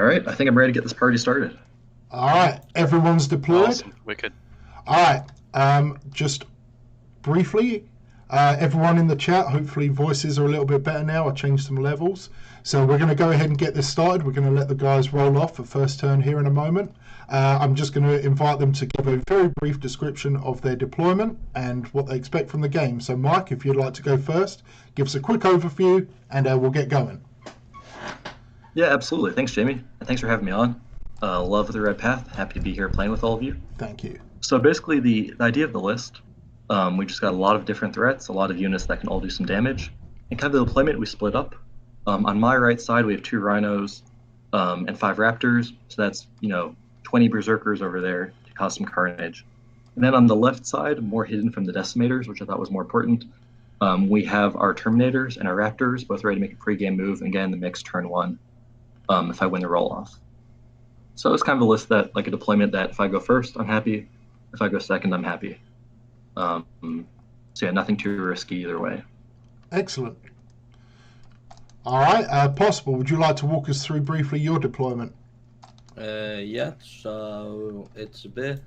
All right, I think I'm ready to get this party started. All right, everyone's deployed. Awesome. Wicked. All right, just briefly, everyone in the chat, hopefully voices are a little bit better now. I changed some levels. So we're going to go ahead and get this started. We're going to let the guys roll off for first turn here in a moment. I'm just going to invite them to give a very brief description of their deployment and what they expect from the game. So Mike, if you'd like to go first, give us a quick overview and we'll get going. Yeah, absolutely. Thanks, Jamie. And thanks for having me on. Love the Red Path. Happy to be here playing with all of you. Thank you. So basically the idea of the list, we just got a lot of different threats, a lot of units that can all do some damage. And kind of the deployment we split up. On my right side, we have 2 Rhinos and 5 Raptors. So that's, 20 Berzerkers over there to cause some carnage. And then on the left side, more hidden from the Decimators, which I thought was more important, we have our Terminators and our Raptors, both ready to make a pre-game move and get in the mix turn 1 if I win the roll-off. So it's kind of a list that, like a deployment that if I go first, I'm happy. If I go second, I'm happy. So yeah, nothing too risky either way. Excellent. All right, Possible, would you like to walk us through briefly your deployment? Yeah, so it's a bit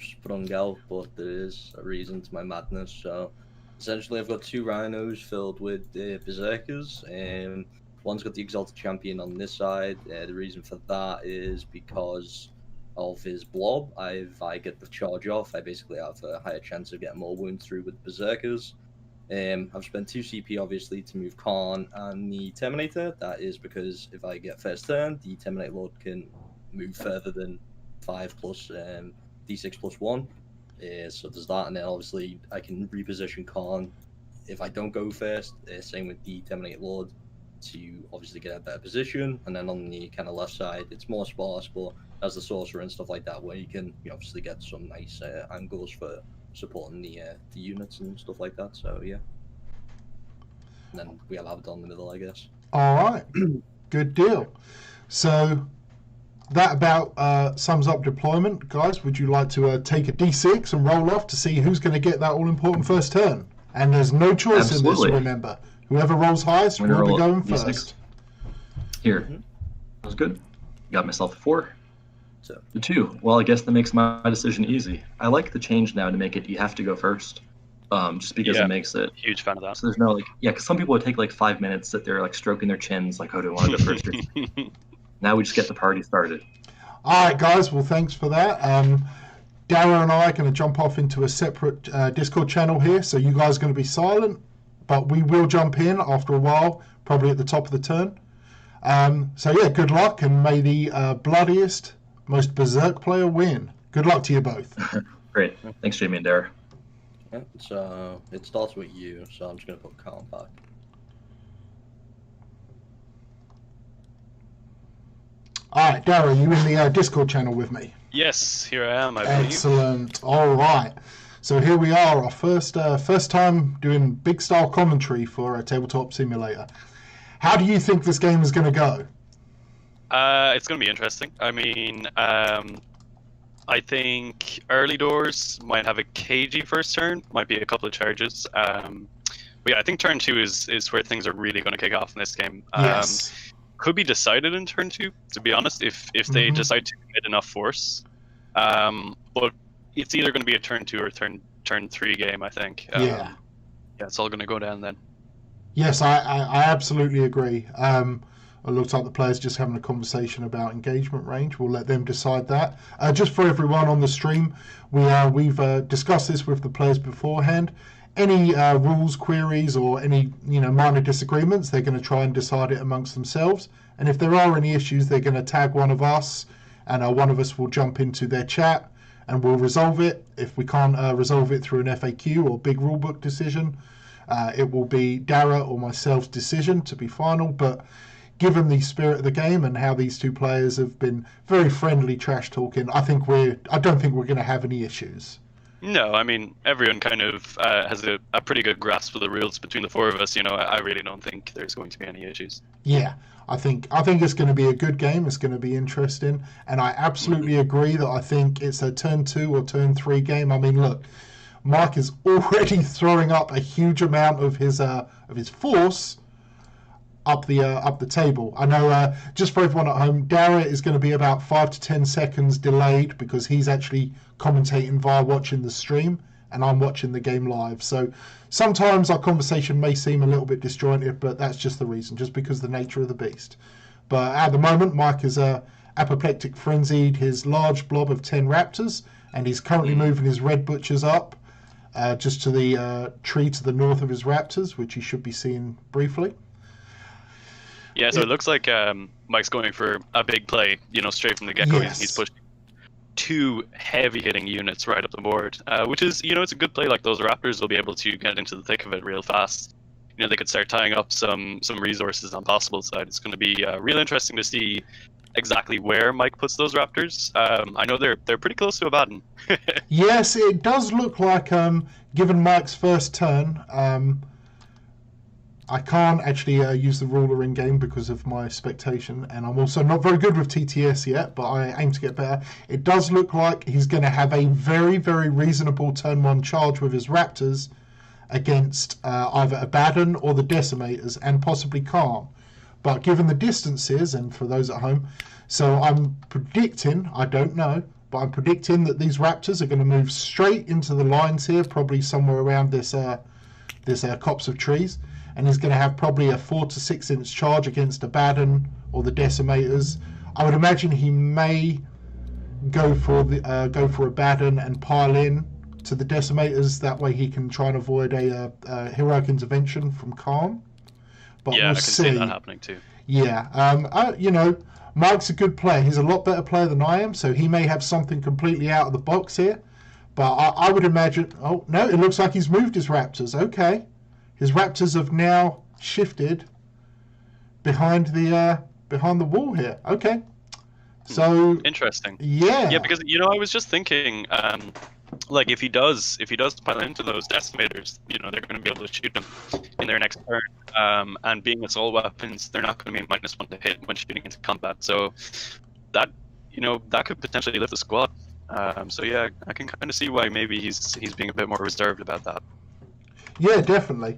sprung out, but there is a reason to my madness. So essentially I've got 2 Rhinos filled with Berzerkers. One's got the Exalted Champion on this side. The reason for that is because of his blob. If I get the charge off, I basically have a higher chance of getting more wounds through with Berzerkers. I've spent 2 CP obviously to move Kharn and the Terminator. That is because if I get first turn, the Terminator Lord can move further than 5 plus D6 plus 1. So there's that, and then obviously I can reposition Kharn if I don't go first. Same with the Terminator Lord to obviously get a better position. And then on the kind of left side, it's more sparse, but as the Sorcerer and stuff like that, where you can obviously get some nice angles for supporting the units and stuff like that. So yeah, and then we have Abaddon in the middle, I guess. All right, good deal. So that about sums up deployment. Guys, would you like to take a d6 and roll off to see who's going to get that all-important first turn? And there's no choice Absolutely. in this, remember. Whoever rolls highest will be going D6. first. Here. That was good. Got myself a 4. So The 2. Well, I guess that makes my decision easy. I like the change now to make it you have to go first. Just because it makes it... Huge fan of that. So there's no, because some people would take 5 minutes, sit there stroking their chins, oh, do I want to go first? Now we just get the party started. All right, guys. Well, thanks for that. Dara and I are going to jump off into a separate Discord channel here, so you guys are going to be silent, but we will jump in after a while, probably at the top of the turn. So yeah, good luck, and may the bloodiest, most berserk player win. Good luck to you both. Great. Thanks, Jamie and Dara. yeah, so it starts with you. So I'm just gonna put Kharn back. All right, Dara, are you in the Discord channel with me? Yes, here I am, I believe. Excellent. All right. So here we are, our first time doing big style commentary for a Tabletop Simulator. How do you think this game is going to go? It's going to be interesting. I mean, I think early doors might have a cagey first turn, might be a couple of charges. But yeah, I think turn 2 is where things are really going to kick off in this game. Yes. Could be decided in turn 2, to be honest, if they decide to commit enough force. But it's either going to be a turn 2 or turn 3 game, I think. Yeah, it's all going to go down then. Yes, I absolutely agree. It looks like the players just having a conversation about engagement range. We'll let them decide that. Just for everyone on the stream, we've discussed this with the players beforehand. Any rules queries or any minor disagreements, they're going to try and decide it amongst themselves. And if there are any issues, they're going to tag one of us, and one of us will jump into their chat and we'll resolve it. If we can't resolve it through an FAQ or big rulebook decision, it will be Dara or myself's decision to be final. But given the spirit of the game and how these 2 players have been very friendly trash talking, I don't think we're going to have any issues. No, I mean, everyone kind of has a pretty good grasp of the rules between the 4 of us. I really don't think there's going to be any issues. Yeah, I think it's going to be a good game. It's going to be interesting, and I absolutely agree that I think it's a turn 2 or turn 3 game. I mean, look, Mark is already throwing up a huge amount of his force. up the table. I know, just for everyone at home, Dara is going to be about 5 to 10 seconds delayed because he's actually commentating via watching the stream, and I'm watching the game live. So sometimes our conversation may seem a little bit disjointed, but that's just the reason, just because of the nature of the beast. But at the moment, Mike is apoplectic frenzied his large blob of 10 raptors, and he's currently moving his red butchers up just to the tree to the north of his raptors, which you should be seeing briefly. Yeah, so it looks like Mike's going for a big play, straight from the get-go. Yes. He's pushing 2 heavy-hitting units right up the board, which is, it's a good play. Like, those Raptors will be able to get into the thick of it real fast. They could start tying up some resources on Possible side. It's going to be real interesting to see exactly where Mike puts those Raptors. I know they're pretty close to Abaddon. Yes, it does look like, given Mike's first turn, I can't actually use the ruler in game because of my expectation, and I'm also not very good with TTS yet, but I aim to get better. It does look like he's going to have a very, very reasonable turn 1 charge with his Raptors against either Abaddon or the Decimators, and possibly Kharn. But given the distances, and for those at home, so I'm predicting, I don't know, but I'm predicting that these Raptors are going to move straight into the lines here, probably somewhere around this copse of trees. And he's going to have probably a 4 to 6 inch charge against Abaddon or the Decimators. I would imagine he may go for Abaddon and pile in to the Decimators. That way he can try and avoid a heroic intervention from Kharn. But Yeah, we'll I can see. see that happening too. Yeah, Mike's a good player. He's a lot better player than I am, so he may have something completely out of the box here. But I would imagine. Oh no, it looks like he's moved his Raptors. Okay. His Raptors have now shifted behind the wall here. Okay, so Interesting. yeah, Yeah, because I was just thinking, like if he does pile into those Decimators, they're going to be able to shoot them in their next turn. And being assault weapons, they're not going to be -1 to hit when shooting into combat. So that that could potentially lift the squad. So yeah, I can kind of see why maybe he's being a bit more reserved about that. Yeah, definitely.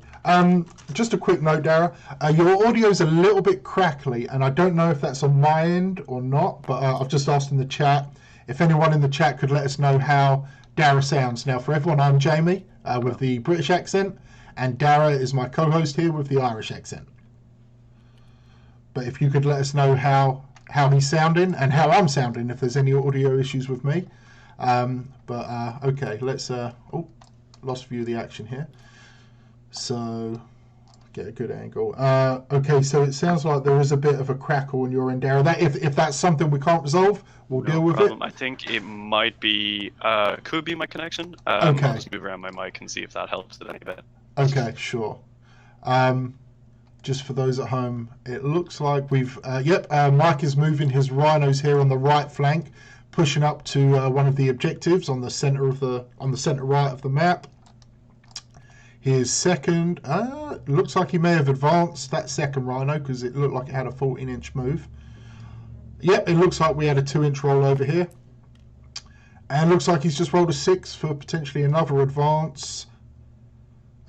Just a quick note, Dara. Your audio is a little bit crackly, and I don't know if that's on my end or not, but I've just asked in the chat if anyone in the chat could let us know how Dara sounds. Now, for everyone, I'm Jamie with the British accent, and Dara is my co-host here with the Irish accent. But if you could let us know how he's sounding and how I'm sounding, if there's any audio issues with me. Okay, let's... lost view of the action here. So, get a good angle. Okay, so it sounds like there is a bit of a crackle on your end, Dara. That if that's something we can't resolve, we'll deal with it. I think it might be, could be my connection. Okay. I'll just move around my mic and see if that helps it any bit. Okay, sure. Just for those at home, it looks like we've... Mike is moving his rhinos here on the right flank, pushing up to one of the objectives on the center right of the map. His second, looks like he may have advanced that second rhino because it looked like it had a 14-inch move. Yep, it looks like we had a 2-inch roll over here. And looks like he's just rolled a 6 for potentially another advance.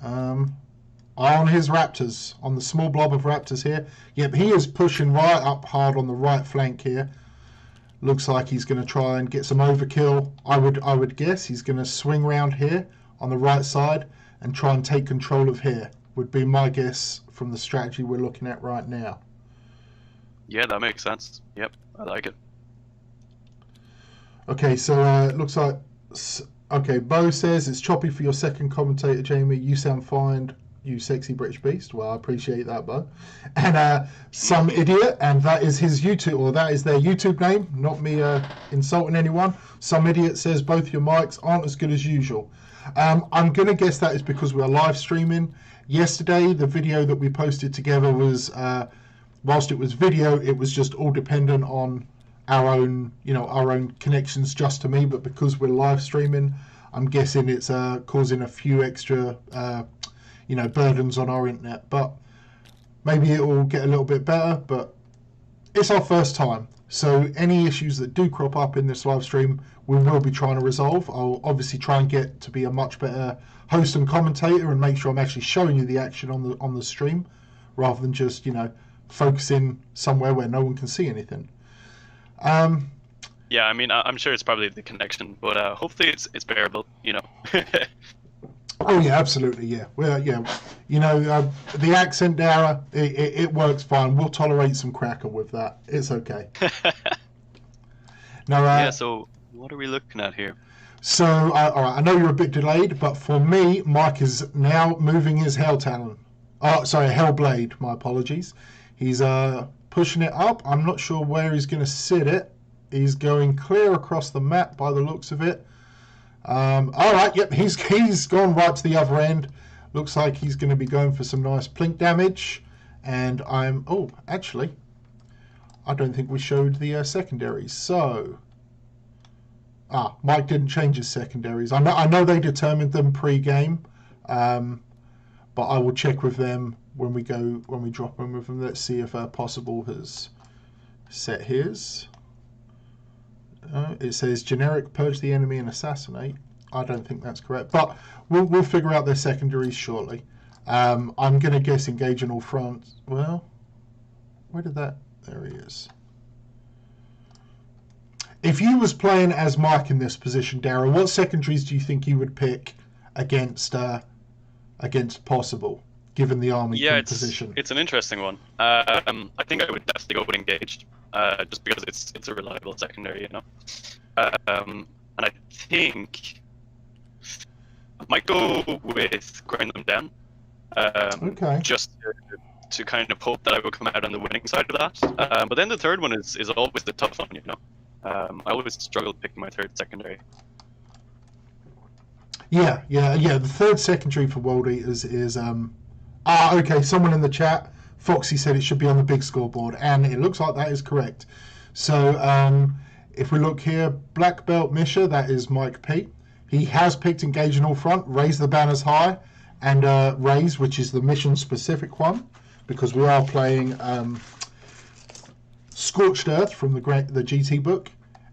On his Raptors, on the small blob of Raptors here. Yep, he is pushing right up hard on the right flank here. Looks like he's going to try and get some overkill. I would guess he's going to swing round here on the right side and try and take control of here, would be my guess from the strategy we're looking at right now. Yeah, that makes sense. Yep, I like it. Okay, so it looks like... Okay, Bo says, it's choppy for your second commentator, Jamie. You sound fine, you sexy British beast. Well, I appreciate that, Bo. And some idiot, and that is his YouTube, or that is their YouTube name, not me insulting anyone. Some idiot says both your mics aren't as good as usual. I'm going to guess that is because we're live streaming. Yesterday, the video that we posted together was, whilst it was video, it was just all dependent on our own connections just to me. But because we're live streaming, I'm guessing it's causing a few extra, burdens on our internet. But maybe it will get a little bit better. But it's our first time. So any issues that do crop up in this live stream, we will be trying to resolve. I'll obviously try and get to be a much better host and commentator and make sure I'm actually showing you the action on the stream rather than just, focusing somewhere where no one can see anything. Yeah, I mean, I'm sure it's probably the connection, but hopefully it's bearable, you know. Oh yeah, absolutely, yeah. Well, yeah, you know, the accent, Dara, it works fine. We'll tolerate some cracker with that. It's okay. Now, yeah. So what are we looking at here? So, all right, I know you're a bit delayed, but for me, Mike is now moving his Hell Talon. Oh, sorry, Hellblade. My apologies. He's pushing it up. I'm not sure where he's going to sit it. He's going clear across the map by the looks of it. All right, yep, he's gone right to the other end. Looks like he's going to be going for some nice plink damage. And oh, actually, I don't think we showed the secondaries. So, Mike didn't change his secondaries. I know they determined them pre-game, but I will check with them when we drop in with them. Let's see if Possible has set his. It says generic, purge the enemy and assassinate. I don't think that's correct, but we'll figure out their secondaries shortly. I'm going to guess engage in all fronts. Well, where did that? There he is. If you was playing as Mike in this position, Darren, what secondaries do you think you would pick against Possible, given the army position? It's an interesting one. I think I would definitely go with engaged. Just because it's a reliable secondary, you know. And I think I might go with grind them down. Okay. Just to kind of hope that I will come out on the winning side of that. But then the third one is always the tough one, you know. I always struggle picking my third secondary. Yeah. The third secondary for World Eaters is okay. Someone in the chat, Foxy, said it should be on the big scoreboard, and it looks like that is correct. So if we look here, Black Belt Misha, that is Mike P. He has picked engage in all front, raise the banners high, and raise, which is the mission specific one, because we are playing Scorched Earth from the GT book,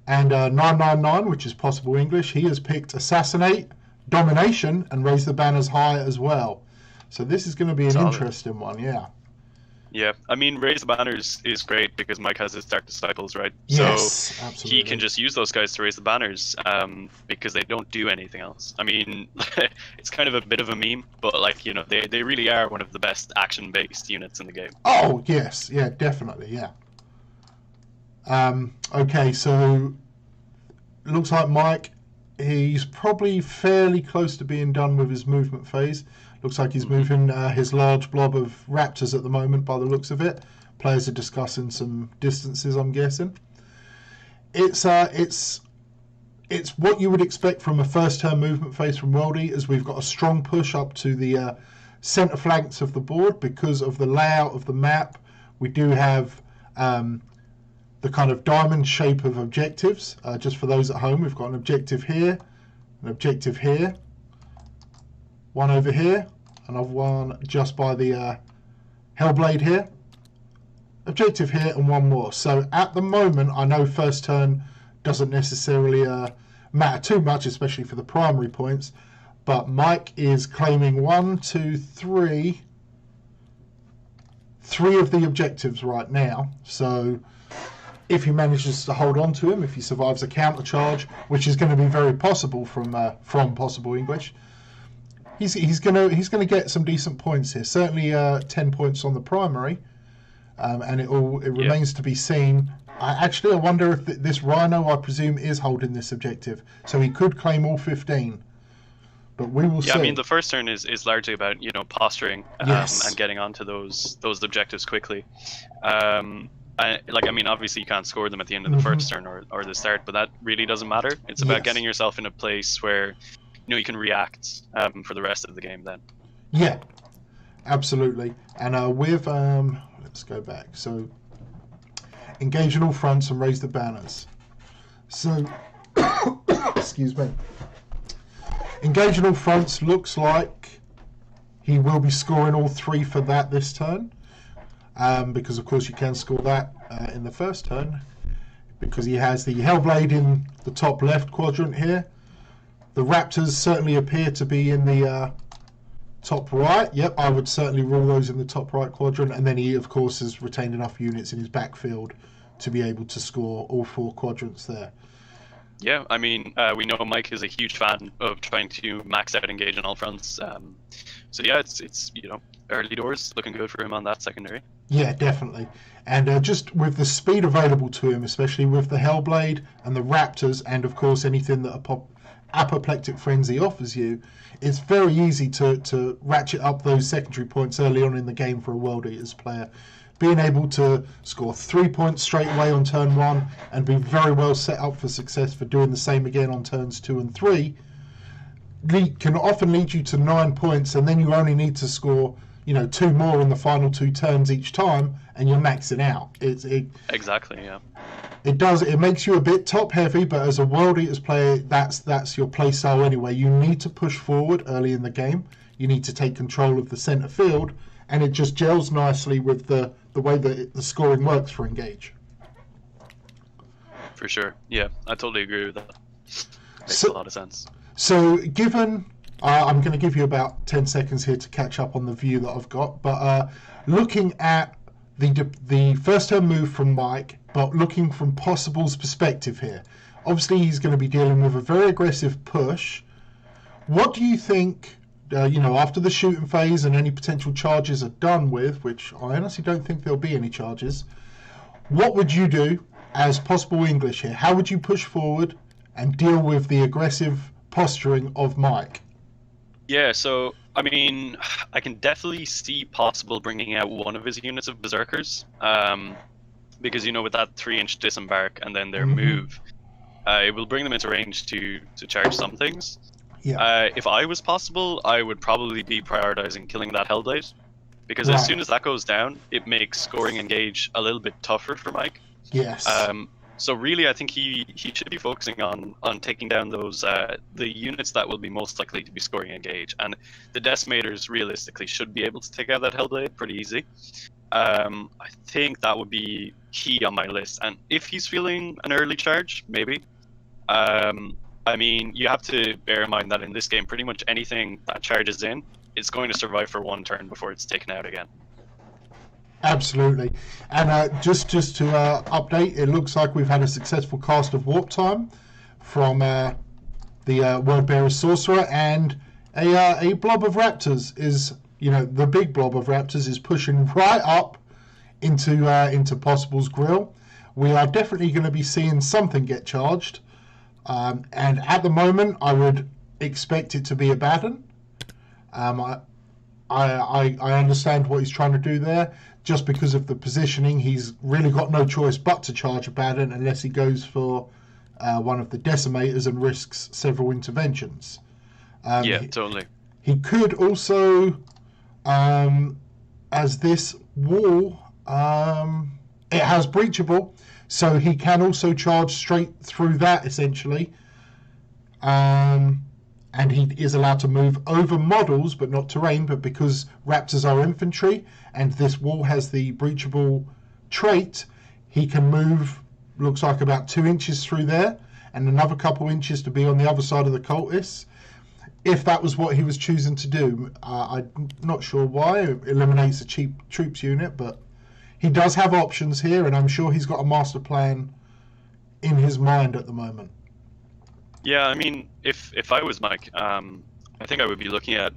and 999, which is Possible English. He has picked assassinate, domination, and raise the banners high as well. So this is going to be an interesting one, yeah. Yeah, I mean, raise the banners is great because Mike has his Dark Disciples, right? Yes, so absolutely. He can just use those guys to raise the banners because they don't do anything else. I mean, it's kind of a bit of a meme, but like, you know, they really are one of the best action-based units in the game. Oh, yes, yeah, definitely, yeah. Okay, so it looks like Mike, he's probably fairly close to being done with his movement phase. Looks like he's moving his large blob of raptors at the moment by the looks of it. Players are discussing some distances, I'm guessing. It's what you would expect from a first turn movement phase from World Eaters. We've got a strong push up to the centre flanks of the board because of the layout of the map. We do have the kind of diamond shape of objectives. Just for those at home, we've got an objective here, an objective here, one over here, another one just by the Hellblade here, objective here, and one more. So at the moment, I know first turn doesn't necessarily matter too much, especially for the primary points, but Mike is claiming 1, 2, 3 of the objectives right now. So if he manages to hold on to him, if he survives a counter charge, which is going to be very possible from Possible English, he's going to get some decent points here. Certainly 10 points on the primary, and it remains to be seen. I wonder if this Rhino, I presume, is holding this objective, so he could claim all 15. But we will see. Yeah, I mean, the first turn is largely about, you know, posturing yes. and getting onto those objectives quickly. I mean, obviously you can't score them at the end of the first turn or the start, but that really doesn't matter. It's about getting yourself in a place where, you know, you can react for the rest of the game then. Yeah, absolutely. And with let's go back. So engage in all fronts and raise the banners. So excuse me. Engage in all fronts looks like he will be scoring all 3 for that this turn. Because of course you can score that in the first turn, because he has the Hellblade in the top left quadrant here. The Raptors certainly appear to be in the Top right, yep, I would certainly rule those in the top right quadrant, and then he, of course, has retained enough units in his backfield to be able to score all 4 quadrants there. Yeah, I mean, we know Mike is a huge fan of trying to max out engage on all fronts. So yeah, it's early doors looking good for him on that secondary. Yeah, definitely. And just with the speed available to him, especially with the Hellblade and the Raptors, and of course anything that Apoplectic Frenzy offers you, it's very easy to ratchet up those secondary points early on in the game for a World Eaters player. Being able to score 3 points straight away on turn 1 and be very well set up for success for doing the same again on turns 2 and 3 can often lead you to 9 points, and then you only need to score 2 more in the final 2 turns each time, and you're maxing out. Exactly, yeah. It makes you a bit top heavy, but as a World Eaters player, that's your play style anyway. You need to push forward early in the game. You need to take control of the centre field, and it just gels nicely with the way that the scoring works for Engage. For sure, yeah, I totally agree with that. Makes a lot of sense. So given, I'm going to give you about 10 seconds here to catch up on the view that I've got, but looking at the first turn move from Mike, but looking from Possible's perspective here, obviously he's going to be dealing with a very aggressive push. What do you think, after the shooting phase and any potential charges are done with, which I honestly don't think there'll be any charges, what would you do as Possible English here? How would you push forward and deal with the aggressive posturing of Mike? Yeah, so I mean, I can definitely see Possible bringing out one of his units of Berserkers, because with that 3-inch disembark and then their move, it will bring them into range to charge some things. Yeah. If I was Possible, I would probably be prioritizing killing that Hellblade, because as soon as that goes down, it makes scoring Engage a little bit tougher for Mike. Yes. So really, I think he should be focusing on taking down those the units that will be most likely to be scoring Engage, and the Decimators realistically should be able to take out that Hellblade pretty easy. I think that would be key on my list, and if he's feeling an early charge, maybe. I mean, you have to bear in mind that in this game, pretty much anything that charges in is going to survive for 1 turn before it's taken out again. Absolutely. And just to update, it looks like we've had a successful cast of Warp Time from the Word Bearer Sorcerer, and a blob of Raptors is, the big blob of Raptors is pushing right up into Possible's grill. We are definitely going to be seeing something get charged. And at the moment, I would expect it to be a Baden. I understand what he's trying to do there. Just because of the positioning, he's really got no choice but to charge a Baden unless he goes for one of the Decimators and risks several interventions. Totally. He could also, as this wall, it has breachable, so he can also charge straight through that, essentially. And he is allowed to move over models, but not terrain, but because Raptors are infantry, and this wall has the breachable trait, he can move, looks like about 2 inches through there, and another couple inches to be on the other side of the cultists. If that was what he was choosing to do, I'm not sure why. It eliminates a cheap troops unit, but he does have options here, and I'm sure he's got a master plan in his mind at the moment. Yeah, I mean, if I was Mike, I think I would be looking at,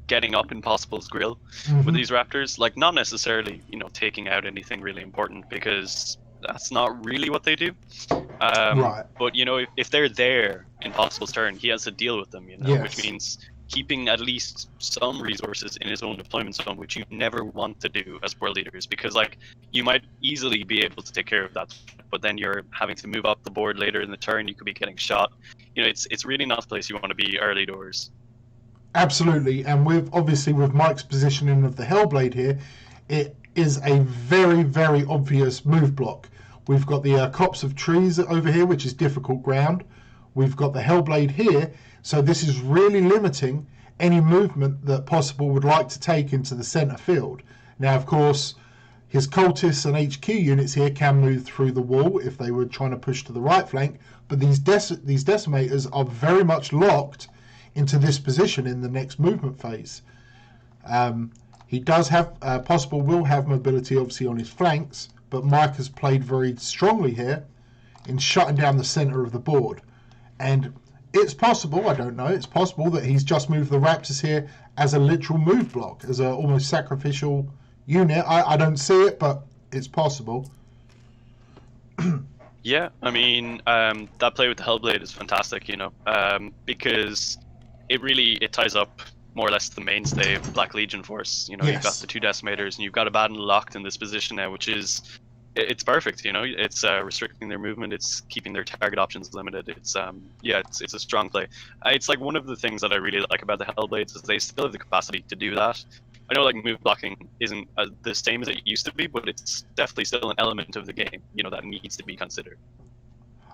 getting up in Possible's grill with these Raptors. Like, not necessarily, taking out anything really important, because that's not really what they do. Right. But, if they're there in Possible's turn, he has to deal with them, Yes. Which means keeping at least some resources in his own deployment zone, which you never want to do as world leaders, because you might easily be able to take care of that, but then you're having to move up the board later in the turn. You could be getting shot. It's really not the place you want to be early doors. Absolutely, and with Mike's positioning of the Hellblade here, it is a very, very obvious move block. We've got the copse of trees over here, which is difficult ground. We've got the Hellblade here, so this is really limiting any movement that Possible would like to take into the centre field. Now, of course, his cultists and HQ units here can move through the wall if they were trying to push to the right flank, but these Decimators are very much locked into this position in the next movement phase. He does have Possible will have mobility obviously on his flanks, but Mike has played very strongly here in shutting down the center of the board. And it's possible, I don't know, it's possible that he's just moved the Raptors here as a literal move block, as an almost sacrificial unit. I don't see it, but it's possible. Yeah, I mean, that play with the Hellblade is fantastic, you know, because it ties up more or less the mainstay of the Black Legion force. You know, Yes. You've got the 2 Decimators, and you've got Abaddon locked in this position now, which is, it's perfect, you know. It's restricting their movement, it's keeping their target options limited. It's it's a strong play. It's like one of the things that I really like about the Hellblades is they still have the capacity to do that. I know like move blocking isn't the same as it used to be, but it's definitely still an element of the game, you know, that needs to be considered.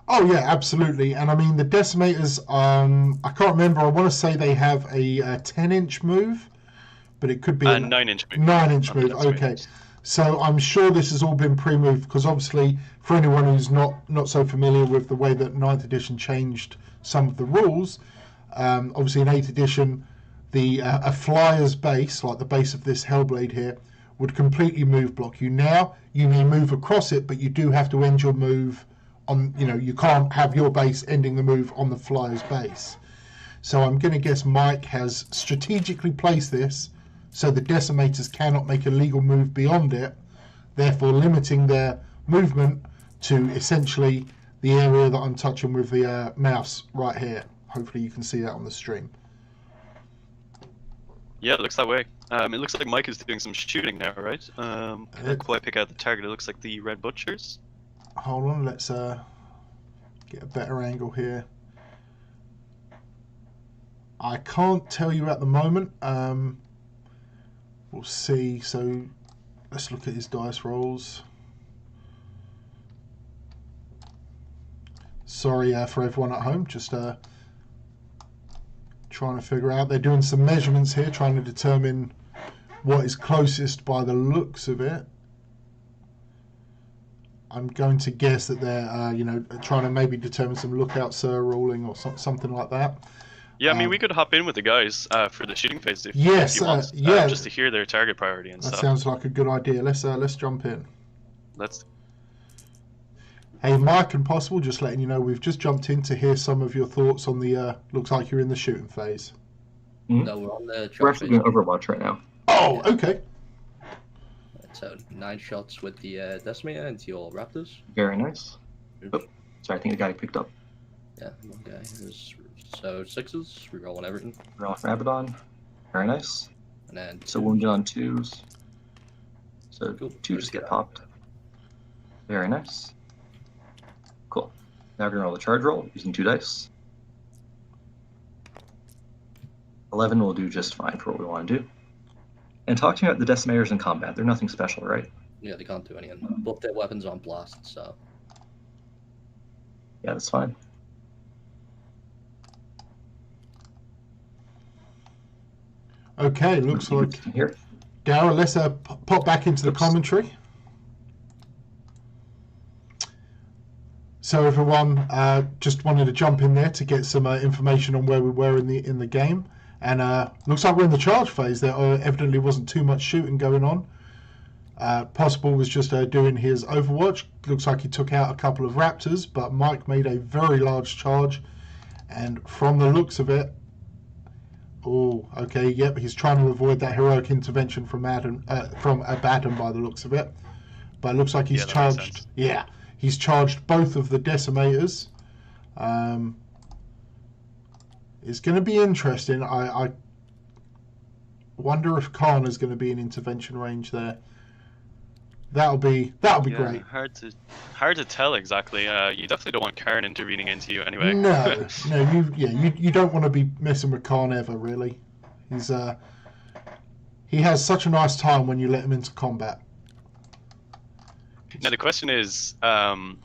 Oh yeah, absolutely. And I mean the Decimators, I can't remember, I want to say they have a 10-inch move, but it could be A 9-inch move. 9-inch on the move, okay. Decimators. So I'm sure this has all been pre-moved, because obviously for anyone who's not so familiar with the way that 9th edition changed some of the rules, obviously in 8th edition a flyer's base, like the base of this Hellblade here, would completely move block you. Now you may move across it, but you do have to end your move on, you know, you can't have your base ending the move on the flyer's base. So I'm going to guess Mike has strategically placed this so the Decimators cannot make a legal move beyond it, therefore limiting their movement to essentially the area that I'm touching with the mouse right here. Hopefully you can see that on the stream. Yeah, it looks that way. It looks like Mike is doing some shooting now, right? Can't quite pick out the target. It looks like the Red Butchers. Hold on, let's get a better angle here. I can't tell you at the moment. We'll see. So let's look at his dice rolls. Sorry for everyone at home, just trying to figure out. They're doing some measurements here, trying to determine what is closest by the looks of it. I'm going to guess that they're, trying to maybe determine some lookout sir ruling or something like that. Yeah, I mean, we could hop in with the guys for the shooting phase if Yes, you want, yeah. just to hear their target priority and That stuff. sounds like a good idea. Let's jump in. Let's. Hey, Mike and Possible, just letting you know we've just jumped in to hear some of your thoughts on the. Looks like you're in the shooting phase. No, we're on the We're truck actually phase. doing Overwatch right now. Oh, okay. So 9 shots with the Decimator into your Raptors. Very nice. Oh, sorry, I think the guy picked up. Yeah, okay. So 6s, rerolling everything. We're off Abaddon. Very nice. And then So wounded on 2s. So Cool. 2 just get popped. Very nice. Cool. Now we're going to roll the charge roll using 2 dice. 11 will do just fine for what we want to do. And talk to me about the Decimators in combat. They're nothing special, right? Yeah, they can't do anything. Both their weapons on blast, so. Yeah, that's fine. Okay, looks like Here. Darryl, let's pop back into the Oops. commentary. So everyone, just wanted to jump in there to get some information on where we were in the game, and looks like we're in the charge phase. There evidently wasn't too much shooting going on. Possible was just doing his Overwatch. Looks like he took out a couple of Raptors, but Mike made a very large charge, and from the looks of it, oh, okay, yep, he's trying to avoid that heroic intervention from Abaddon by the looks of it. But it looks like he's Yeah, that makes charged. sense. Yeah, he's charged both of the Decimators. It's going to be interesting. I wonder if Kharn is going to be in intervention range there. That'll be great. Hard to tell exactly. You definitely don't want Kharn intervening into you anyway. No, you don't want to be messing with Kharn ever, really. He has such a nice time when you let him into combat. Now the question is, can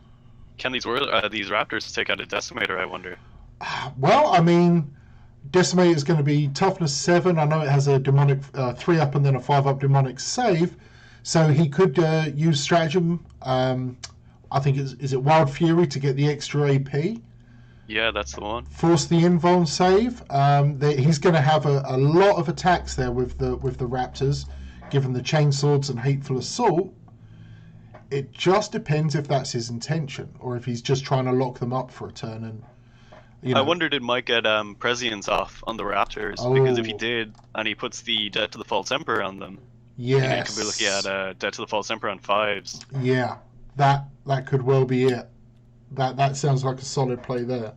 these Raptors take out a Decimator? I wonder. Well, I mean, Decimator is going to be toughness 7. I know it has a demonic 3 up and then a 5 up demonic save, so he could use stratagem. I think is it Wild Fury to get the extra AP. Yeah, that's the one. Force the invuln save. He's going to have a lot of attacks there with the raptors, given the chainswords and hateful assault. It just depends if that's his intention, or if he's just trying to lock them up for a turn. And I wondered it might get prescience off on the raptors, because if he did, and he puts the Debt to the False Emperor on them, you could be looking at Debt to the False Emperor on 5s. Yeah, that could well be it. That sounds like a solid play there.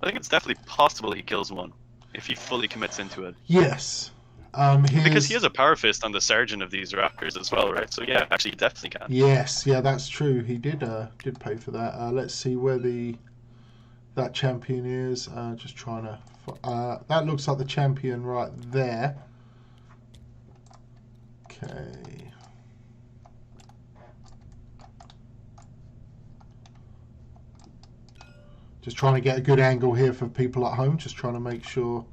I think it's definitely possible he kills one if he fully commits into it. Yes. Because he has a power fist on the sergeant of these raptors as well, right? So yeah, actually, he definitely can. Yes, yeah, that's true. He did pay for that. Let's see where that champion is. Just trying to. That looks like the champion right there. Okay. Just trying to get a good angle here for people at home. Just trying to make sure.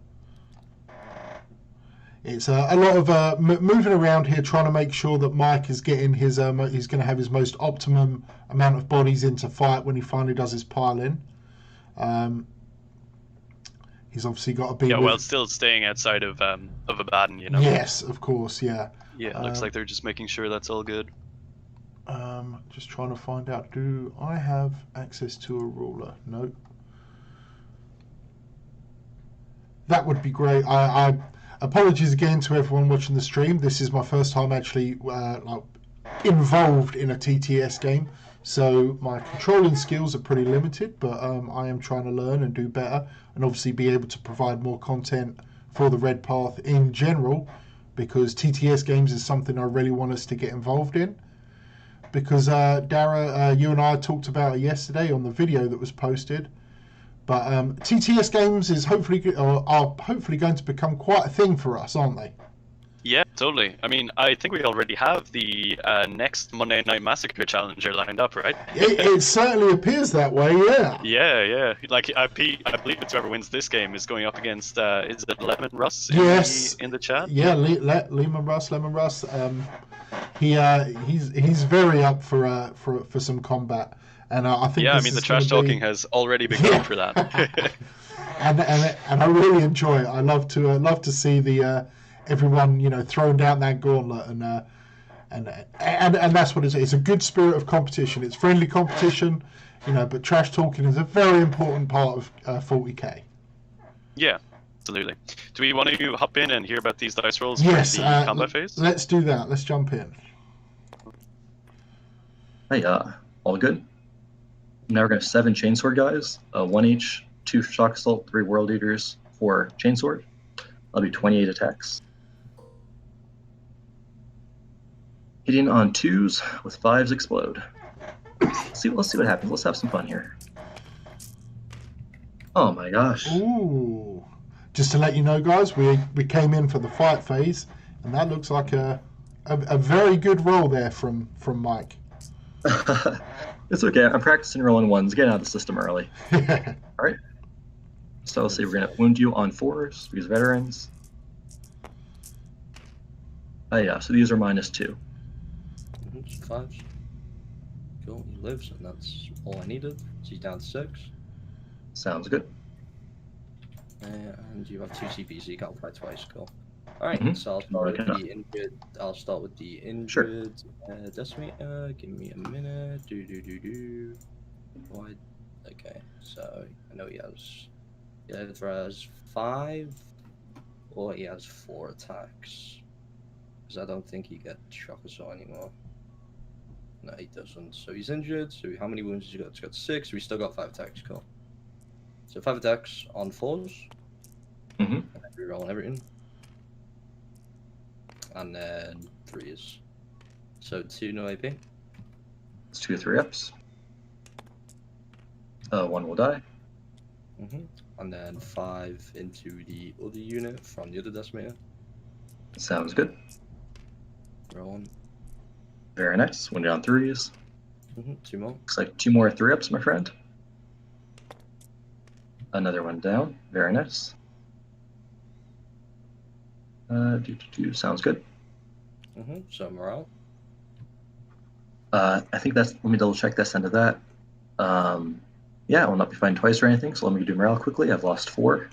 It's a lot of moving around here, trying to make sure that Mike is getting his. He's going to have his most optimum amount of bodies into fight when he finally does his pile-in. He's obviously got to be. Yeah, well, still staying outside of Abaddon, you know. Yes, of course, yeah. Yeah, it looks like they're just making sure that's all good. Just trying to find out. Do I have access to a ruler? Nope. That would be great. I apologies again to everyone watching the stream. This is my first time actually involved in a TTS game, so my controlling skills are pretty limited, but I am trying to learn and do better, and obviously be able to provide more content for the Red Path in general, because TTS games is something I really want us to get involved in. Because Dara, you and I talked about it yesterday on the video that was posted. But TTS games are hopefully going to become quite a thing for us, aren't they? Yeah, totally. I mean, I think we already have the next Monday Night Massacre challenger lined up, right? It certainly appears that way, yeah. Yeah. Like, I believe it's whoever wins this game is going up against, is it Lemon Russ in the chat? Yeah, Lemon Russ. He's very up for some combat. And I think I mean, the trash talking has already begun for that. and I really enjoy it. I love to see the everyone throwing down that gauntlet, and that's what it is. It's a good spirit of competition. It's friendly competition, but trash talking is a very important part of 40k. Yeah, absolutely. Do we want to hop in and hear about these dice rolls for the combat phase? Let's do that. Let's jump in. Hey, all good? Now we're going to have 7 chainsword guys, 1 each, 2 shock assault, 3 world eaters, 4 chainsword. That'll be 28 attacks. Hitting on 2s with 5s explode. Let's see what happens. Let's have some fun here. Oh my gosh. Ooh. Just to let you know, guys, we came in for the fight phase, and that looks like a very good roll there from Mike. It's okay. I'm practicing rolling 1s, getting out of the system early. All right. So let's see. We're going to wound you on 4s, because veterans. Oh yeah, so these are -2. Just 5s. Cool, he lives, and that's all I needed. So he's down to 6. Sounds good. And you have 2 CP, so you can't fight twice. Cool. Alright, so I'll start with the injured. Sure. Decimator. Give me a minute. What? Okay, so I know he has 5, or he has 4 attacks. Because I don't think he gets shock assault anymore. No, he doesn't. So he's injured. So how many wounds has he got? He's got 6. So he's still got 5 attacks. Cool. So 5 attacks on 4s. Mm-hmm. And then reroll everything. And then 3s. So 2 no AP. It's 2 3-ups. 1 will die. And then 5 into the other unit from the other decimator. Sounds good. Rolling. Very nice. Went down 3s. 2 more. Looks like 2 more 3-ups, my friend. Another one down. Very nice. Sounds good. So morale. I think that's. Let me double check this into that. Yeah, I will not be fined twice or anything, so let me do morale quickly. I've lost 4.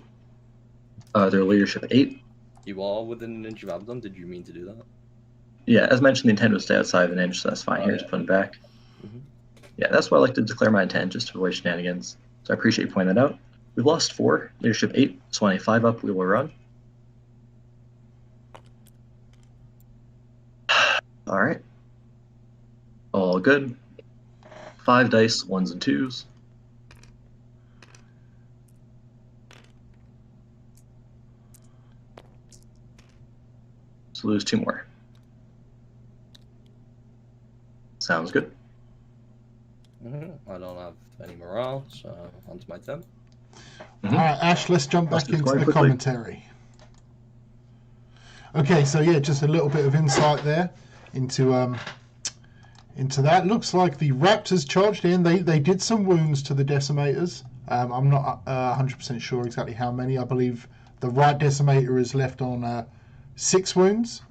Their leadership 8. You are within an inch of Abaddon. Did you mean to do that? Yeah, as mentioned, the intent was to stay outside of an inch, so that's fine. Oh, Here's yeah. put back. Mm-hmm. Yeah, that's why I like to declare my intent, just to avoid shenanigans. So I appreciate you pointing that out. We've lost 4. Leadership 8. So on a 5 up, we will run. All right. All good. 5 dice, 1s and 2s. So lose 2 more. Sounds good. I don't have any morale, so on to my turn. All right, Ash, let's jump Let's back just into go the quickly. commentary. Okay, so yeah, just a little bit of insight there into that. Looks like the Raptors charged in. They did some wounds to the Decimators. I'm not 100% sure exactly how many. I believe the right Decimator is left on 6 wounds.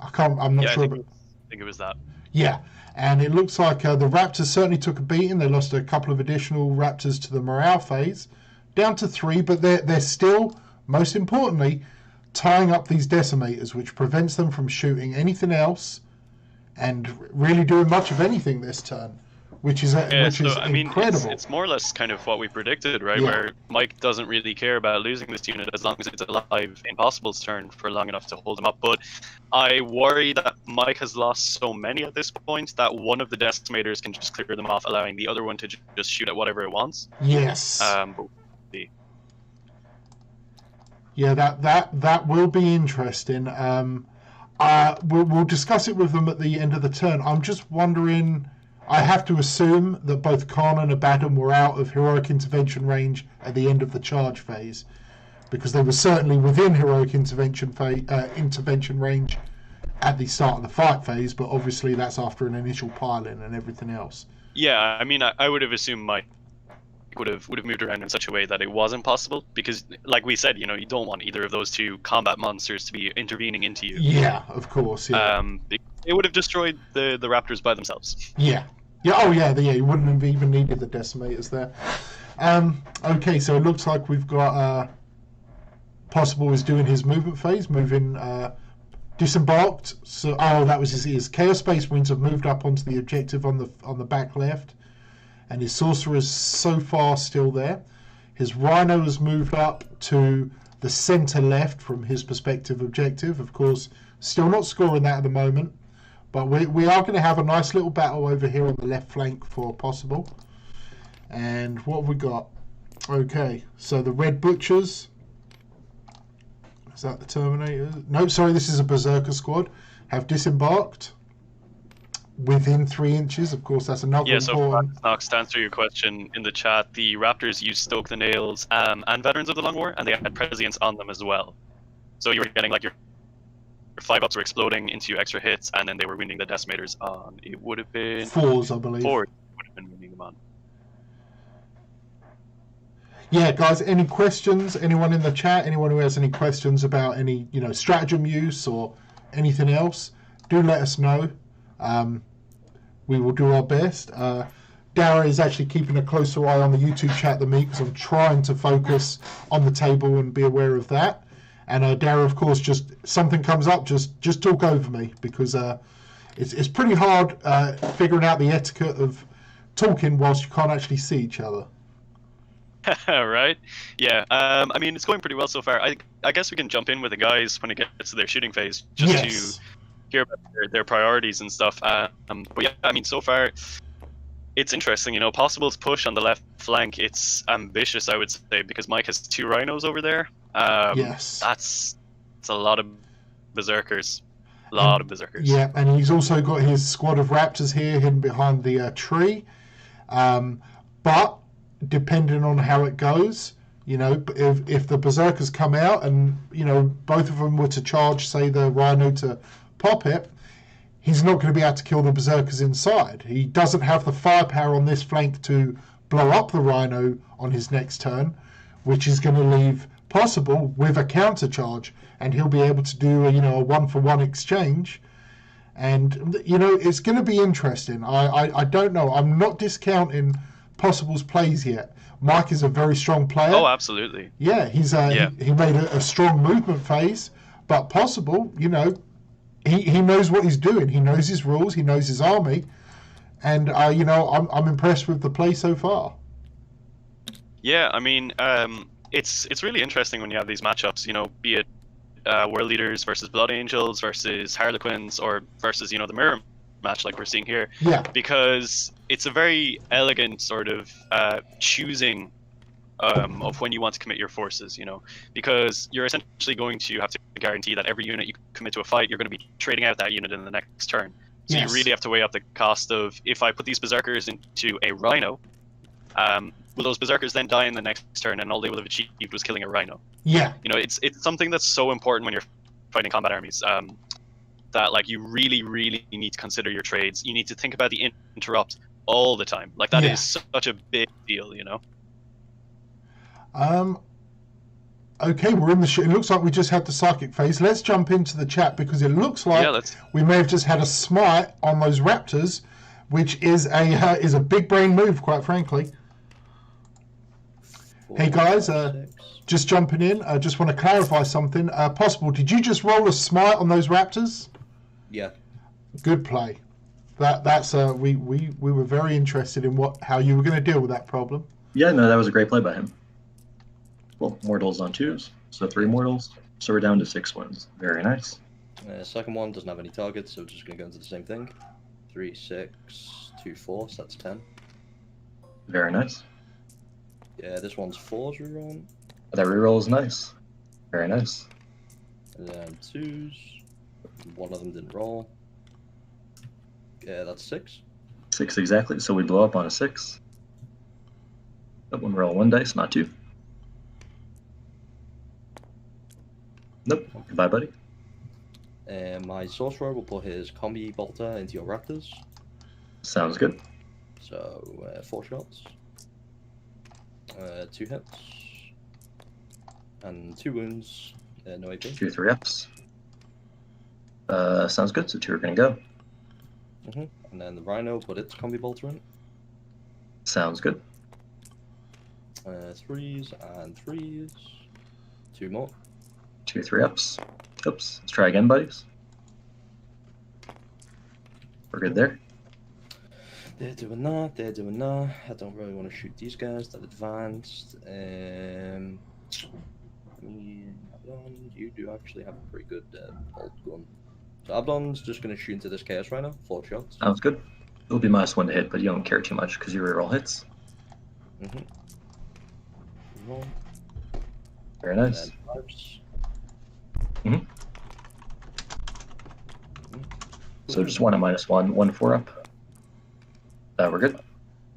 I'm not sure. I think it was that. Yeah, and it looks like the Raptors certainly took a beating. They lost a couple of additional Raptors to the morale phase, down to 3, but they're still, most importantly, tying up these Decimators, which prevents them from shooting anything else and really doing much of anything this turn, which is incredible. It's more or less kind of what we predicted, right? Yeah. Where Mike doesn't really care about losing this unit as long as it's alive in Possible's turn for long enough to hold them up. But I worry that Mike has lost so many at this point that one of the Decimators can just clear them off, allowing the other one to just shoot at whatever it wants. Yes. But Yeah, that will be interesting. We'll discuss it with them at the end of the turn. I'm just wondering. I have to assume that both Kharn and Abaddon were out of heroic intervention range at the end of the charge phase, because they were certainly within heroic intervention range at the start of the fight phase. But obviously, that's after an initial pile-in and everything else. yeah, I mean, I would have assumed Mike would have moved around in such a way that it wasn't possible, because like we said, you don't want either of those two combat monsters to be intervening into you. Yeah, of course. Yeah. It would have destroyed the Raptors by themselves. Yeah. Yeah. Oh, yeah. You wouldn't have even needed the Decimators there. Okay, so it looks like we've got Possible is doing his movement phase, moving disembarked. So, that was his Chaos Space Marines have moved up onto the objective on the back left. And his Sorcerer is so far still there. His Rhino has moved up to the centre left from his perspective objective. Of course, still not scoring that at the moment. But we are going to have a nice little battle over here on the left flank for Possible. And what have we got? Okay, so the Red Butchers. Is that the Terminator? No, sorry, this is a Berzerker squad. Have disembarked. Within 3 inches, of course, that's another important. So Knox, to answer your question in the chat, the Raptors used Stoke the Nails and Veterans of the Long War, and they had Prescience on them as well. So you were getting like your 5-ups were exploding into extra hits, and then they were winning the Decimators on. It would have been 4s, I believe. 4 would have been winning them on. Yeah, guys, any questions? Anyone in the chat? Anyone who has any questions about any stratagem use or anything else? Do let us know. We will do our best. Dara is actually keeping a closer eye on the YouTube chat than me, because I'm trying to focus on the table and be aware of that. And Dara, of course, just something comes up, just talk over me, because it's pretty hard figuring out the etiquette of talking whilst you can't actually see each other. Right? Yeah. I mean, it's going pretty well so far. I guess we can jump in with the guys when it gets to their shooting phase, just to hear about their priorities and stuff. But yeah, I mean, so far it's interesting. Possible's push on the left flank, it's ambitious, I would say, because Mike has 2 Rhinos over there. Yes, that's a lot of Berserkers. Of Berserkers. Yeah, and he's also got his squad of Raptors here hidden behind the tree. But depending on how it goes, if the Berserkers come out and both of them were to charge, say, the Rhino to pop it, he's not going to be able to kill the Berserkers inside. He doesn't have the firepower on this flank to blow up the Rhino on his next turn, which is going to leave Possible with a counter charge, and he'll be able to do a 1-for-1 exchange. And it's going to be interesting. I don't know. I'm not discounting Possible's plays yet. Mike is a very strong player. Oh, absolutely. Yeah, he's he made a strong movement phase, but Possible, you know, he knows what he's doing. He knows his rules. He knows his army, and you know, I'm impressed with the play so far. Yeah, I mean, it's really interesting when you have these matchups. You know, be it World Leaders versus Blood Angels versus Harlequins, or versus, you know, the mirror match like we're seeing here. Yeah. Because it's a very elegant sort of choosing of when you want to commit your forces, you know, because you're essentially going to have to guarantee that every unit you commit to a fight, you're going to be trading out that unit in the next turn. So Yes. you really have to weigh up the cost of, if I put these Berserkers into a Rhino, will those Berserkers then die in the next turn, and all they would have achieved was killing a Rhino? Yeah. You know, it's something that's so important when you're fighting combat armies, that like you really need to consider your trades. You need to think about the interrupt all the time. Like that is such a big deal, you know. Okay, we're in the it looks like we just had the psychic phase. Let's jump into the chat, because it looks like we may have just had a smite on those raptors, which is a big brain move, quite frankly. Hey guys, just jumping in. I just want to clarify something. Possible, did you just roll a smite on those raptors? Yeah. Good play. That's we were very interested in how you were going to deal with that problem. Yeah, no, that was a great play by him. Well, mortals on 2s, so 3 mortals. So we're down to 6 wins. Very nice. Second one doesn't have any targets, so we're just going to go into the same thing. 3, 6, 2, 4, so that's 10. Very nice. Yeah, this one's 4's reroll. That reroll is nice. Very nice. And then 2s. One of them didn't roll. Yeah, that's 6. 6 exactly, so we blow up on a 6. That one roll 1 dice, not 2. Nope. Goodbye, buddy. My sorcerer will put his combi bolter into your raptors. Sounds good. So 4 shots, 2 hits, and 2 wounds. No AP. 2 3-ups. Sounds good. So 2 are gonna go. And then the Rhino put its combi bolter in. Sounds good. 3s and 3s. 2 more. 2 3-ups. Oops. Let's try again, buddies. We're good there. They're doing that. They're doing that. I don't really want to shoot these guys that advanced. You do actually have a pretty good bolt gun. So Abdon's just going to shoot into this Chaos Rhino. 4 shots. Sounds good. It'll be -1 to hit, but you don't care too much because you reroll hits. Roll. Very nice. So just 1 at -1, 1 4-up. We're good.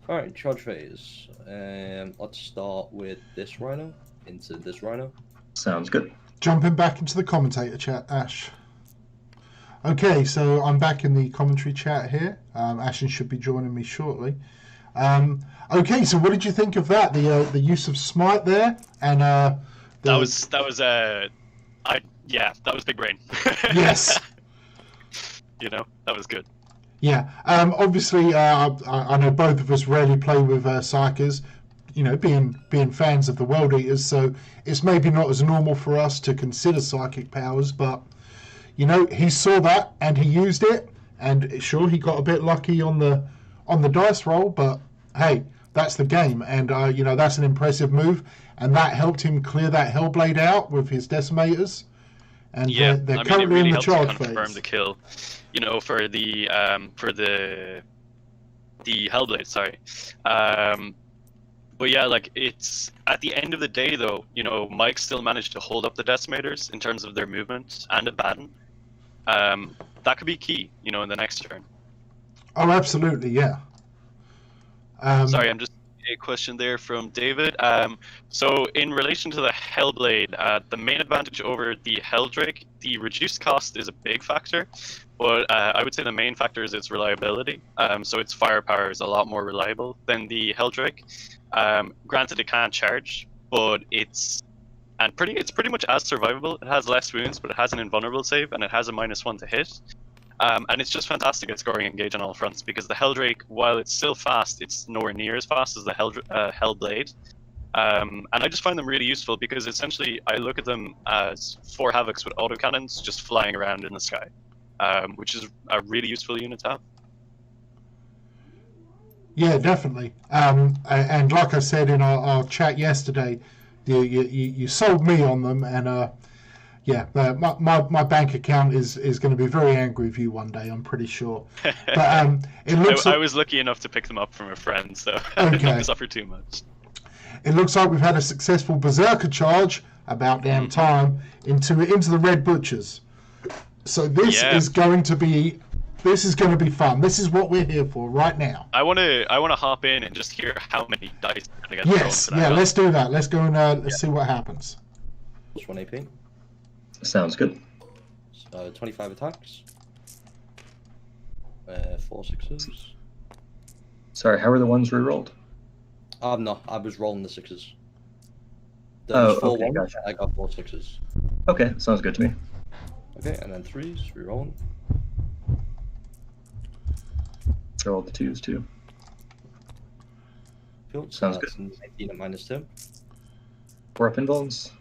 Alright, charge phase. Let's start with this Rhino into this Rhino. Sounds good. Jumping back into the commentator chat, Ash. Okay, so I'm back in the commentary chat here. Ashen should be joining me shortly. Okay, so what did you think of that? The use of smite there, and that was big brain. Yes. You know, that was good. Yeah. Obviously, I know both of us rarely play with psychers. You know, being fans of the World Eaters, so it's maybe not as normal for us to consider psychic powers, but you know, he saw that and he used it, and sure, he got a bit lucky on the dice roll, but hey, that's the game, and you know, that's an impressive move, and that helped him clear that Hellblade out with his decimators, and they're currently in the charge phase. Confirm the kill, you know, for the Hellblade. Sorry. But yeah, like, it's at the end of the day, though, you know, Mike still managed to hold up the decimators in terms of their movement and abaddon. That could be key, you know, in the next turn. Oh, absolutely, yeah. Sorry, I'm just a question there from David. So in relation to the Hellblade, the main advantage over the Helldrake, the reduced cost is a big factor, but I would say the main factor is its reliability. So its firepower is a lot more reliable than the Helldrake. Granted, it can't charge, but it's pretty much as survivable. It has less wounds, but it has an invulnerable save, and it has a -1 to hit. And it's just fantastic at scoring engage on all fronts, because the Helldrake, while it's still fast, it's nowhere near as fast as the Hellblade. And I just find them really useful because essentially I look at them as 4 Havocs with autocannons just flying around in the sky, which is a really useful unit to have. Yeah, definitely. And like I said in our chat yesterday, you sold me on them, and yeah, my bank account is going to be very angry with you one day, I'm pretty sure. But it looks I was lucky enough to pick them up from a friend, so I didn't suffer too much. It looks like we've had a successful Berzerker charge, about damn time, into the Red Butchers. So this is going to be fun. This is what we're here for right now. I want to hop in and just hear how many dice are going to get Yes, thrown for that. Let's do that. Let's go and let's see what happens. Plus 1 AP. Sounds good. So 25 attacks. 4 6s. Sorry, how were the ones re-rolled? No, I was rolling the 6s. There was 4 okay, ones, gotcha. I got 4 6s. Okay, sounds good to me. Okay, and then 3s, re-rolling. Roll the 2s too. Cool. Sounds That's 19 at -2. 4 up invulns.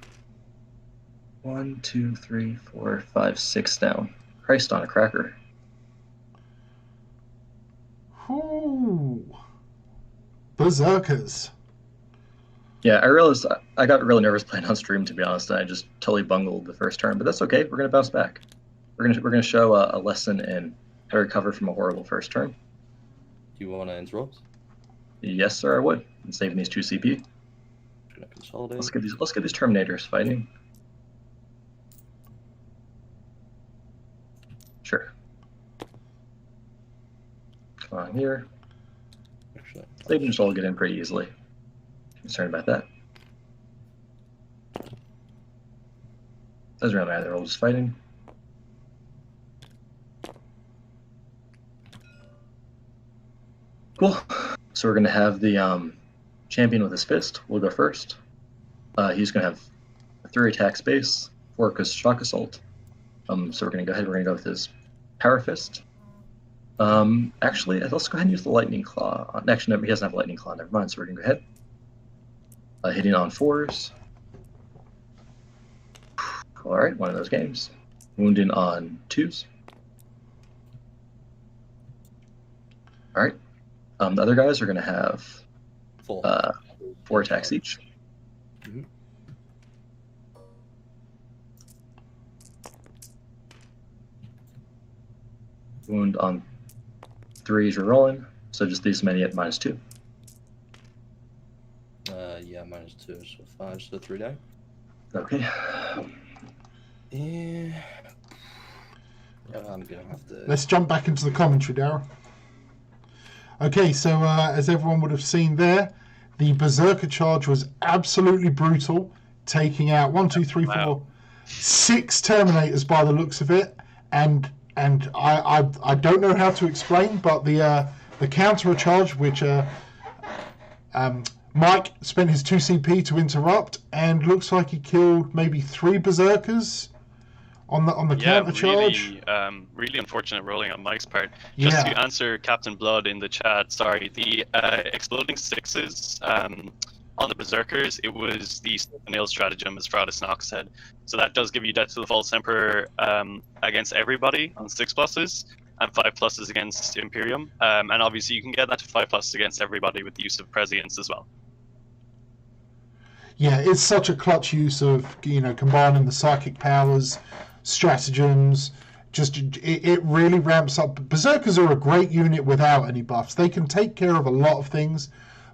1, 2, 3, 4, 5, 6 down. Christ on a cracker. Ooh. Berzerkers. Yeah, I realized I got really nervous playing on stream, to be honest, and I just totally bungled the first turn, but that's okay. We're gonna bounce back. We're gonna show a lesson in how to recover from a horrible first turn. Do you want to interrupt? Yes, sir, I would. And saving these 2 CP. Just gonna consolidate. Let's get these Terminators fighting. Sure. Come on here. Actually, They can just all get in pretty easily. Concerned about that. Doesn't really matter, they're all just fighting. Cool. So we're gonna have the champion with his fist. We'll go first. He's gonna have 3 attack space, 4 because shock assault. So we're gonna go ahead. We're gonna go with his power fist. Actually, let's go ahead and use the lightning claw. Actually, no, he doesn't have lightning claw. Never mind. So we're gonna go ahead. Hitting on 4s. All right, one of those games. Wounding on 2s. All right. The other guys are going to have 4 attacks each. Mhm. Wound on 3s you're rolling, so just these many at -2. Yeah, -2, so 5, so 3 down. Okay. Yeah. I'm gonna have to. Let's jump back into the commentary, Darryl. Okay, so as everyone would have seen there, the Berzerker charge was absolutely brutal, taking out 1, 2, 3, 4, 6 Terminators by the looks of it, and I don't know how to explain, but the counter charge, which Mike spent his 2 CP to interrupt, and looks like he killed maybe 3 Berserkers on the counter charge. Really unfortunate rolling on Mike's part. Just to answer Captain Blood in the chat, sorry, the exploding 6s on the Berserkers, it was the nail stratagem, as Fraudus Nox said. So that does give you Death to the False Emperor against everybody on 6+, and 5+ against Imperium. And obviously you can get that to 5+ against everybody with the use of Prescience as well. Yeah, it's such a clutch use of, combining the psychic powers, stratagems. Just it really ramps up. Berserkers are a great unit without any buffs. They can take care of a lot of things,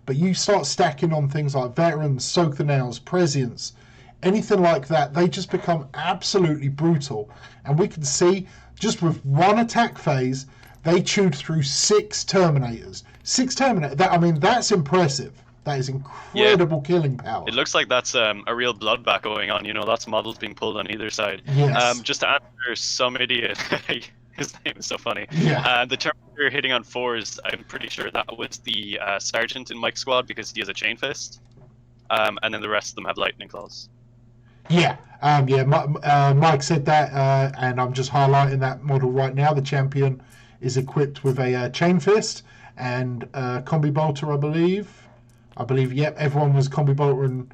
but you start stacking on things like Veterans, Soak the Nails, Prescience, anything like that, they just become absolutely brutal. And we can see, just with 1 attack phase, they chewed through 6 Terminators. 6 Terminators, that's impressive. That is incredible killing power. It looks like that's a real bloodbath going on. Lots of models being pulled on either side. Yes. Just to answer some idiot, his name is so funny. Yeah. The Terminator hitting on 4s, I'm pretty sure that was the Sergeant in Mike's squad because he has a chain fist. And then the rest of them have lightning claws. Yeah, Mike said that, and I'm just highlighting that model right now. The champion is equipped with a chain fist and combi bolter, I believe. Yep, everyone was combi bolter, and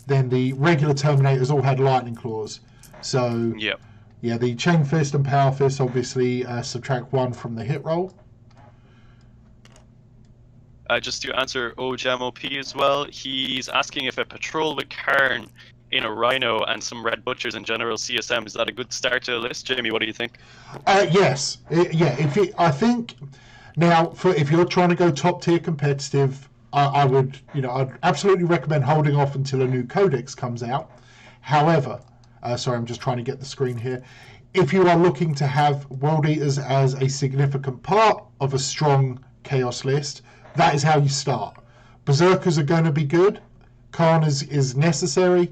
then the regular Terminators all had lightning claws. So, Yep. yeah, the chain fist and power fist obviously subtract 1 from the hit roll. Just to answer OJMOP as well, he's asking if a patrol with Kharn in a Rhino and some Red Butchers and General CSM, is that a good start to a list? Jamie, what do you think? Yes. I think now, if you're trying to go top tier competitive, I would, I'd absolutely recommend holding off until a new codex comes out. However, sorry, I'm just trying to get the screen here. If you are looking to have World Eaters as a significant part of a strong Chaos list, that is how you start. Berserkers are going to be good. Kharn is necessary.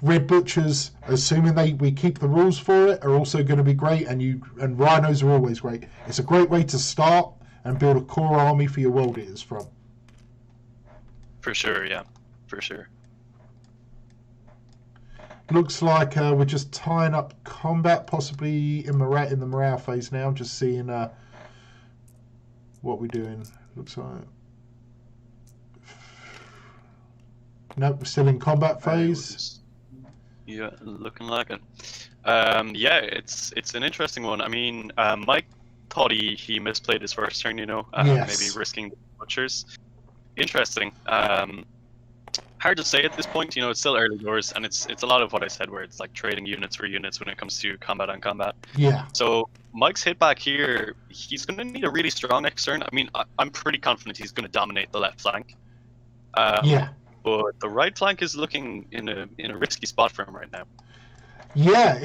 Red Butchers, assuming we keep the rules for it, are also going to be great, and Rhinos are always great. It's a great way to start and build a core army for your World Eaters from. For sure, yeah. For sure. Looks like we're just tying up combat, possibly in the morale phase now. Just seeing what we're doing. Looks like... Nope, we're still in combat phase. Yeah, looking like it. Yeah, it's an interesting one. I mean, Mike thought he misplayed his first turn, Yes. maybe risking the butchers. Interesting. Hard to say at this point, it's still early doors, and it's a lot of what I said, where it's like trading units for units when it comes to combat on combat. Yeah. So Mike's hit back here, he's going to need a really strong next turn. I mean, I'm pretty confident he's going to dominate the left flank. Yeah. But the right flank is looking in a risky spot for him right now. Yeah,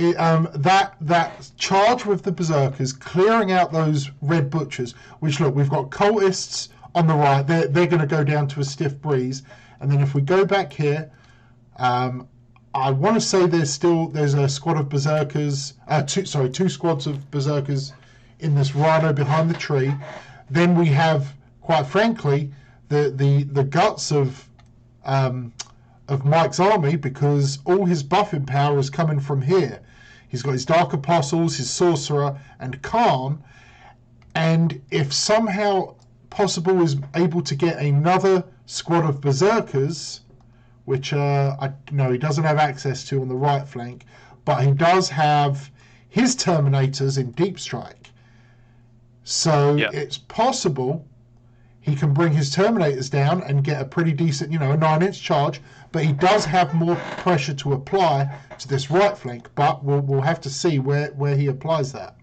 that charge with the Berserkers, clearing out those Red Butchers, which, look, we've got Cultists on the right. They're going to go down to a stiff breeze. And then if we go back here, I want to say there's a squad of Berserkers, two squads of Berserkers in this Rhino behind the tree. Then we have, quite frankly, the guts of Mike's army, because all his buffing power is coming from here. He's got his Dark Apostles, his Sorcerer, and Kharn. And if somehow Possible is able to get another squad of Berserkers, which I know he doesn't have access to on the right flank, but he does have his Terminators in Deep Strike. So It's possible he can bring his Terminators down and get a pretty decent, a 9-inch charge, but he does have more pressure to apply to this right flank, but we'll have to see where he applies that.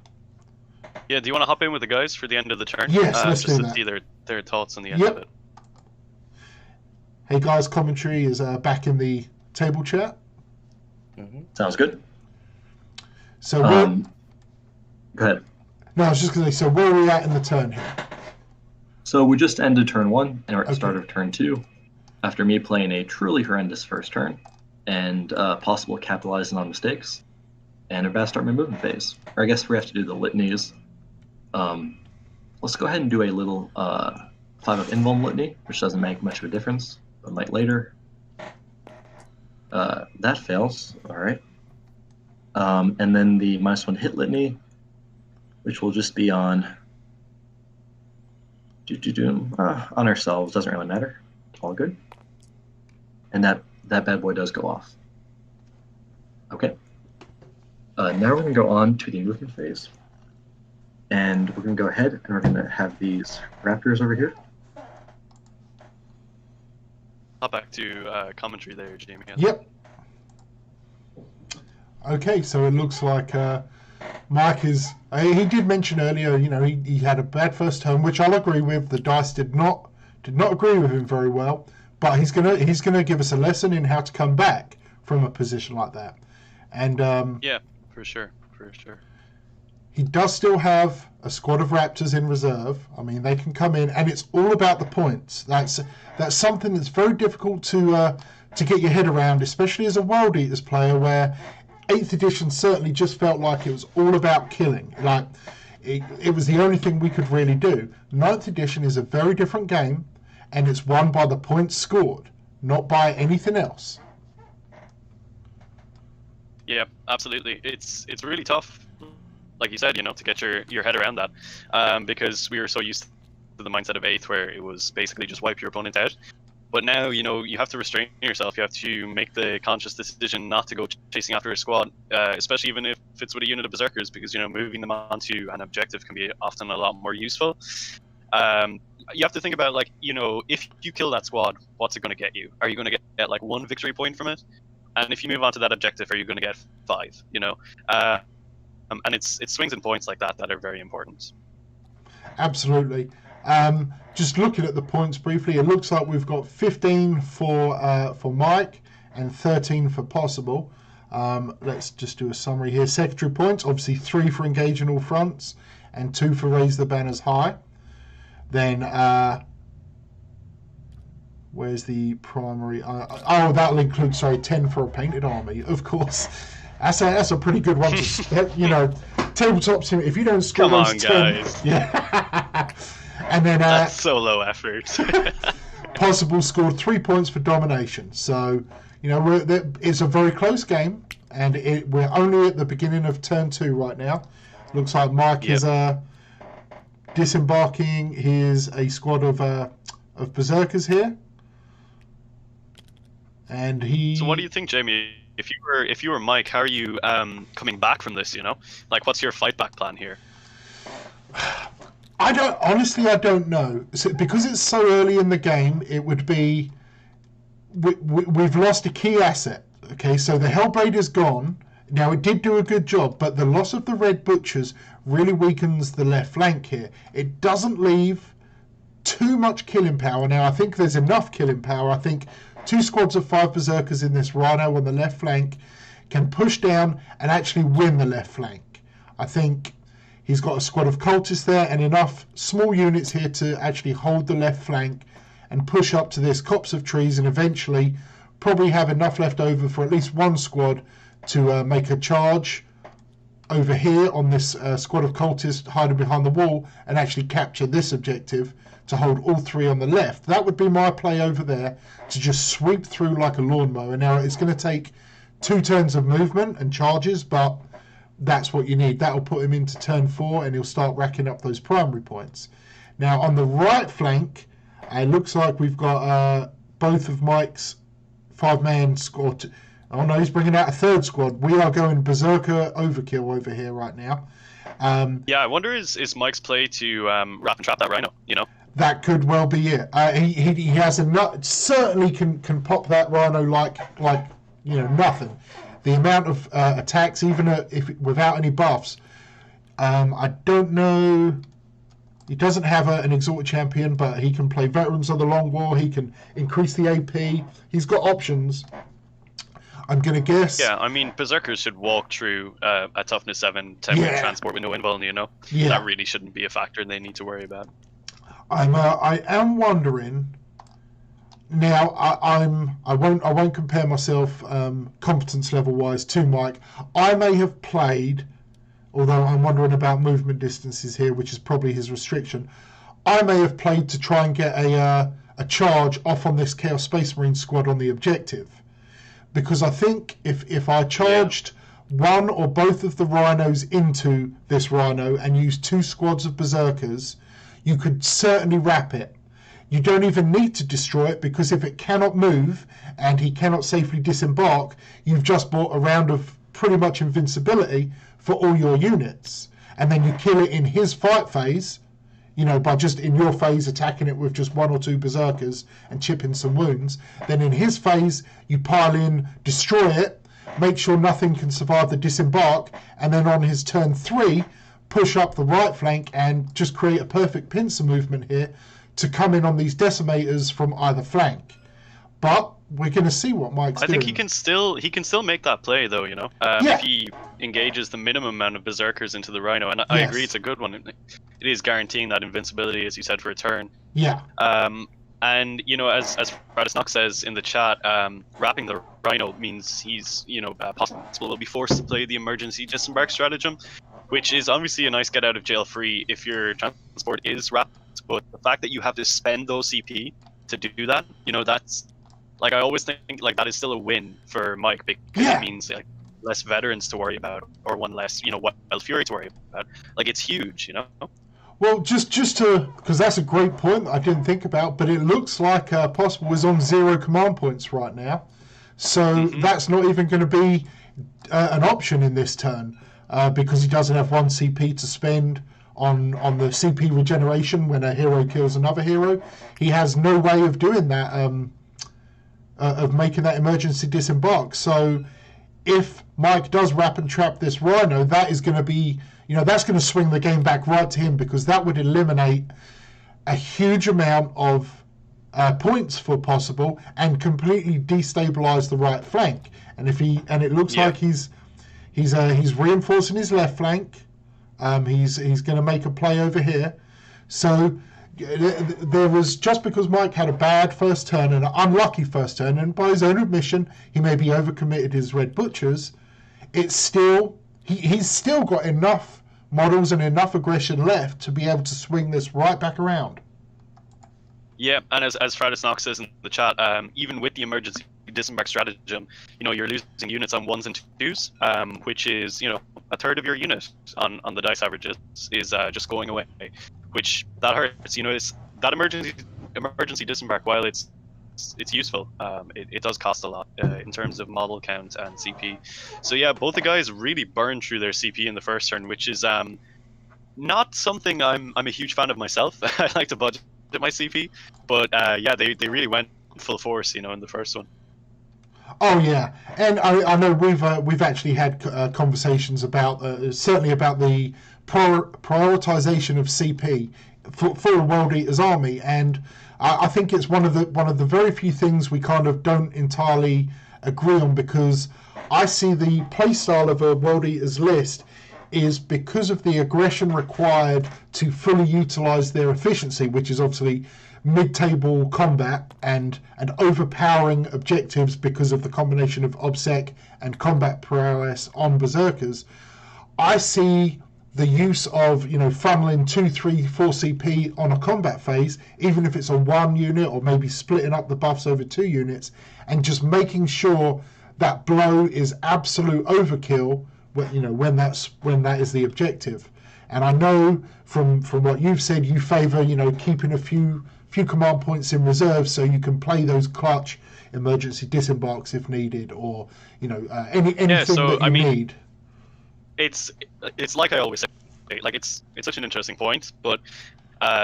Yeah, do you want to hop in with the guys for the end of the turn? Yes, let's just do to that. see their thoughts on the end of it. Hey guys, commentary is back in the table chat. Mm-hmm. Sounds good. So go ahead. No, I was just going to say, so where are we at in the turn here? So we just ended turn 1, and we're at the start of turn 2. After me playing a truly horrendous first turn, and Possible capitalizing on mistakes, and we're about to start my movement phase. Or I guess we have to do the litanies. Let's go ahead and do a little 5 of Invuln litany, which doesn't make much of a difference, but might later. That fails, alright. And then the -1 hit litany, which will just be on on ourselves, doesn't really matter. All good. And that bad boy does go off. Okay. Now we're going to go on to the movement phase. And we're going to go ahead and we're going to have these raptors over here. Hop back to commentary there, Jamie. Yep. Okay, so it looks like Mike is... he did mention earlier, he had a bad first turn, which I'll agree with. The dice did not agree with him very well, but he's gonna give us a lesson in how to come back from a position like that. And yeah, for sure. He does still have a squad of Raptors in reserve. I mean, they can come in, and it's all about the points. That's something that's very difficult to get your head around, especially as a World Eaters player, where 8th edition certainly just felt like it was all about killing. Like, it was the only thing we could really do. 9th edition is a very different game, and it's won by the points scored, not by anything else. Yeah, absolutely. It's really tough, like you said, to get your head around that, because we were so used to the mindset of 8th where it was basically just wipe your opponent out. But now, you have to restrain yourself. You have to make the conscious decision not to go chasing after a squad, especially even if it's with a unit of Berserkers, because, moving them onto an objective can be often a lot more useful. You have to think about, like, if you kill that squad, what's it going to get you? Are you going to get like 1 victory point from it? And if you move on to that objective, are you going to get 5? And it's swings and points like that are very important. Absolutely. Just looking at the points briefly, it looks like we've got 15 for Mike and 13 for Possible. Let's just do a summary here. Secondary points, obviously 3 for engage in all fronts and 2 for raise the banners high. Then where's the primary? That'll include 10 for a painted army, of course. That's a pretty good one to tabletop sim. If you don't score those 10, guys. Yeah. And then that's so low effort. Possible scored 3 points for domination. So it's a very close game, and we're only at the beginning of turn 2 right now. Looks like Mike is disembarking a squad of Berserkers here, and he. So what do you think, Jamie? If you were Mike, how are you coming back from this? Like, what's your fight back plan here? I don't know. Because it's so early in the game, it would be we've lost a key asset. Okay, so the Hellblader's gone. Now, it did do a good job, but the loss of the Red Butchers really weakens the left flank here. It doesn't leave too much killing power. Now, I think there's enough killing power. I think 2 squads of 5 Berserkers in this Rhino on the left flank can push down and actually win the left flank. I think he's got a squad of cultists there and enough small units here to actually hold the left flank and push up to this copse of trees, and eventually probably have enough left over for at least 1 squad to make a charge over here on this squad of cultists hiding behind the wall and actually capture this objective to hold all 3 on the left. That would be my play over there, to just sweep through like a lawnmower. Now, it's going to take 2 turns of movement and charges, but that's what you need. That'll put him into turn 4 and he'll start racking up those primary points. Now, on the right flank, it looks like we've got both of Mike's 5-man squad. Oh no, he's bringing out a 3rd squad. We are going Berzerker overkill over here right now. Yeah, I wonder is Mike's play to wrap and trap that Rhino, That could well be it. He has certainly can pop that Rhino like nothing. The amount of attacks, even if without any buffs, I don't know. He doesn't have an exalted champion, but he can play veterans of the long war. He can increase the AP. He's got options. I'm gonna guess. Yeah, I mean, Berserkers should walk through a toughness 7 10-minute transport with no invul, Yeah. That really shouldn't be a factor they need to worry about. I am wondering. Now, I won't compare myself competence level wise to Mike. I may have played, although I'm wondering about movement distances here, which is probably his restriction. I may have played to try and get a charge off on this Chaos Space Marine squad on the objective, because I think if I charged one or both of the Rhinos into this Rhino and used 2 squads of Berserkers, you could certainly wrap it. You don't even need to destroy it, because if it cannot move and he cannot safely disembark, you've just bought a round of pretty much invincibility for all your units. And then you kill it in his fight phase, by just in your phase attacking it with just 1 or 2 Berserkers and chipping some wounds. Then in his phase, you pile in, destroy it, make sure nothing can survive the disembark, and then on his turn 3, push up the right flank and just create a perfect pincer movement here to come in on these decimators from either flank. But we're going to see what Mike's doing. I think he can still make that play though, if he engages the minimum amount of Berserkers into the Rhino, and I agree it's a good one. It is guaranteeing that invincibility, as you said, for a turn. Yeah. And as Radisnock says in the chat, wrapping the Rhino means he's possible will be forced to play the emergency disembark stratagem, which is obviously a nice get out of jail free if your transport is wrapped. But the fact that you have to spend those CP to do that, that's like, I always think like that is still a win for Mike, because it means like less veterans to worry about, or one less, Wild Fury to worry about. Like, it's huge, Well, just to, because that's a great point that I didn't think about, but it looks like Possible is on 0 command points right now, so that's not even going to be an option in this turn, because he doesn't have 1 CP to spend on the CP regeneration when a hero kills another hero. He has no way of doing that, of making that emergency disembark. So if Mike does rampant trap this Rhino, that is going to be, that's going to swing the game back right to him, because that would eliminate a huge amount of points for Possible and completely destabilize the right flank. And it looks like he's reinforcing his left flank. He's going to make a play over here. So there was, just because Mike had a bad first turn and an unlucky first turn, and by his own admission he may be overcommitted his Red Butchers, it's still, he's still got enough models and enough aggression left to be able to swing this right back around. Yeah, and as Fratus Knox says in the chat, even with the emergency disembark stratagem, you're losing units on 1s and 2s, which is, a third of your unit on the dice averages is just going away, which that hurts. It's that emergency disembark, while it's useful, it does cost a lot in terms of model count and CP. So yeah, both the guys really burned through their CP in the first turn, which is not something I'm a huge fan of myself. I like to budget my CP, but yeah, they really went full force, in the first one. Oh yeah, and I know we've actually had conversations about certainly about the prioritization of CP for a World Eater's army, and I think it's one of the very few things we kind of don't entirely agree on, because I see the playstyle of a World Eater's list is because of the aggression required to fully utilize their efficiency, which is obviously mid-table combat and overpowering objectives because of the combination of OBSEC and combat prowess on Berserkers. I see the use of, funneling 2, 3, 4 CP on a combat phase, even if it's on 1 unit or maybe splitting up the buffs over 2 units, and just making sure that blow is absolute overkill, when that is the objective. And I know from what you've said, you favour, keeping a few command points in reserve so you can play those clutch emergency disembarks if needed, or anything that you need. It's like I always say, like it's such an interesting point, but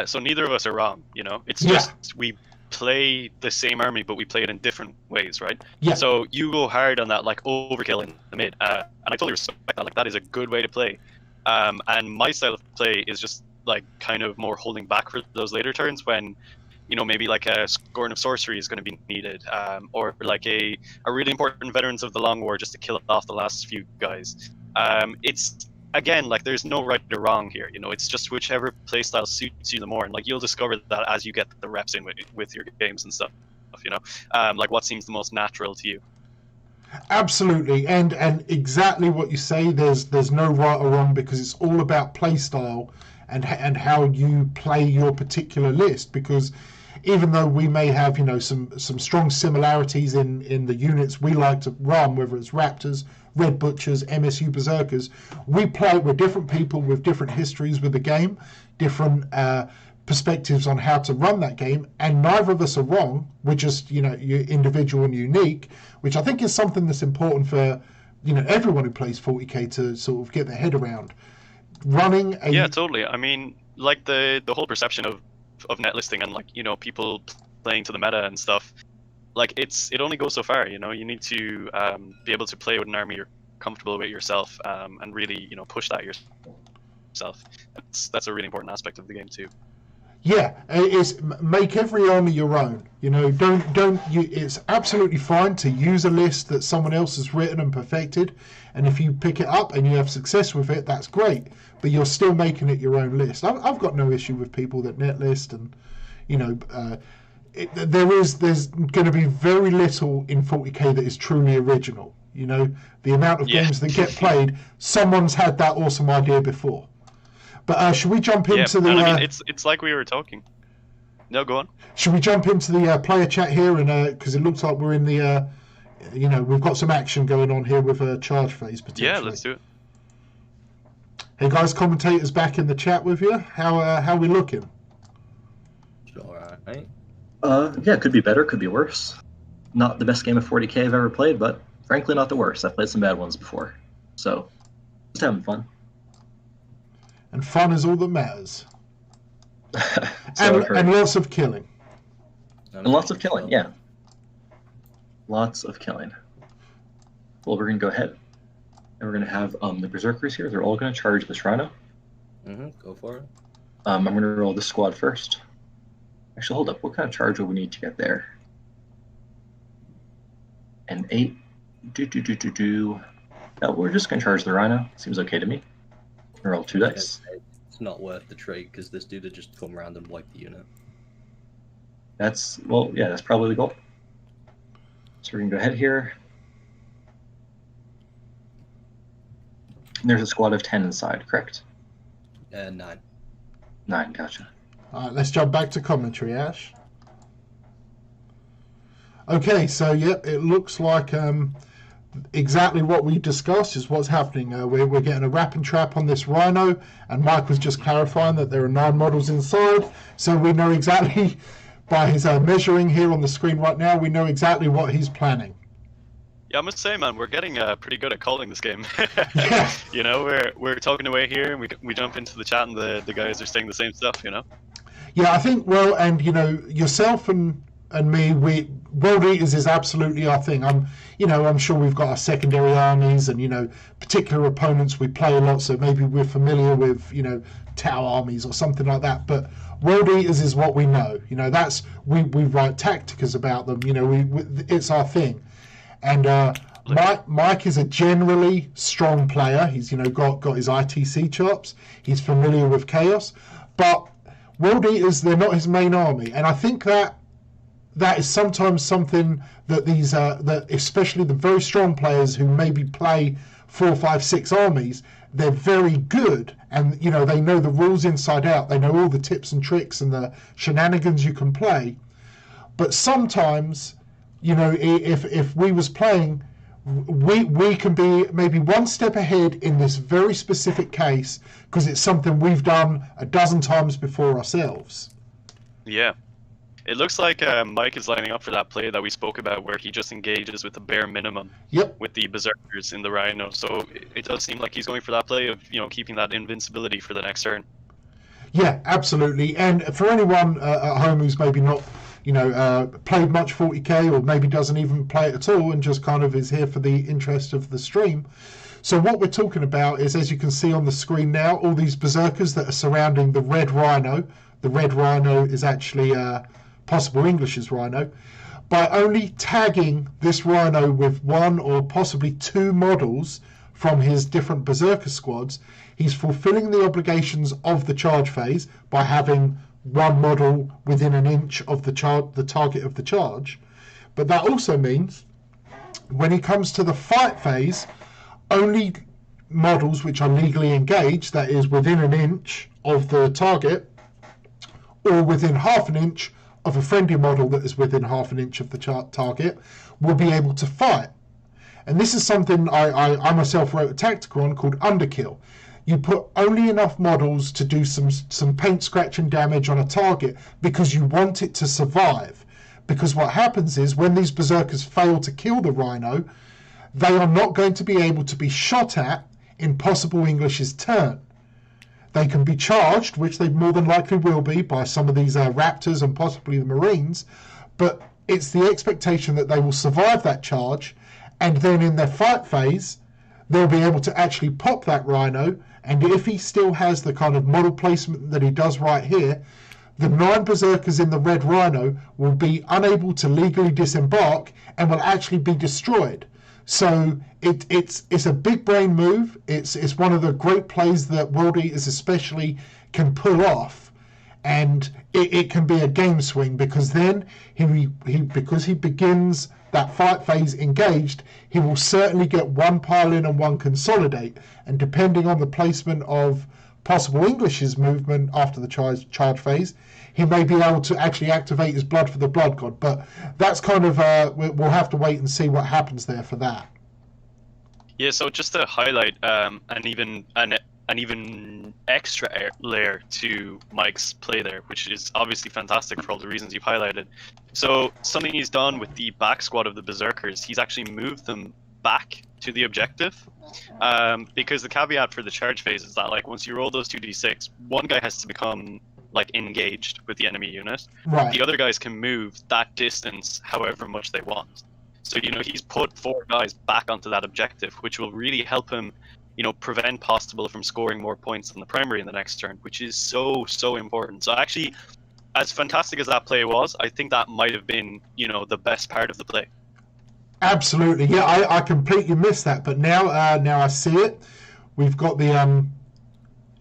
so neither of us are wrong. It's just we play the same army, but we play it in different ways, right? Yeah. So you go hard on that like overkill in the mid, and I totally respect that. Like, that is a good way to play. And my style of play is just like kind of more holding back for those later turns when, maybe like a Scorn of Sorcery is going to be needed, or like a really important Veterans of the Long War just to kill off the last few guys. It's, again, like, there's no right or wrong here. It's just whichever playstyle suits you the more, and like you'll discover that as you get the reps in with your games and stuff. Like what seems the most natural to you. Absolutely, and exactly what you say. There's no right or wrong, because it's all about playstyle and how you play your particular list. Because even though we may have some strong similarities in the units we like to run, whether it's Raptors, Red Butchers, MSU Berserkers, we're different people with different histories with the game, different perspectives on how to run that game, and neither of us are wrong. We're just you're individual and unique, which I think is something that's important for everyone who plays 40k to sort of get their head around. Running a... Yeah, totally. I mean, like the whole perception of net listing and like people playing to the meta and stuff, like it only goes so far. You need to be able to play with an army you're comfortable with yourself, and really push that yourself. That's a really important aspect of the game too. Yeah, it's make every army your own. It's absolutely fine to use a list that someone else has written and perfected, and if you pick it up and you have success with it, that's great. But you're still making it your own list. I've got no issue with people that net list, and there's going to be very little in 40k that is truly original. The amount of games that get played, someone's had that awesome idea before. But should we jump into the? I mean, it's like we were talking. No, go on. Should we jump into the player chat here, and because it looks like we're in the we've got some action going on here with a charge phase potentially. Yeah, let's do it. Hey guys, commentators back in the chat with you. How we looking? Alright. Yeah, it could be better, could be worse. Not the best game of 40k I've ever played, but frankly not the worst. I've played some bad ones before. So, just having fun. And fun is all that matters. So and lots of killing. And lots of killing, yeah. Lots of killing. Well, we're going to go ahead. And we're going to have the Berserkers here. They're all going to charge this Rhino. Go for it. I'm going to roll this squad first. Actually, hold up. What kind of charge will we need to get there? An 8. No, we're just going to charge the Rhino. Seems okay to me. Roll 2 dice. It's not worth the trade because this dude would just come around and wipe the unit. That's probably the goal. So we're going to go ahead here. And there's a squad of 10 inside, correct? 9. 9, gotcha. All right, let's jump back to commentary, Ash. Okay, so yep, it looks like exactly what we discussed is what's happening. We're getting a wrap and trap on this Rhino, and Mike was just clarifying that there are 9 models inside, so we know exactly, by his measuring here on the screen right now, we know exactly what he's planning. Yeah, I must say, man, we're getting pretty good at calling this game. Yeah. We're talking away here, and we jump into the chat, and the guys are saying the same stuff. Yeah, I think, well, and yourself and me, World Eaters is absolutely our thing. I'm sure we've got our secondary armies and particular opponents we play a lot, so maybe we're familiar with Tau armies or something like that. But World Eaters is what we know. That's we write tacticas about them. It's our thing. And Mike is a generally strong player. He's got his ITC chops. He's familiar with chaos, but World Eaters, they're not his main army, and I think that is sometimes something that these that especially the very strong players who maybe play 4, 5, 6 armies, they're very good, and they know the rules inside out. They know all the tips and tricks and the shenanigans you can play. But sometimes, if we was playing, we can be maybe one step ahead in this very specific case because it's something we've done a dozen times before ourselves. Yeah. It looks like Mike is lining up for that play that we spoke about where he just engages with the bare minimum with the Berserkers in the Rhino. So it does seem like he's going for that play of, keeping that invincibility for the next turn. Yeah, absolutely. And for anyone at home who's maybe not, played much 40k or maybe doesn't even play it at all and just kind of is here for the interest of the stream. So what we're talking about is, as you can see on the screen now, all these Berserkers that are surrounding the Red Rhino. The Red Rhino is actually PossibleEnglish's Rhino. By only tagging this Rhino with 1 or possibly 2 models from his different Berserker squads, he's fulfilling the obligations of the charge phase by having 1 model within an inch of the target of the charge. But that also means when he comes to the fight phase, only models which are legally engaged, that is within an inch of the target, or within half an inch of a friendly model that is within half an inch of the target, will be able to fight. And this is something I myself wrote a tactical on called Underkill. You put only enough models to do some paint scratching damage on a target because you want it to survive. Because what happens is when these Berserkers fail to kill the Rhino, they are not going to be able to be shot at in PossibleEnglish's turn. They can be charged, which they more than likely will be by some of these Raptors and possibly the Marines, but it's the expectation that they will survive that charge, and then in their fight phase, they'll be able to actually pop that Rhino, and if he still has the kind of model placement that he does right here, the 9 Berserkers in the Red Rhino will be unable to legally disembark and will actually be destroyed. So it's a big brain move. It's one of the great plays that World Eaters especially can pull off, and it can be a game swing because then because he begins that fight phase engaged, he will certainly get 1 pile in and 1 consolidate, and depending on the placement of Possible English's movement after the charge phase, he may be able to actually activate his Blood for the Blood God. But that's kind of we'll have to wait and see what happens there for that. Yeah, so just to highlight an even extra layer to Mike's play there, which is obviously fantastic for all the reasons you've highlighted. So something he's done with the back squad of the Berserkers, he's actually moved them back to the objective, because the caveat for the charge phase is that, like, once you roll those 2d6, one guy has to become like engaged with the enemy unit. Right. The other guys can move that distance however much they want. So, you know, he's put 4 guys back onto that objective, which will really help him, you know, prevent Possible from scoring more points on the primary in the next turn, which is so important. So actually, as fantastic as that play was, I think that might have been, you know, the best part of the play. Absolutely, yeah. I completely missed that, but now I see it. We've got the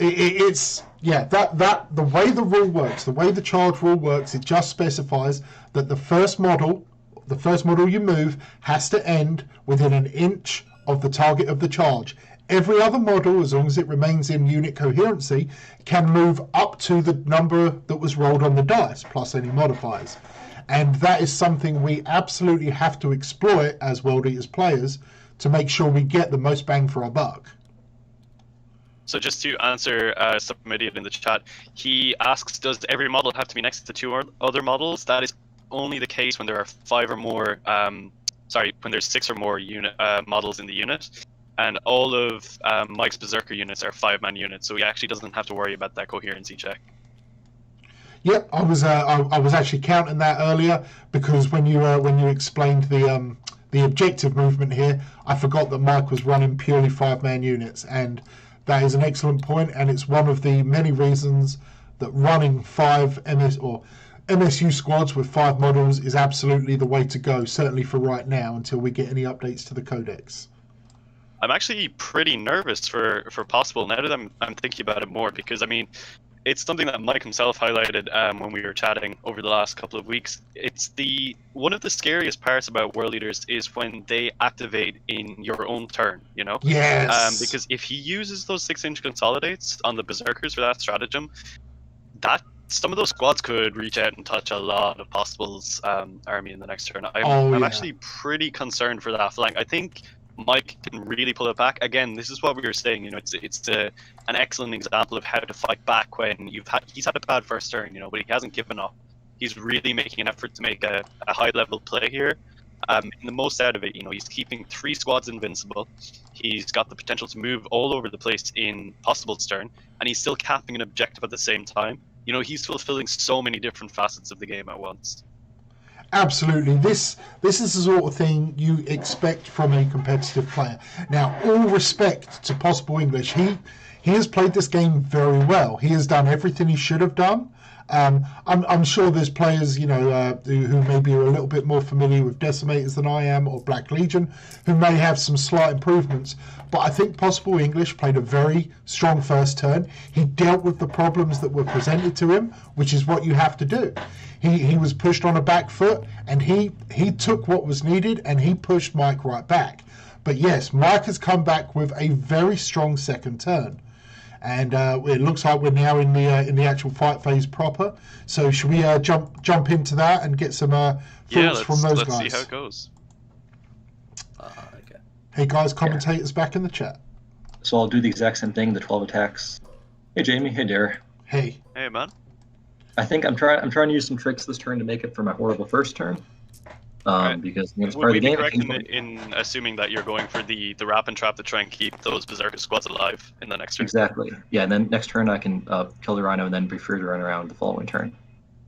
it's yeah, that the way the rule works, the way the charge rule works, it just specifies that the first model you move has to end within an inch of the target of the charge. Every other model, as long as it remains in unit coherency, can move up to the number that was rolled on the dice, plus any modifiers. And that is something we absolutely have to exploit as World Eaters players to make sure we get the most bang for our buck. So just to answer some idiot in the chat, he asks, does every model have to be next to 2 other models? That is only the case when there are 5 or more, when there's 6 or more models in the unit. And all of Mike's Berserker units are 5-man units, so he actually doesn't have to worry about that coherency check. Yep, I was actually counting that earlier, because when you explained the objective movement here, I forgot that Mike was running purely 5-man units, and that is an excellent point, and it's one of the many reasons that running 5 MSU squads with 5 models is absolutely the way to go, certainly for right now, until we get any updates to the codex. I'm actually pretty nervous for Possible now that I'm thinking about it more, because I mean, it's something that Mike himself highlighted when we were chatting over the last couple of weeks. It's one of the scariest parts about World Eaters is when they activate in your own turn, you know? Yes. Because if he uses those 6-inch consolidates on the Berserkers for that stratagem, some of those squads could reach out and touch a lot of Possible's army in the next turn. I'm actually pretty concerned for that flank. I think Mike can really pull it back. Again, this is what we were saying, you know, it's an excellent example of how to fight back when he's had a bad first turn, you know, but he hasn't given up. He's really making an effort to make a high level play here. And the most out of it, you know, he's keeping 3 squads invincible. He's got the potential to move all over the place in Possible's turn, and he's still capping an objective at the same time. You know, he's fulfilling so many different facets of the game at once. Absolutely. This is the sort of thing you expect from a competitive player. Now, all respect to Possible English. He has played this game very well. He has done everything he should have done. I'm sure there's players, you know, who maybe are a little bit more familiar with Decimators than I am, or Black Legion, who may have some slight improvements. But I think Possible English played a very strong first turn. He dealt with the problems that were presented to him, which is what you have to do. He was pushed on a back foot, and he took what was needed, and he pushed Mike right back. But yes, Mike has come back with a very strong second turn. And it looks like we're now in the actual fight phase proper. So should we jump into that and get some thoughts from those guys? Let's see how it goes. Okay. Hey guys, commentators back in the chat. So I'll do the exact same thing, the 12 attacks. Hey Jamie, hey Dare. Hey. Hey man. I think I'm trying to use some tricks this turn to make it for my horrible first turn. Right. Because it's Would part of we the be game. correct in assuming that you're going for the rampant trap to try and keep those Berserker squads alive in the next turn? Exactly. Yeah, and then next turn I can kill the Rhino and then be free to run around the following turn.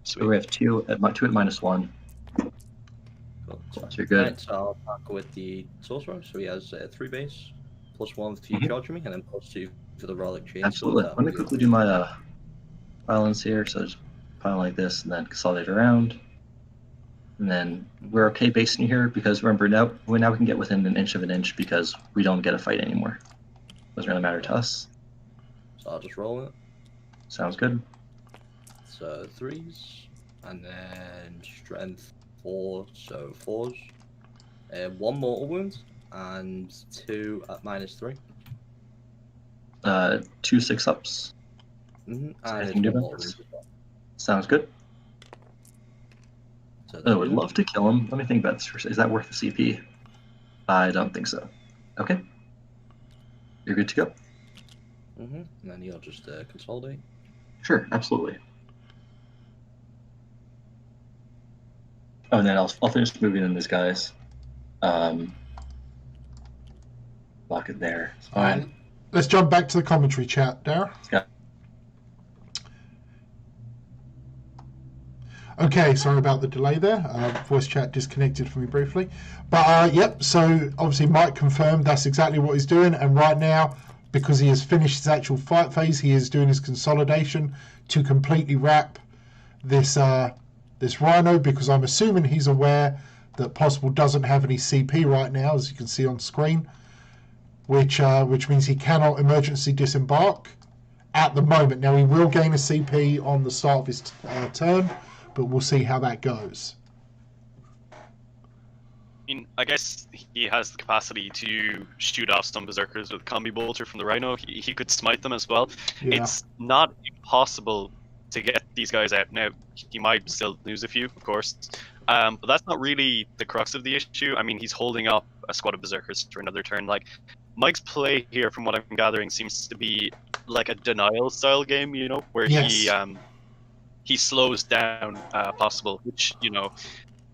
Sweet. So we have 2 at -1. Cool. So you're good. Right, so I'll tackle with the Sorcerer. So he has 3 base, +1 for you charging me, and then +2 for the Relic Chain. Absolutely. Let me quickly do my violence here. So just pile like this and then consolidate around. And then we're okay basing here because remember now we can get within an inch of an inch because we don't get a fight anymore. Doesn't really matter to us. So I'll just roll it. Sounds good. So 3s, and then strength 4, so 4s. 1 mortal wound, and 2 at -3. 2 6-ups. And Anything it's new got about more this? wounds as well. Sounds good. So I would love to kill him. Let me think about this first. Is that worth the CP? I don't think so. Okay. You're good to go. And then you'll just consolidate. Sure, absolutely. Oh, and then I'll finish moving in these guys. Lock it there. It's fine. Let's jump back to the commentary chat, Darren. Yeah. Okay, sorry about the delay there. Voice chat disconnected for me briefly. But, yep, so obviously Mike confirmed that's exactly what he's doing. And right now, because he has finished his actual fight phase, he is doing his consolidation to completely wrap this this Rhino, because I'm assuming he's aware that Possible doesn't have any CP right now, as you can see on screen, which means he cannot emergency disembark at the moment. Now, he will gain a CP on the start of his turn, but we'll see how that goes. I mean, I guess he has the capacity to shoot off some berserkers with combi bolter from the Rhino. He could smite them as well. Yeah. It's not impossible to get these guys out. Now, he might still lose a few, of course, but that's not really the crux of the issue. I mean, he's holding up a squad of berserkers for another turn. Like, Mike's play here, from what I'm gathering, seems to be like a denial style game, you know, where Yes. he slows down Possible, which, you know,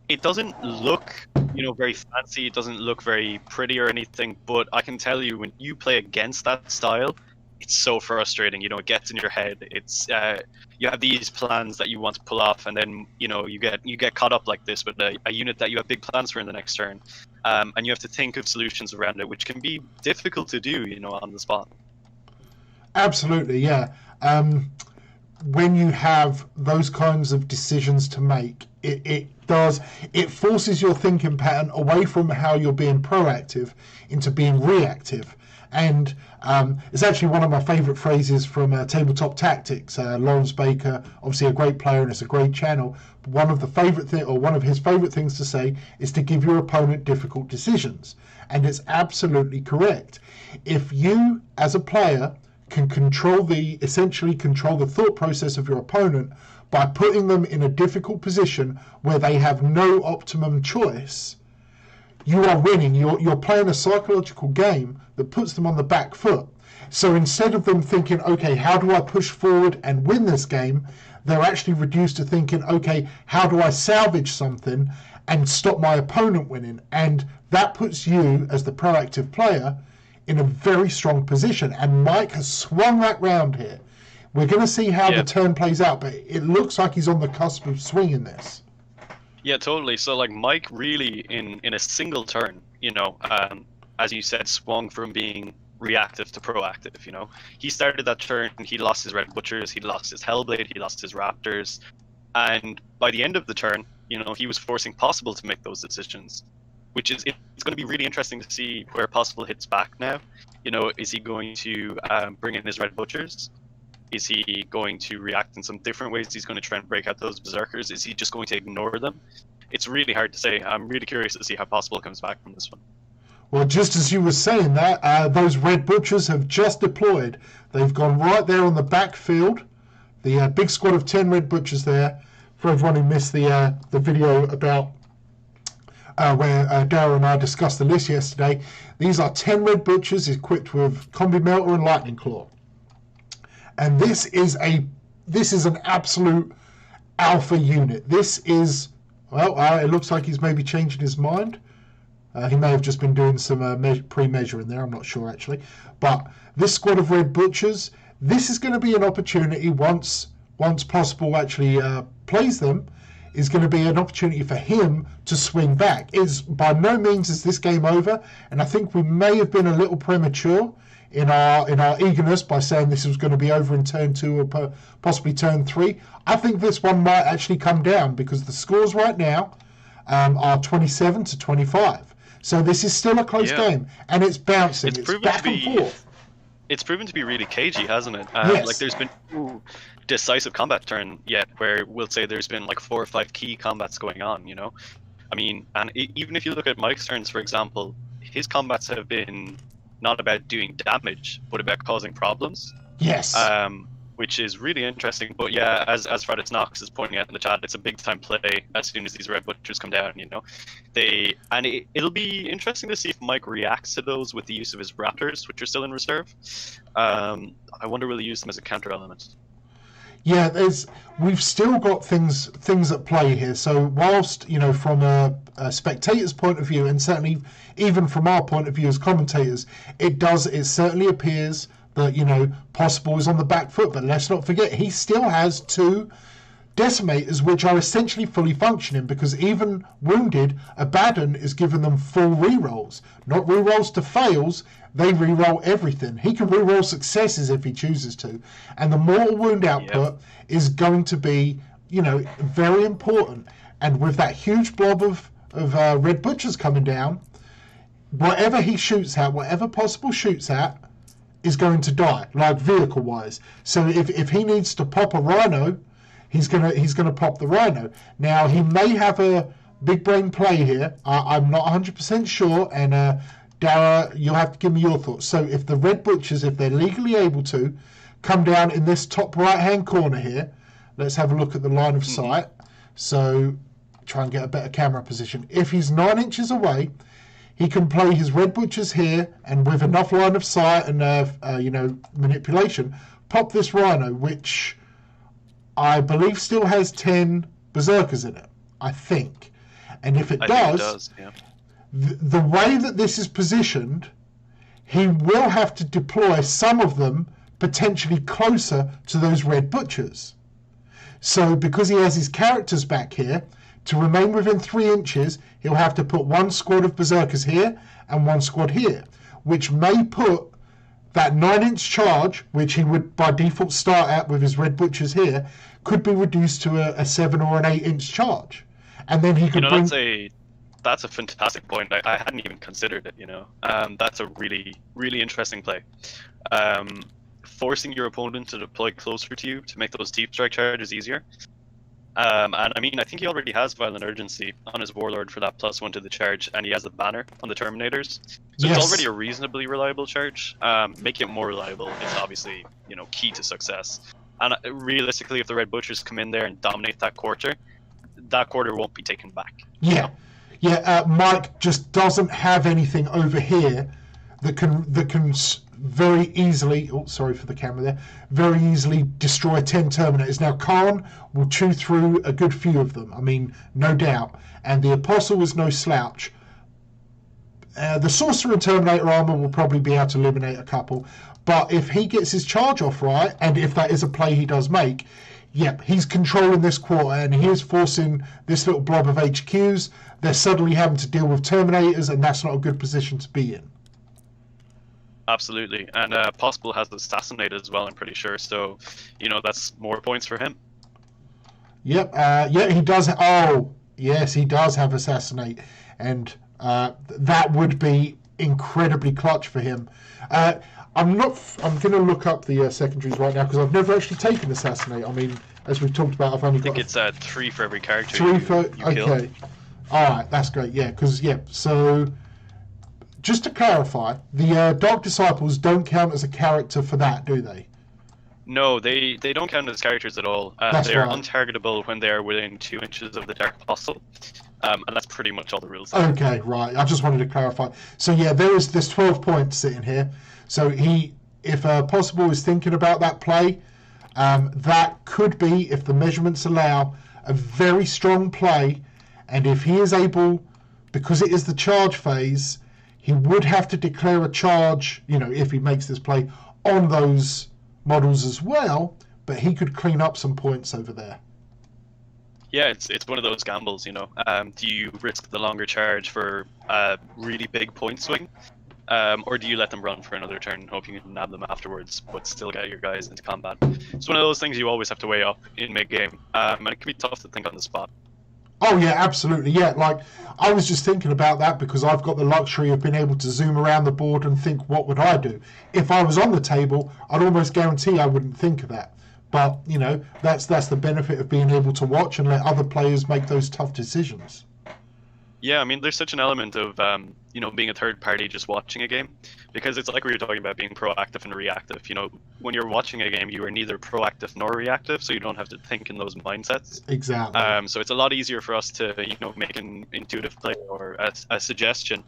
it doesn't look, you know, very fancy. It doesn't look very pretty or anything. But I can tell you, when you play against that style, it's so frustrating. You know, it gets in your head. It's you have these plans that you want to pull off, and then, you know, you get caught up like this with a unit that you have big plans for in the next turn, and you have to think of solutions around it, which can be difficult to do, you know, on the spot. Absolutely, yeah. When you have those kinds of decisions to make, it forces your thinking pattern away from how you're being proactive into being reactive. And it's actually one of my favourite phrases from Tabletop Tactics. Lawrence Baker, obviously a great player, and it's a great channel. But one of his favourite things to say is to give your opponent difficult decisions. And it's absolutely correct. If you, as a player, can essentially control the thought process of your opponent by putting them in a difficult position where they have no optimum choice, you are winning. You're playing a psychological game that puts them on the back foot. So instead of them thinking, okay, how do I push forward and win this game, they're actually reduced to thinking, okay, how do I salvage something and stop my opponent winning? And that puts you, as the proactive player, in a very strong position. And Mike has swung that round here. We're going to see how the turn plays out, but it looks like he's on the cusp of swinging this. Yeah, totally. So, like, Mike really, in a single turn, you know, as you said, swung from being reactive to proactive, you know. He started that turn, he lost his Red Butchers, he lost his Hellblade, he lost his Raptors, and by the end of the turn, you know, he was forcing Possible to make those decisions, which is, it's going to be really interesting to see where Possible hits back now. You know, is he going to bring in his Red Butchers? Is he going to react in some different ways? He's going to try and break out those Berserkers. Is he just going to ignore them? It's really hard to say. I'm really curious to see how Possible comes back from this one. Well, just as you were saying that, those Red Butchers have just deployed. They've gone right there on the backfield. The big squad of 10 Red Butchers there. For everyone who missed the video about where Darryl and I discussed the list yesterday, these are 10 Red Butchers equipped with Combi Melter and Lightning Claw. And this is an absolute alpha unit. This is, well, it looks like he's maybe changing his mind. He may have just been doing some pre-measuring there, I'm not sure actually. But this squad of Red Butchers, this is going to be an opportunity once Possible actually plays them, is going to be an opportunity for him to swing back. By no means is this game over, and I think we may have been a little premature in our eagerness by saying this was going to be over in turn 2 or possibly turn 3. I think this one might actually come down because the scores right now are 27 to 25. So this is still a close game, and it's bouncing. It's back and forth. It's proven to be really cagey, hasn't it? Yes. Like, there's been no decisive combat turn yet where we'll say there's been like 4 or 5 key combats going on, you know? I mean, and even if you look at Mike's turns, for example, his combats have been not about doing damage, but about causing problems. Yes. which is really interesting. But yeah, as Freditz Knox is pointing out in the chat, it's a big time play as soon as these red butchers come down. It'll be interesting to see if Mike reacts to those with the use of his raptors, which are still in reserve. I wonder will he use them as a counter element. Yeah, we've still got things at play here. So whilst, from a spectator's point of view, and certainly even from our point of view as commentators, it certainly appears that, Possible is on the back foot. But let's not forget, he still has 2 decimators which are essentially fully functioning, because even wounded, Abaddon is giving them full rerolls. Not rerolls to fails, they reroll everything. He can reroll successes if he chooses to. And the mortal wound output is going to be, very important. And with that huge blob of red butchers coming down, whatever he shoots at, whatever Possible shoots at, is going to die, like vehicle wise. So if he needs to pop a rhino, he's gonna pop the rhino. Now he may have a big brain play here. I'm not 100% sure, and Dara, you'll have to give me your thoughts. So if the red butchers, if they're legally able to, come down in this top right hand corner here, let's have a look at the line of sight. So try and get a better camera position. If he's 9 inches away, he can play his red butchers here, and with enough line of sight and manipulation, pop this rhino, which I believe still has 10 berserkers in it, I think. And if it does, the way that this is positioned, he will have to deploy some of them potentially closer to those red butchers. So because he has his characters back here, to remain within 3 inches, he'll have to put 1 squad of berserkers here and 1 squad here, which may put that 9-inch charge, which he would by default start at with his red butchers here, could be reduced to a 7 or an 8-inch charge. And then he could that's a fantastic point. I hadn't even considered it, That's a really, really interesting play. Forcing your opponent to deploy closer to you to make those deep strike charges easier. And I think he already has Violent Urgency on his Warlord for that +1 to the charge, and he has the banner on the Terminators. So it's already a reasonably reliable charge. Making it more reliable is obviously, key to success. And realistically, if the Red Butchers come in there and dominate that quarter won't be taken back. Yeah. Mike just doesn't have anything over here that can very easily, sorry for the camera there, very easily destroy 10 Terminators. Now Kharn will chew through a good few of them, no doubt, and the Apostle is no slouch. The Sorcerer and Terminator armor will probably be able to eliminate a couple, but if he gets his charge off right, and if that is a play he does make, he's controlling this quarter, and he is forcing this little blob of HQs. They're suddenly having to deal with Terminators, and that's not a good position to be in. Absolutely, and Possible has Assassinate as well, I'm pretty sure, so, that's more points for him. Yep, he does. Oh, yes, he does have Assassinate, and that would be incredibly clutch for him. I'm going to look up the secondaries right now, because I've never actually taken Assassinate. As we've talked about, I've only got... I think it's 3 for every character 3 for... you kill. Okay. Alright, that's great, so... Just to clarify, the Dark Disciples don't count as a character for that, do they? No, they don't count as characters at all. They are untargetable when they are within 2 inches of the Dark Apostle. And that's pretty much all the rules. Okay, right. I just wanted to clarify. So there's 12 points sitting here. So if Possible is thinking about that play, that could be, if the measurements allow, a very strong play. And if he is able, because it is the charge phase, he would have to declare a charge, if he makes this play, on those models as well, but he could clean up some points over there. Yeah, it's one of those gambles, Do you risk the longer charge for a really big point swing? Or do you let them run for another turn, hoping you can nab them afterwards, but still get your guys into combat? It's one of those things you always have to weigh up in mid-game, and it can be tough to think on the spot. Oh yeah, absolutely. Yeah, I was just thinking about that because I've got the luxury of being able to zoom around the board and think, what would I do? If I was on the table, I'd almost guarantee I wouldn't think of that. But, that's the benefit of being able to watch and let other players make those tough decisions. Yeah, I mean, there's such an element of, being a third party just watching a game, because it's like we were talking about being proactive and reactive. When you're watching a game, you are neither proactive nor reactive, so you don't have to think in those mindsets. Exactly. So it's a lot easier for us to, make an intuitive play or a suggestion.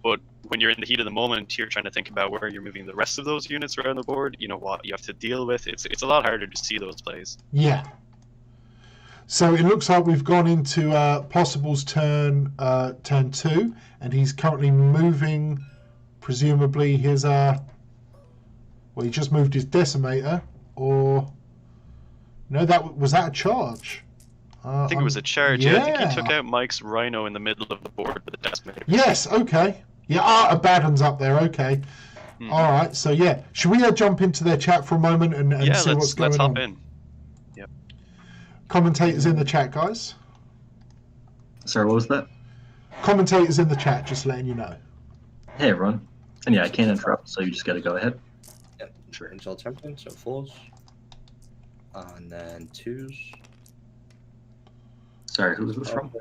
But when you're in the heat of the moment, you're trying to think about where you're moving the rest of those units around the board. What you have to deal with. It's a lot harder to see those plays. Yeah. So it looks like we've gone into Possible's turn 2, and he's currently moving, presumably his he just moved his decimator, or no, was that a charge? I think it was a charge. Yeah, I think he took out Mike's Rhino in the middle of the board with the decimator. Yes. Okay. Yeah. Abaddon's up there. Okay. All right. So yeah, should we jump into their chat for a moment and see what's going on? Let's hop in. Commentators in the chat, guys. Sorry, what was that? Commentators in the chat, just letting you know. Hey, everyone. And yeah, I can't interrupt, so you just got to go ahead. Yep, sure. Until champion, so 4s. And then 2s. Sorry, who was this from?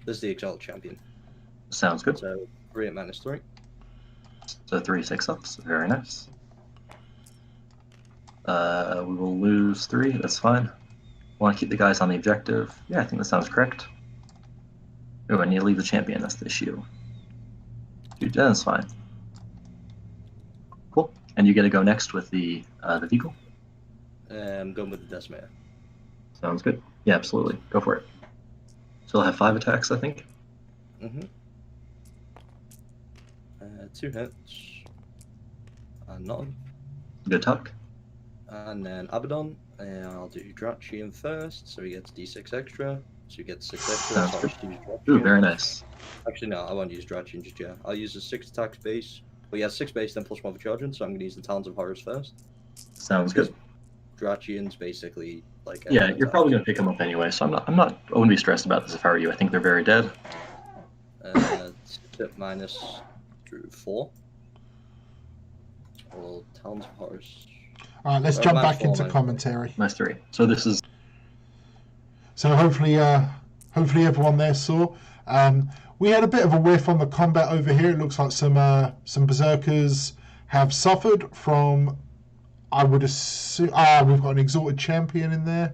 This is the Exalted Champion. Sounds good. So 3 at -3. So 3 6-ups. Very nice. We will lose 3. That's fine. Want to keep the guys on the objective. Yeah, I think that sounds correct. Oh, I need to leave the champion. That's the issue. Dude, that's fine. Cool. And you get to go next with the vehicle? I'm going with the decimator. Sounds good. Yeah, absolutely. Go for it. So I'll have 5 attacks, I think. 2 hits. And none. Good talk. And then Abaddon. I'll do Drachian first, so he gets d6 extra. So he gets 6 extra. Sounds So I'll good. just use Drachian. Ooh, very nice. Actually, no, I won't use Drachian just yet. I'll use a 6 attacks base. Well, yeah, 6 base, then +1 for charging, so I'm going to use the Talons of Horrors first. Sounds good. Drachian's basically like... Yeah, you're probably going to pick them up anyway, so I wouldn't be stressed about this if I were you. I think they're very dead. -4. Well, Talons of Horrors. All right, let's jump back into commentary. -3. So this is... So hopefully everyone there saw. We had a bit of a whiff on the combat over here. It looks like some Berserkers have suffered from, I would assume... we've got an Exalted Champion in there.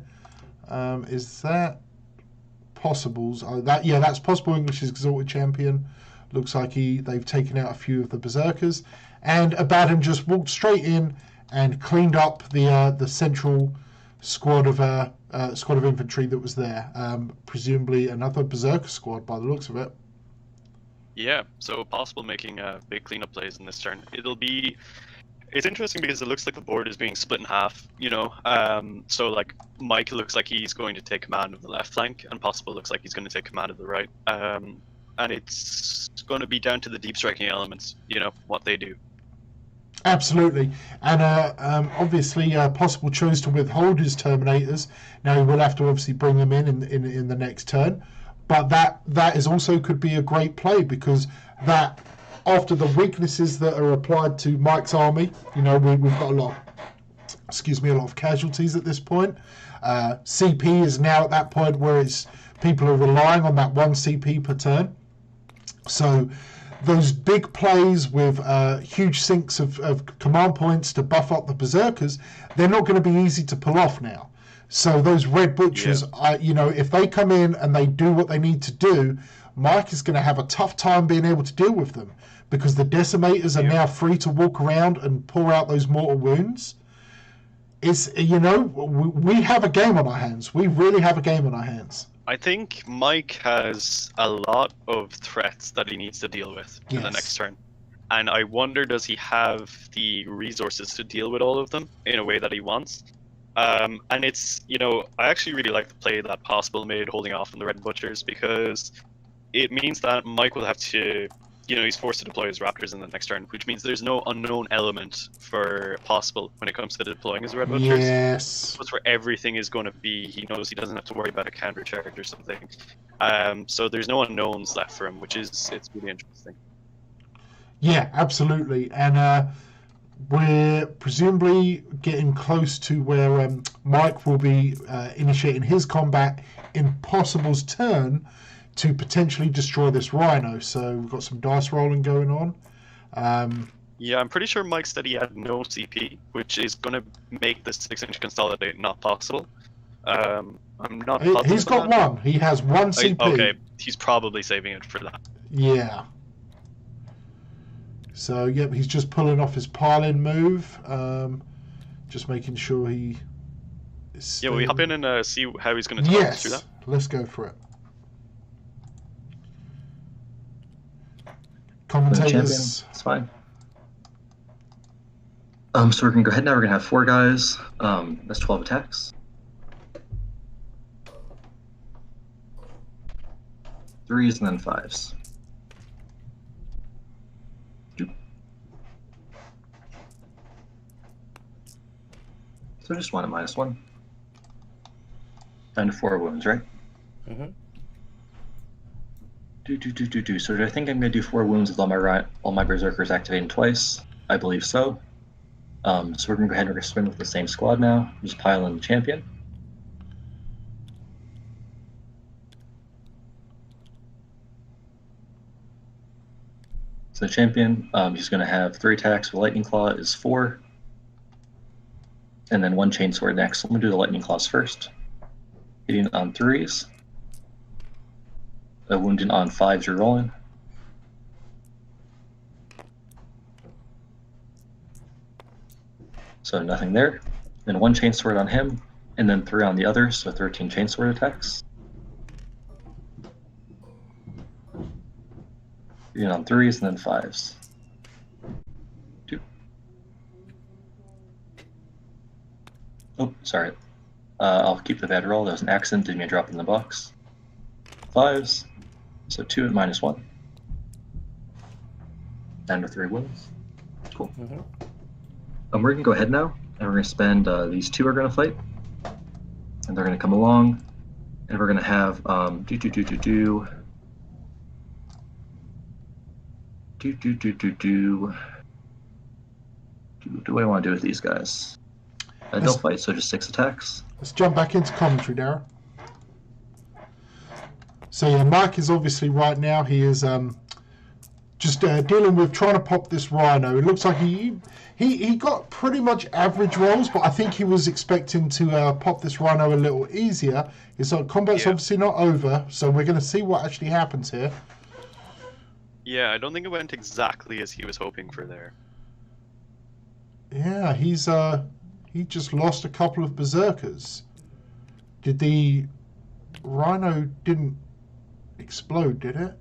Is that Possible's? That's PossibleEnglish's Exalted Champion. Looks like they've taken out a few of the Berserkers. And Abaddon just walked straight in and cleaned up the central squad of infantry that was there. Presumably another Berserker squad by the looks of it. Yeah, so Possible making big cleanup plays in this turn. It's interesting because it looks like the board is being split in half, so like Mike looks like he's going to take command of the left flank, and Possible looks like he's going to take command of the right. And it's going to be down to the deep striking elements, what they do. Absolutely, and obviously Possible chose to withhold his Terminators. Now he will have to obviously bring them in the next turn, but that is also could be a great play, because that after the weaknesses that are applied to Mike's army, we've got a lot of casualties at this point. CP is now at that point where people are relying on that 1 CP per turn. So those big plays with huge sinks of command points to buff up the Berserkers, they're not going to be easy to pull off now. So those Red Butchers, if they come in and they do what they need to do, Mike is going to have a tough time being able to deal with them, because the Decimators are now free to walk around and pour out those mortal wounds. We have a game on our hands. We really have a game on our hands. I think Mike has a lot of threats that he needs to deal with in the next turn. And I wonder, does he have the resources to deal with all of them in a way that he wants? And it's, I actually really like the play that Possible made holding off on the Red Butchers, because it means that Mike will have to, he's forced to deploy his Raptors in the next turn, which means there's no unknown element for Possible when it comes to deploying his Red Butchers. Yes. That's where everything is going to be. He knows he doesn't have to worry about a counter charge or something. So there's no unknowns left for him, it's really interesting. Yeah, absolutely. And we're presumably getting close to where Mike will be initiating his combat in Possible's turn, to potentially destroy this rhino. So we've got some dice rolling going on. Yeah, I'm pretty sure Mike said he had no CP, which is going to make the 6-inch consolidate not possible. I'm not positive. He's got one. He has one CP. Okay, he's probably saving it for that. Yeah. So, yep, he's just pulling off his pile-in move. Just making sure he is Yeah, will we hop in and see how he's going to talk us through that? Let's go for it. Commentators. It's fine. So we're going to go ahead now. We're going to have 4 guys. That's 12 attacks. 3s and then 5s. So just 1 at -1. Down to 4 wounds, right? Mm-hmm. So do I think I'm going to do 4 wounds with all my berserkers activating twice? I believe so. So we're going to go ahead and we're going to swing with the same squad now. Just pile in the champion. So the champion, he's going to have 3 attacks with Lightning Claw is 4. And then 1 chainsword next. So I'm going to do the Lightning Claws first. Hitting on 3s. Wounding on 5s, you're rolling. So nothing there. Then 1 chainsword on him, and then 3 on the others, so 13 chainsword attacks. Hitting on 3s and then 5s. 2. Oh, sorry. I'll keep the bad roll. That was an accident. Didn't mean to drop in the box. 5s. So 2 at -1. Down to 3 wounds. Cool. Mm-hmm. We're going to go ahead now, and we're going to spend, these 2 are going to fight. And they're going to come along, and we're going to have, do I want to do with these guys? They'll fight, so just 6 attacks. Let's jump back into commentary, Darren. So yeah, Mike is obviously right now, he is just dealing with trying to pop this rhino. It looks like he got pretty much average rolls, but I think he was expecting to pop this rhino a little easier. His combat's obviously not over, so we're going to see what actually happens here. Yeah, I don't think it went exactly as he was hoping for there. Yeah, he just lost a couple of berserkers. Did the rhino didn't explode, did it?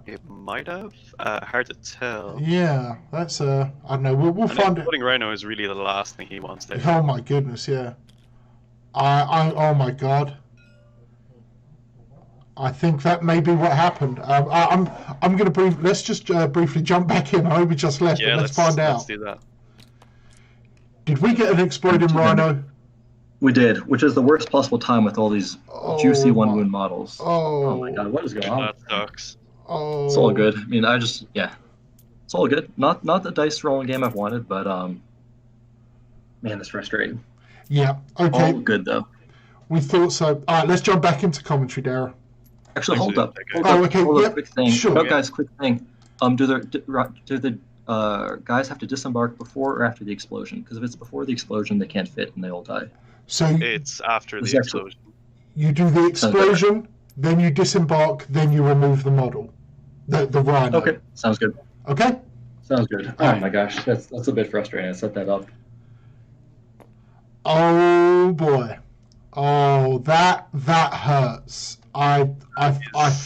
It might have. Hard to tell. Yeah, that's I don't know. We'll find it. Exploding rhino is really the last thing he wants there. Oh my goodness, yeah. Oh my god. I think that may be what happened. I'm going to let's just briefly jump back in. I know we just left, Yeah, but let's find out. Let's do that. Did we get an exploding rhino? We did, which is the worst possible time with all these juicy 1 wound models. Oh my god, what is going on? That sucks. Oh. It's all good. I mean, it's all good. Not the dice rolling game I've wanted, but man, it's frustrating. Yeah. Okay. All good though. We thought so. All right, let's jump back into commentary, Dara. Actually, hold up. Okay. Hold up, Yep. quick thing. Sure. No, guys, quick thing. Do the guys have to disembark before or after the explosion? Because if it's before the explosion, they can't fit and they all die. So It's after the explosion. You do the explosion, then you disembark, then you remove the model, the rhino. Okay, sounds good. Okay. Sounds good. Oh my gosh, that's a bit frustrating. I set that up. Oh boy. Oh, that hurts. I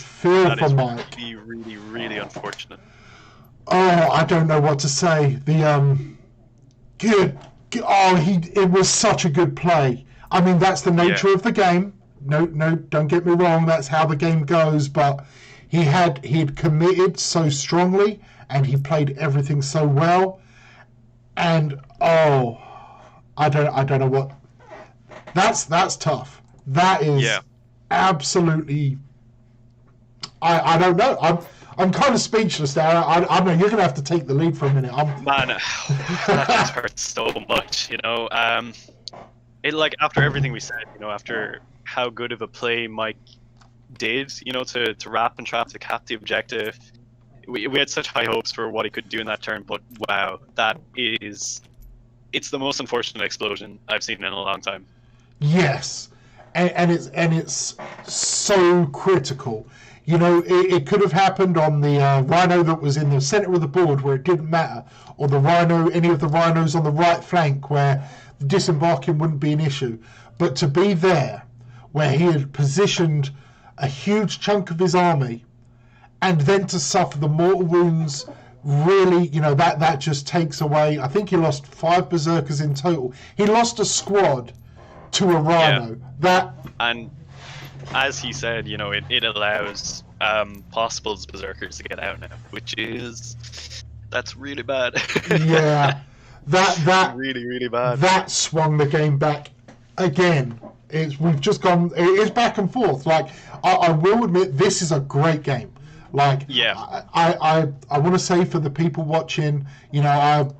feel for Mike. That is really, really unfortunate. Oh, I don't know what to say. It was such a good play. I mean, that's the nature of the game. No, don't get me wrong. That's how the game goes. But he'd committed so strongly, and he played everything so well. And I don't know what. That's tough. That is absolutely. I don't know. I'm kind of speechless there. I know you're gonna have to take the lead for a minute. Man, that just hurts so much. It after everything we said, after how good of a play Mike did, you know, to wrap and trap to cap the objective. We had such high hopes for what he could do in that turn, but wow, it's the most unfortunate explosion I've seen in a long time. Yes, and it's so critical. You know, it could have happened on the rhino that was in the center of the board where it didn't matter, or any of the rhinos on the right flank where disembarking wouldn't be an issue. But to be there, where he had positioned a huge chunk of his army, and then to suffer the mortal wounds, really, you know, that just takes away. I think he lost 5 berserkers in total. He lost a squad to a rhino. Yeah. And as he said, you know, it allows Possible's berserkers to get out now, that's really bad. Yeah, that really, really bad. That swung the game back again. We've just gone. It's back and forth. Like I will admit, this is a great game. Like, yeah, I want to say for the people watching, you know,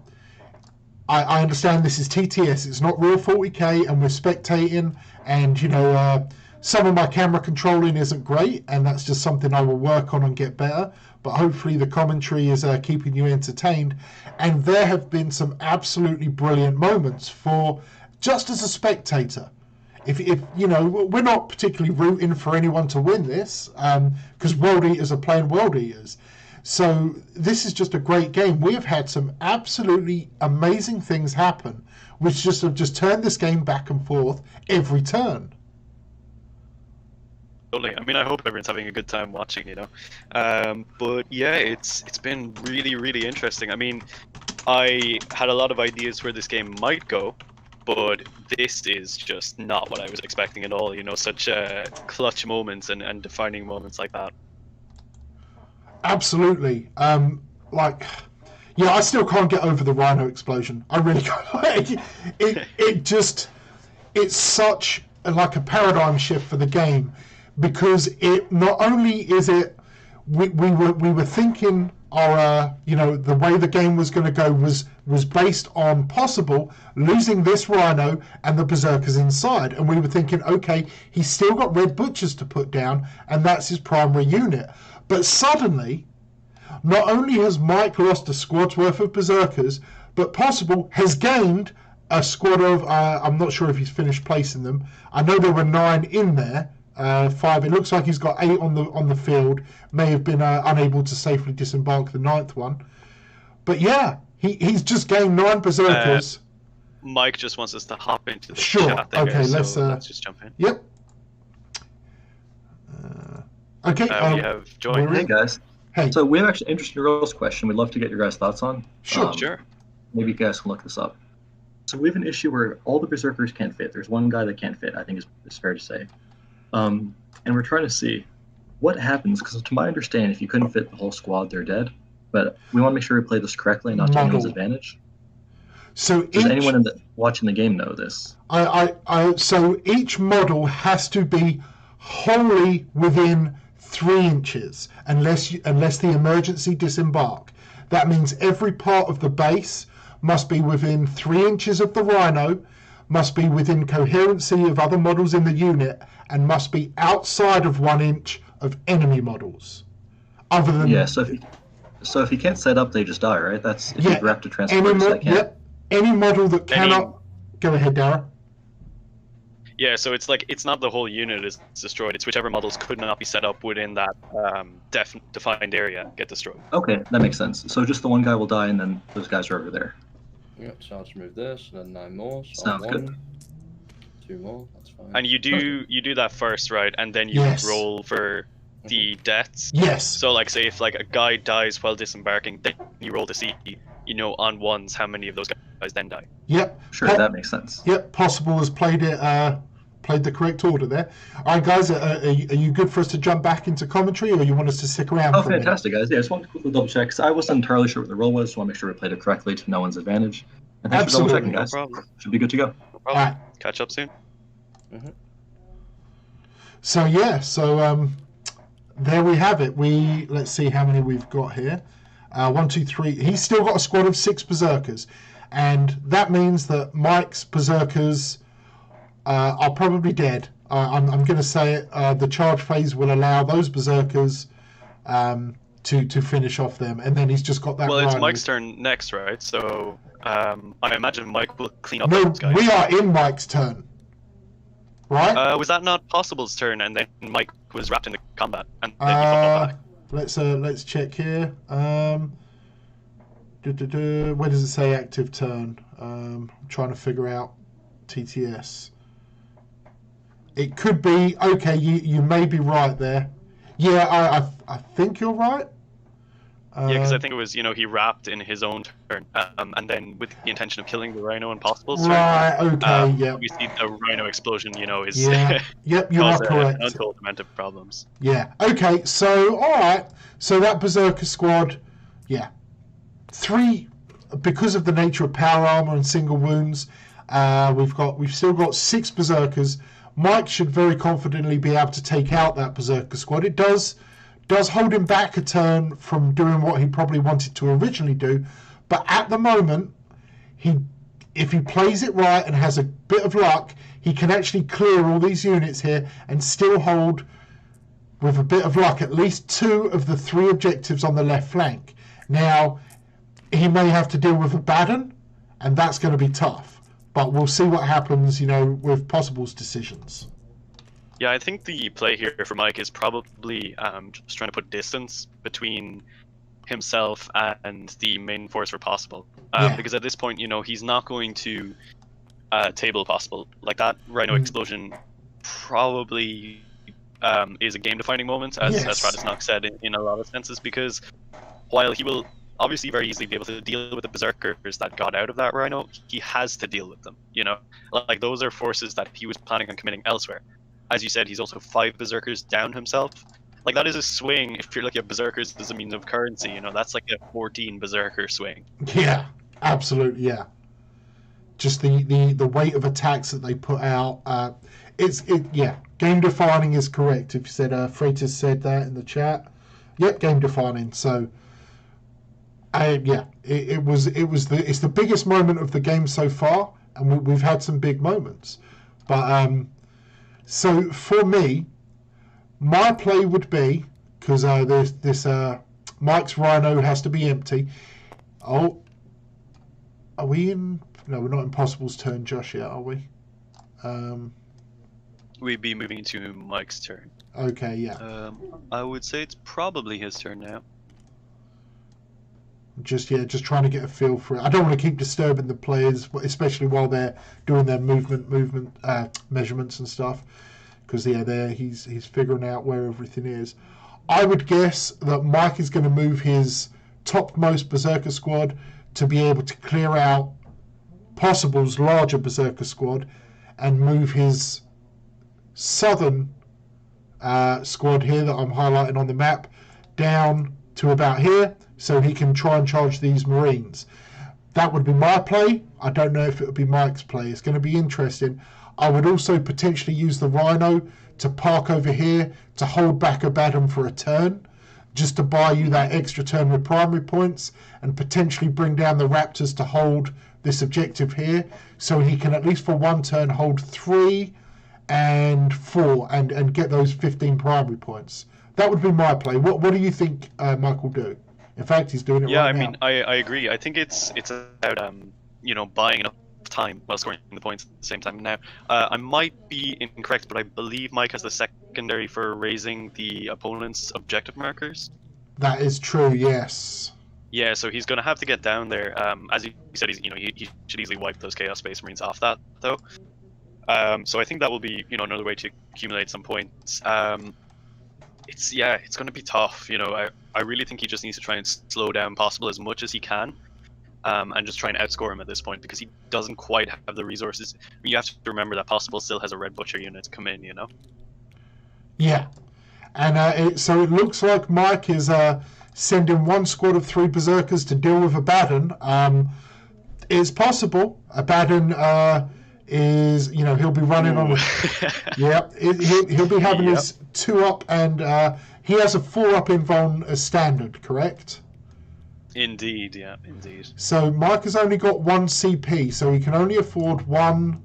I understand this is TTS. It's not real 40k, and we're spectating, and you know, some of my camera controlling isn't great, and that's just something I will work on and get better. But hopefully the commentary is keeping you entertained. And there have been some absolutely brilliant moments for just as a spectator. If you know, we're not particularly rooting for anyone to win this, because World Eaters are playing World Eaters. So this is just a great game. We have had some absolutely amazing things happen, which have just turned this game back and forth every turn. Totally. I mean, I hope everyone's having a good time watching, you know. But yeah, it's been really, really interesting. I mean, I had a lot of ideas where this game might go, but this is just not what I was expecting at all. You know, such clutch moments and defining moments like that. Absolutely. Like, yeah, I still can't get over the rhino explosion. I really can't. It's such like a paradigm shift for the game, because it not only is it we were thinking our you know, the way the game was going to go was based on Possible losing this rhino and the berserkers inside, and we were thinking, okay, he's still got red butchers to put down, and that's his primary unit. But suddenly, not only has Mike lost a squad's worth of berserkers, but Possible has gained a squad of I'm not sure if he's finished placing them. I know there were 9 in there. 5. It looks like he's got 8 on the field. May have been unable to safely disembark the 9th one. But yeah, he's just gained 9 berserkers. Mike just wants us to hop into the sure. chat there, okay, so let's just jump in. Yep. Okay. We have joined. Hey guys. Hey. So we have actually an interesting rules question. We'd love to get your guys' thoughts on. Sure. Sure. Maybe you guys can look this up. So we have an issue where all the berserkers can't fit. There's one guy that can't fit, I think is fair to say. And we're trying to see what happens, because to my understanding, if you couldn't fit the whole squad, they're dead. But we want to make sure we play this correctly and not to anyone's advantage. So does anyone watching the game know this? So each model has to be wholly within 3 inches unless the emergency disembark. That means every part of the base must be within 3 inches of the rhino, must be within coherency of other models in the unit, and must be outside of 1 inch of enemy models. Other than so if you can't set up, they just die, right? That's if you grab to transfer. Any model that cannot. Go ahead, Dara. Yeah, so it's like it's not the whole unit is destroyed. It's whichever models could not be set up within that defined area get destroyed. Okay, that makes sense. So just the one guy will die, and then those guys are over there. Yep. So I'll just remove this, and then 9 more. So sounds good. 2 more. That's fine. And you do that first, right? And then you roll for the deaths. Yes. So like, say if like a guy dies while disembarking, then you roll to see, you know, on ones how many of those guys then die. Yep. Sure, that makes sense. Yep. Possible has played the correct order there. All right, guys, are you good for us to jump back into commentary, or you want us to stick around? Oh, fantastic, guys! Yeah, I just wanted to quickly double check because I wasn't entirely sure what the role was. Just want to make sure we played it correctly to no one's advantage. And thanks for double checking, guys. No problem. Should be good to go. No problem. All right. Catch up soon. So there we have it. Let's see how many we've got here. 1, 2, 3. He's still got a squad of 6 berserkers, and that means that Mike's berserkers are probably dead. I'm going to say it. The charge phase will allow those berserkers to finish off them, and then he's just got that. Well, it's Rhino. Mike's turn next, right? So I imagine Mike will clean up No, those guys. we are in Mike's turn, right? Was that not Possible's turn, and then Mike was wrapped in the combat, and then he fought back? Let's check here. Where does it say active turn? I'm trying to figure out TTS. It could be okay. You may be right there. Yeah, I think you're right. Yeah, because I think it was, he wrapped in his own turn, and then with the intention of killing the Rhino and Possible's right, turn. okay, yeah. Obviously, the Rhino explosion, is yep, you are correct. Untold amount of problems. Yeah. Okay. So, all right. So that Berzerker squad, yeah, 3 because of the nature of power armor and single wounds. We've still got 6 Berzerkers. Mike should very confidently be able to take out that Berzerker squad. It does hold him back a turn from doing what he probably wanted to originally do, but at the moment, if he plays it right and has a bit of luck, he can actually clear all these units here and still hold, with a bit of luck, at least 2 of the 3 objectives on the left flank. Now, he may have to deal with a Baden, and that's going to be tough, but we'll see what happens, with Possible's decisions. Yeah, I think the play here for Mike is probably just trying to put distance between himself and the main force for Possible. Because at this point, he's not going to table Possible. Like, that Rhino explosion probably is a game-defining moment, as Radisnock said in a lot of senses, because while he will obviously very easily be able to deal with the Berserkers that got out of that Rhino, he has to deal with them, Like, those are forces that he was planning on committing elsewhere. As you said, he's also 5 Berserkers down himself. Like, that is a swing. If you're looking at Berserkers as a means of currency, that's like a 14 Berserker swing. Yeah, absolutely, yeah. Just the weight of attacks that they put out. Game defining is correct. If you said, Freitas said that in the chat. Yep, game defining. So, it's the biggest moment of the game so far, and we've had some big moments. But, so for me, my play would be, because this Mike's Rhino has to be empty. Oh, are we in? No, we're not in Possible's turn just yet, are we? We'd be moving into Mike's turn. Okay, yeah. I would say it's probably his turn now. Just trying to get a feel for it. I don't want to keep disturbing the players, especially while they're doing their movement measurements and stuff, because he's figuring out where everything is. I would guess that Mike is going to move his topmost Berserker squad to be able to clear out Possible's larger Berserker squad, and move his southern squad here that I'm highlighting on the map down to about here, so he can try and charge these Marines. That would be my play. I don't know if it would be Mike's play. It's going to be interesting. I would also potentially use the Rhino to park over here to hold back a Baden for a turn, just to buy you that extra turn with primary points, and potentially bring down the Raptors to hold this objective here, so he can at least for one turn hold 3 and 4 and get those 15 primary points. That would be my play. What do you think Mike will do? In fact, he's doing it right now. Yeah, I mean, I agree. I think it's about buying enough time while scoring the points at the same time. Now, I might be incorrect, but I believe Mike has the secondary for raising the opponent's objective markers. That is true, yes. Yeah, so he's going to have to get down there. As he said, he should easily wipe those Chaos Space Marines off that, though. So I think that will be another way to accumulate some points. It's going to be tough. I really think he just needs to try and slow down Possible as much as he can, and just try and outscore him at this point, because he doesn't quite have the resources. You have to remember that Possible still has a Red Butcher unit to come in. Yeah, and so it looks like Mike is sending one squad of 3 Berserkers to deal with a Baden. It's possible a Baden is he'll be running on. He'll be having his 2 up, and he has a 4 up invuln as standard, correct? Indeed, yeah, indeed. So Mike has only got 1 CP, so he can only afford one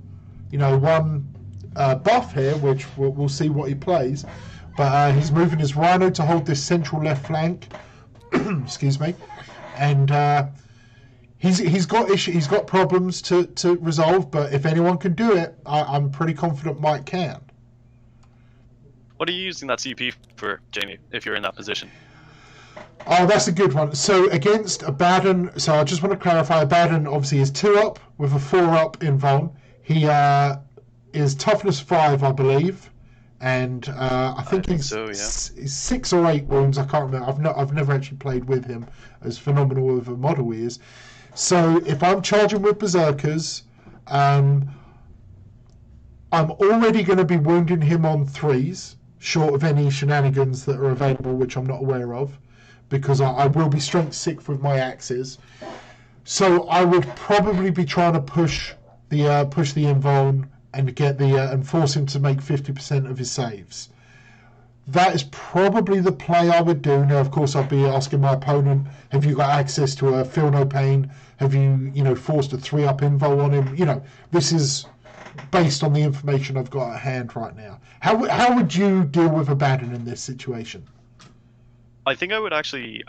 buff here, which we'll see what he plays. But he's moving his Rhino to hold this central left flank. Excuse me, and he's got problems to resolve. But if anyone can do it, I'm pretty confident Mike can. What are you using that CP for, Jamie, if you're in that position? Oh, that's a good one. So against Abaddon, so I just want to clarify, Abaddon obviously is 2-up with a 4-up in Von. He is toughness 5, I believe, and I think he's so, yeah. 6 or 8 wounds. I can't remember. I've never actually played with him, as phenomenal of a model he is. So if I'm charging with Berserkers, I'm already going to be wounding him on 3s, short of any shenanigans that are available, which I'm not aware of, because I will be strength 6 with my axes. So I would probably be trying to push the invuln and get and force him to make 50% of his saves. That is probably the play I would do. Now, of course, I'd be asking my opponent, have you got access to a Feel No Pain? Have you forced a 3-up invul on him? This is based on the information I've got at hand right now. How would you deal with Abaddon in this situation? I think I would actually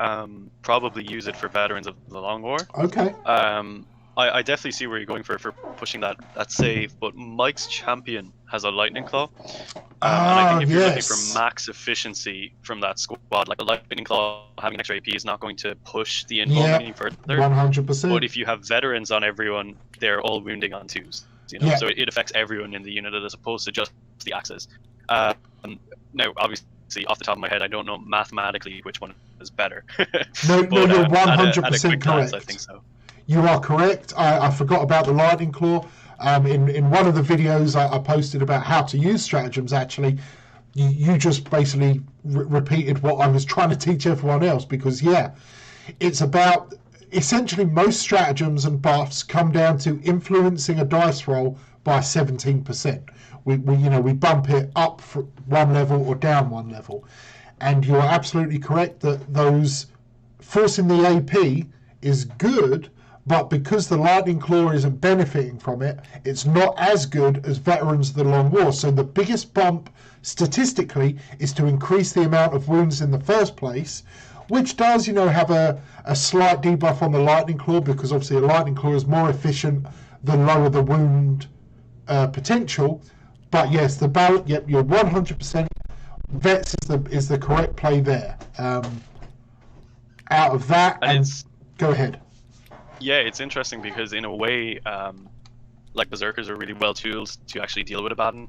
probably use it for Veterans of the Long War. Okay. I definitely see where you're going for pushing that save, but Mike's champion has a Lightning Claw. And I think if you're looking for max efficiency from that squad, like a Lightning Claw having extra AP is not going to push the invuln any further. 100%. But if you have Veterans on everyone, they're all wounding on 2s. So it affects everyone in the unit as opposed to just the axes. Now, obviously, off the top of my head, I don't know mathematically which one is better. No, you're 100% at a quick glance, correct. I think so. You are correct. I forgot about the Lightning Claw. In one of the videos I posted about how to use stratagems, actually, you just basically repeated what I was trying to teach everyone else, because, it's about... Essentially, most stratagems and buffs come down to influencing a dice roll by 17%. We bump it up for 1 level or down 1 level. And you're absolutely correct that those forcing the AP is good, but because the Lightning Claw isn't benefiting from it, it's not as good as Veterans of the Long War. So the biggest bump statistically is to increase the amount of wounds in the first place, which does, have a slight debuff on the Lightning Claw, because obviously a Lightning Claw is more efficient the lower the wound potential. But yes, the balance, you're 100%. Vets is the correct play there. Out of that, go ahead. Yeah, it's interesting because in a way, like Berserkers are really well tooled to actually deal with Abaddon.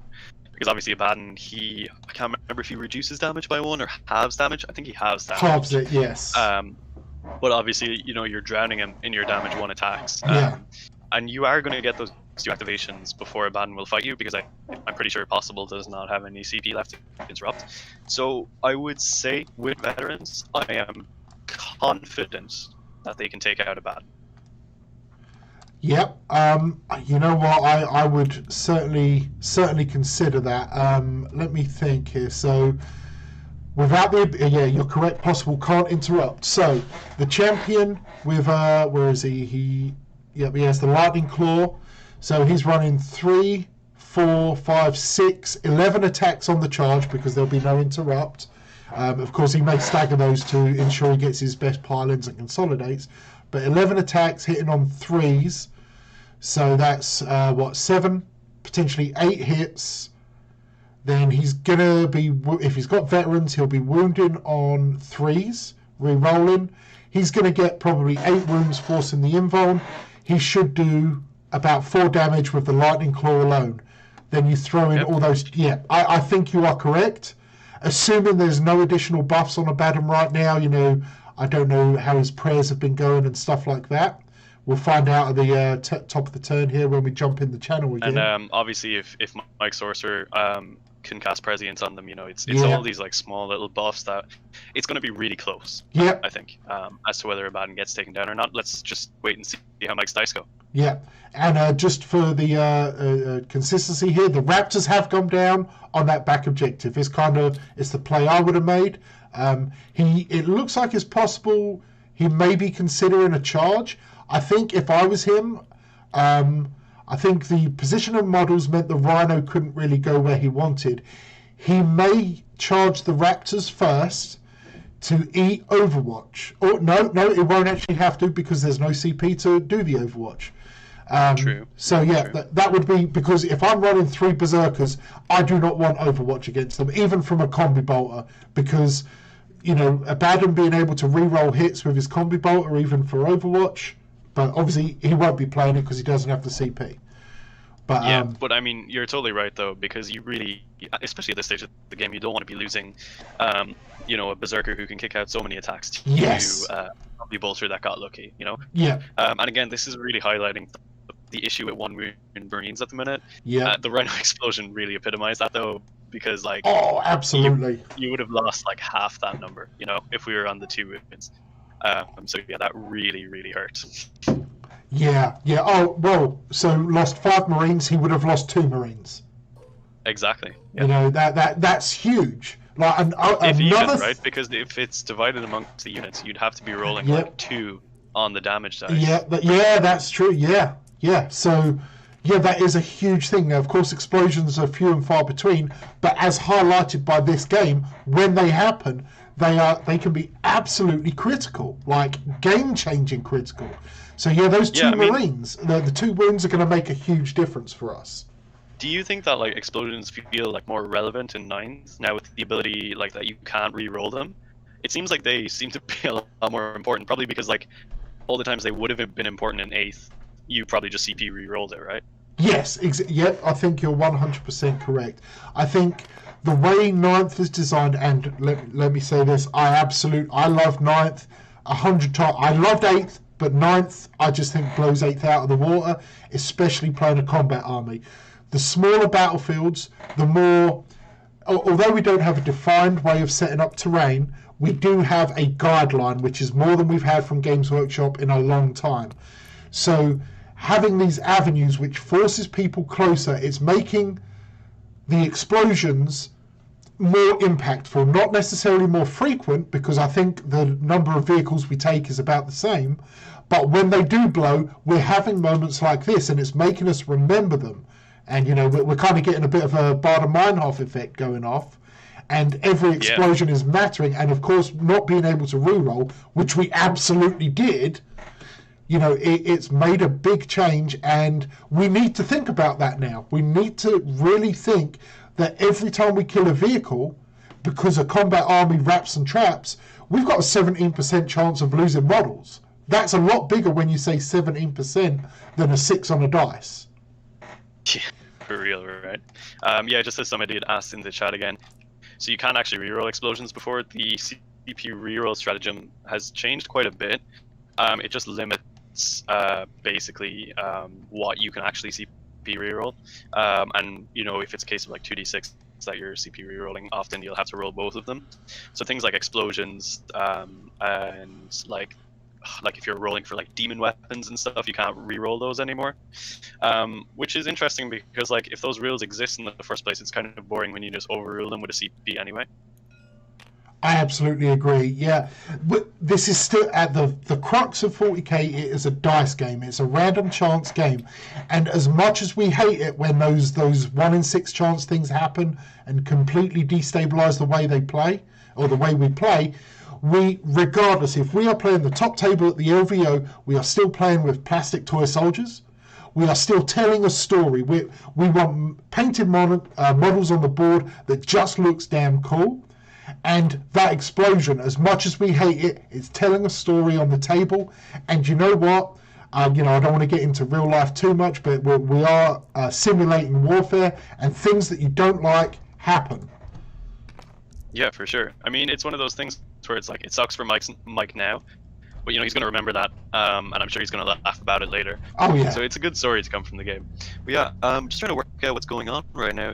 Because obviously Abaddon, I can't remember if he reduces damage by 1 or halves damage. I think he halves damage. Halves it, yes. But obviously, you're drowning him in your damage 1 attacks. And you are going to get those 2 activations before Abaddon will fight you, because I'm pretty sure Possible does not have any CP left to interrupt. So I would say with Veterans, I am confident that they can take out Abaddon. Yep. You know what? I would certainly consider that. Let me think here. So, without you're correct. Possible can't interrupt. So, the champion with where is he? He has the Lightning Claw. So he's running 3, 4, 5, 6, 11 attacks on the charge, because there'll be no interrupt. Of course, he may stagger those to ensure he gets his best pile-ins and consolidates. But 11 attacks hitting on 3s. So that's, 7, potentially 8 hits. Then he's going to be, if he's got Veterans, he'll be wounding on 3s, re-rolling. He's going to get probably 8 wounds forcing the invuln. He should do about 4 damage with the Lightning Claw alone. Then you throw in all those... I think you are correct. Assuming there's no additional buffs on Abaddon right now, I don't know how his prayers have been going and stuff like that. We'll find out at the top of the turn here when we jump in the channel again. And obviously, if Mike Sorcerer can cast Prescience on them, it's all these like small little buffs that it's going to be really close. I think as to whether Abaddon gets taken down or not. Let's just wait and see how Mike's dice go. Yeah, and just for the consistency here, the Raptors have gone down on that back objective. It's the play I would have made. It looks like it's possible he may be considering a charge. I think if I was him, I think the position of models meant the Rhino couldn't really go where he wanted. He may charge the Raptors first to eat Overwatch. Or no, it won't actually have to because there's no CP to do the Overwatch. True. So yeah, True. that would be, because if I'm running 3 Berserkers, I do not want Overwatch against them, even from a combi bolter, because Abaddon being able to re-roll hits with his combi bolter, even for Overwatch, but obviously he won't be playing it because he doesn't have the CP. But yeah, but I mean, you're totally right though, because you really, especially at this stage of the game, you don't want to be losing, a Berserker who can kick out so many attacks to the bolter that got lucky, Yeah. And again, this is really highlighting the issue with one wound Marines at the minute. Yeah. The Rhino explosion really epitomized that though, because oh, absolutely, you would have lost half that number, if we were on the 2 wounds. So yeah, that really, really hurt. Yeah. Oh well, so lost 5 Marines, he would have lost 2 Marines. Exactly. Yeah. That's huge. If even, right? Because if it's divided amongst the units, you'd have to be rolling 2 on the damage dice. Yeah, that's true. Yeah. So, that is a huge thing. Now, of course, explosions are few and far between, but as highlighted by this game, when they happen, they can be absolutely critical, game-changing critical. So, those 2 Marines, the 2 wounds are going to make a huge difference for us. Do you think that explosions feel more relevant in 9th now with the ability that you can't re-roll them? It seems like they seem to be a lot more important, probably because all the times they would have been important in 8th, you probably just CP re-rolled it, right? Yes, I think you're 100% correct. I think the way 9th is designed, and let me say this, I love 9th 100 times. I loved 8th, but 9th I just think blows 8th out of the water, especially playing a combat army. The smaller battlefields, the more, although we don't have a defined way of setting up terrain, we do have a guideline, which is more than we've had from Games Workshop in a long time. So having these avenues which forces people closer, it's making the explosions more impactful, not necessarily more frequent, because I think the number of vehicles we take is about the same, but when they do blow, we're having moments like this, and it's making us remember them. And we're kind of getting a bit of a Bader-Meinhof effect going off, and every explosion is mattering, and of course not being able to reroll, which we absolutely did. It's made a big change, and we need to think about that now. We need to really think that every time we kill a vehicle, because a combat army wraps and traps, we've got a 17% chance of losing models. That's a lot bigger when you say 17% than a 6 on a dice. Yeah, for real, right? Just as somebody had asked in the chat again, so you can't actually reroll explosions before. The CP reroll stratagem has changed quite a bit. It just limits basically what you can actually CP reroll, and if it's a case of 2d6 that you're CP rerolling, often you'll have to roll both of them. So things like explosions and if you're rolling for demon weapons and stuff, you can't re-roll those anymore, which is interesting because if those rules exist in the first place, it's kind of boring when you just overrule them with a CP anyway. I absolutely agree. Yeah, but this is still at the crux of 40k. It is a dice game. It's a random chance game, and as much as we hate it when those 1 in 6 chance things happen and completely destabilize the way they play or the way we play, regardless, if we are playing the top table at the LVO, we are still playing with plastic toy soldiers. We are still telling a story. We want painted models on the board that just looks damn cool. And that explosion, as much as we hate it, it's telling a story on the table. And you know what? I don't want to get into real life too much, but we are simulating warfare, and things that you don't like happen. Yeah, for sure. I mean, it's one of those things where it's it sucks for Mike now, but he's going to remember that, and I'm sure he's going to laugh about it later. Oh yeah. So it's a good story to come from the game. But yeah, just trying to work out what's going on right now.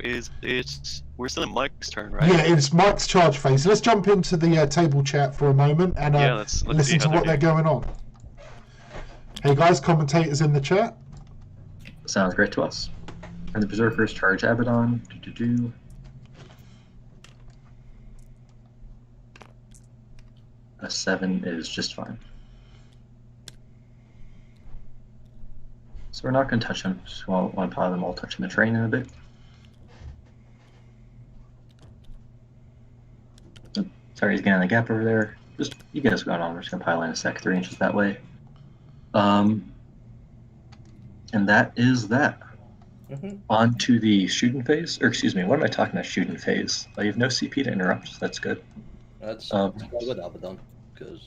We're still in Mike's turn, right? Yeah, it's Mike's charge phase. Let's jump into the table chat for a moment and let's listen to what they're going on. Hey guys, commentators in the chat. Sounds great to us. And the Berserkers charge Abaddon. A 7 is just fine. So we're not going to touch him. Just want to pile them all touching the train in a bit. Oh, sorry, he's getting in the gap over there. Just, you guys going on. We're just going to pile in a sec 3 inches that way. And that is that. On to the shooting phase. Or excuse me, what am I talking about shooting phase? You have no CP to interrupt, so that's good. That's what I would done, because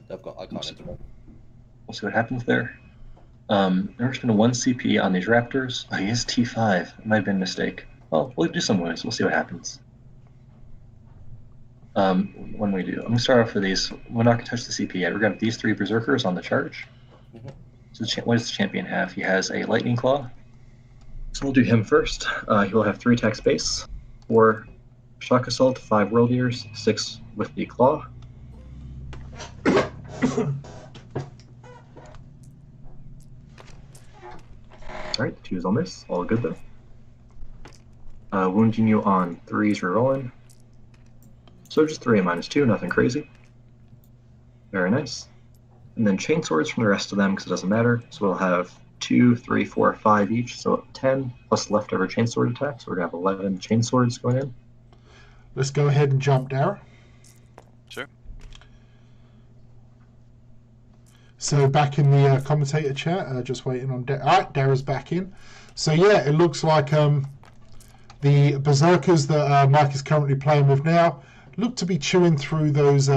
I can't interrupt. We'll see what happens there. We're spending 1 CP on these raptors. Oh, he is T5. It might have been a mistake. Well, we'll do some wounds. We'll see what happens. When we do, I'm going to start off with these. We're not going to touch the CP yet. We're going to have these 3 Berzerkers on the charge. So what does the champion have? He has a Lightning Claw. So we'll do him first. He will have 3 attack space, 4 Shock Assault, 5 World Ears, 6 with the Claw. Alright, 2s will miss. All good though. Wounding you on 3s, rerolling. So just 3 and -2, nothing crazy. Very nice. And then chain swords from the rest of them because it doesn't matter. So we'll have 2, 3, 4, 5 each, so 10 plus leftover chain sword attacks. So we're going to have 11 chain swords going in. Let's go ahead and jump, Dara. Sure. So back in the commentator chat, just waiting on Dara. Alright, Dara's back in. So yeah, it looks like the Berzerkers that Mike is currently playing with now look to be chewing through those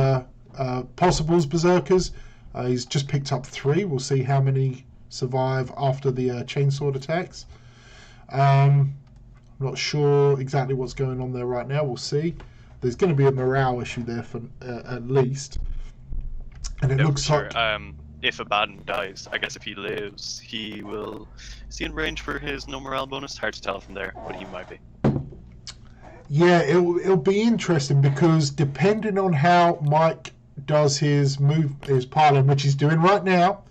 Possibles Berzerkers. He's just picked up 3. We'll see how many survive after the chainsword attacks. I'm not sure exactly what's going on there right now. We'll see. There's going to be a morale issue there for at least. And it looks like... If Abaddon dies, I guess if he lives, he will... Is he in range for his no morale bonus? Hard to tell from there, but he might be. Yeah, it'll be interesting because depending on how Mike does his pylon, which he's doing right now,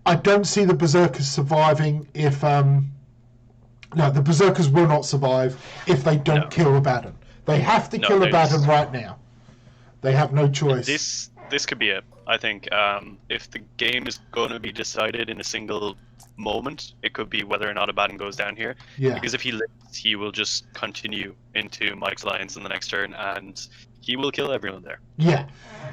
I don't see the Berzerkers surviving if no, the Berzerkers will not survive if they don't kill Abaddon. They have to kill Abaddon right now. They have no choice. This could be it. I think if the game is going to be decided in a single moment, it could be whether or not Abaddon goes down here. Yeah. Because if he lives, he will just continue into Mike's lines in the next turn, and he will kill everyone there. Yeah.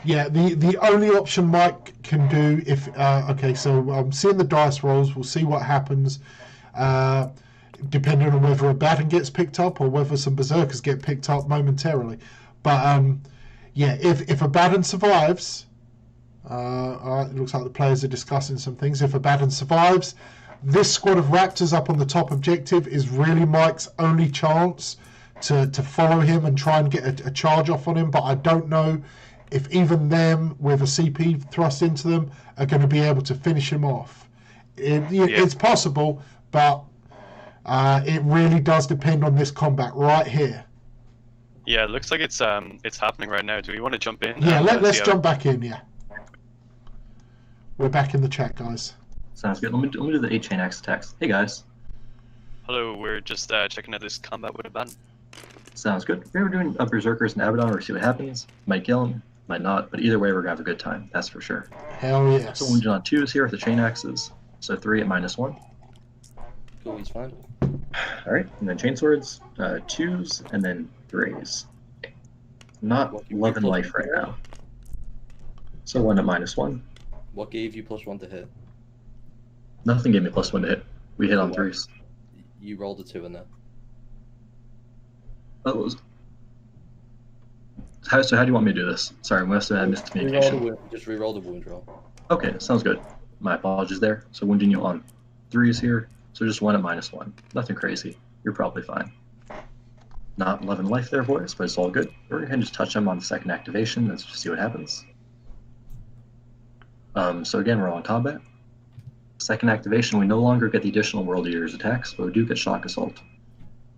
The only option Mike can do if okay, so I'm seeing the dice rolls. We'll see what happens, depending on whether Abaddon gets picked up or whether some Berzerkers get picked up momentarily. But yeah, if Abaddon survives. It looks like the players are discussing some things. If Abaddon survives, this squad of Raptors up on the top objective is really Mike's only chance to follow him and try and get a charge off on him. But I don't know if even them with a CP thrust into them are going to be able to finish him off. It's possible, but it really does depend on this combat right here. Yeah, it looks like it's happening right now. Do we want to jump in? Yeah, let's jump back in. Yeah. We're back in the chat, guys. Sounds good. Let me do the 8 chain axe attacks. Hey, guys. Hello, we're just checking out this combat with Abaddon. Sounds good. We're doing Berzerkers and Abaddon. We're see what happens. Might kill him, might not, but either way, we're going to have a good time. That's for sure. Hell yes. So we're doing on 2s here with the chain axes. So 3 at -1. Cool, he's fine. Alright, and then chain swords, 2s, and then 3s. Not loving life right now. So 1 at -1. What gave you +1 to hit? Nothing gave me +1 to hit. We hit on 3s. You rolled a 2 in there. That was... So how do you want me to do this? Sorry, I must have miscommunication. Just reroll the wound roll. Okay, sounds good. My apologies there. So wounding you on 3s here. So just 1 at -1. Nothing crazy. You're probably fine. Not loving life there, boys, but it's all good. We're going to just touch them on the second activation. Let's just see what happens. So again, we're on combat. Second activation, we no longer get the additional World Eaters attacks, but we do get Shock Assault.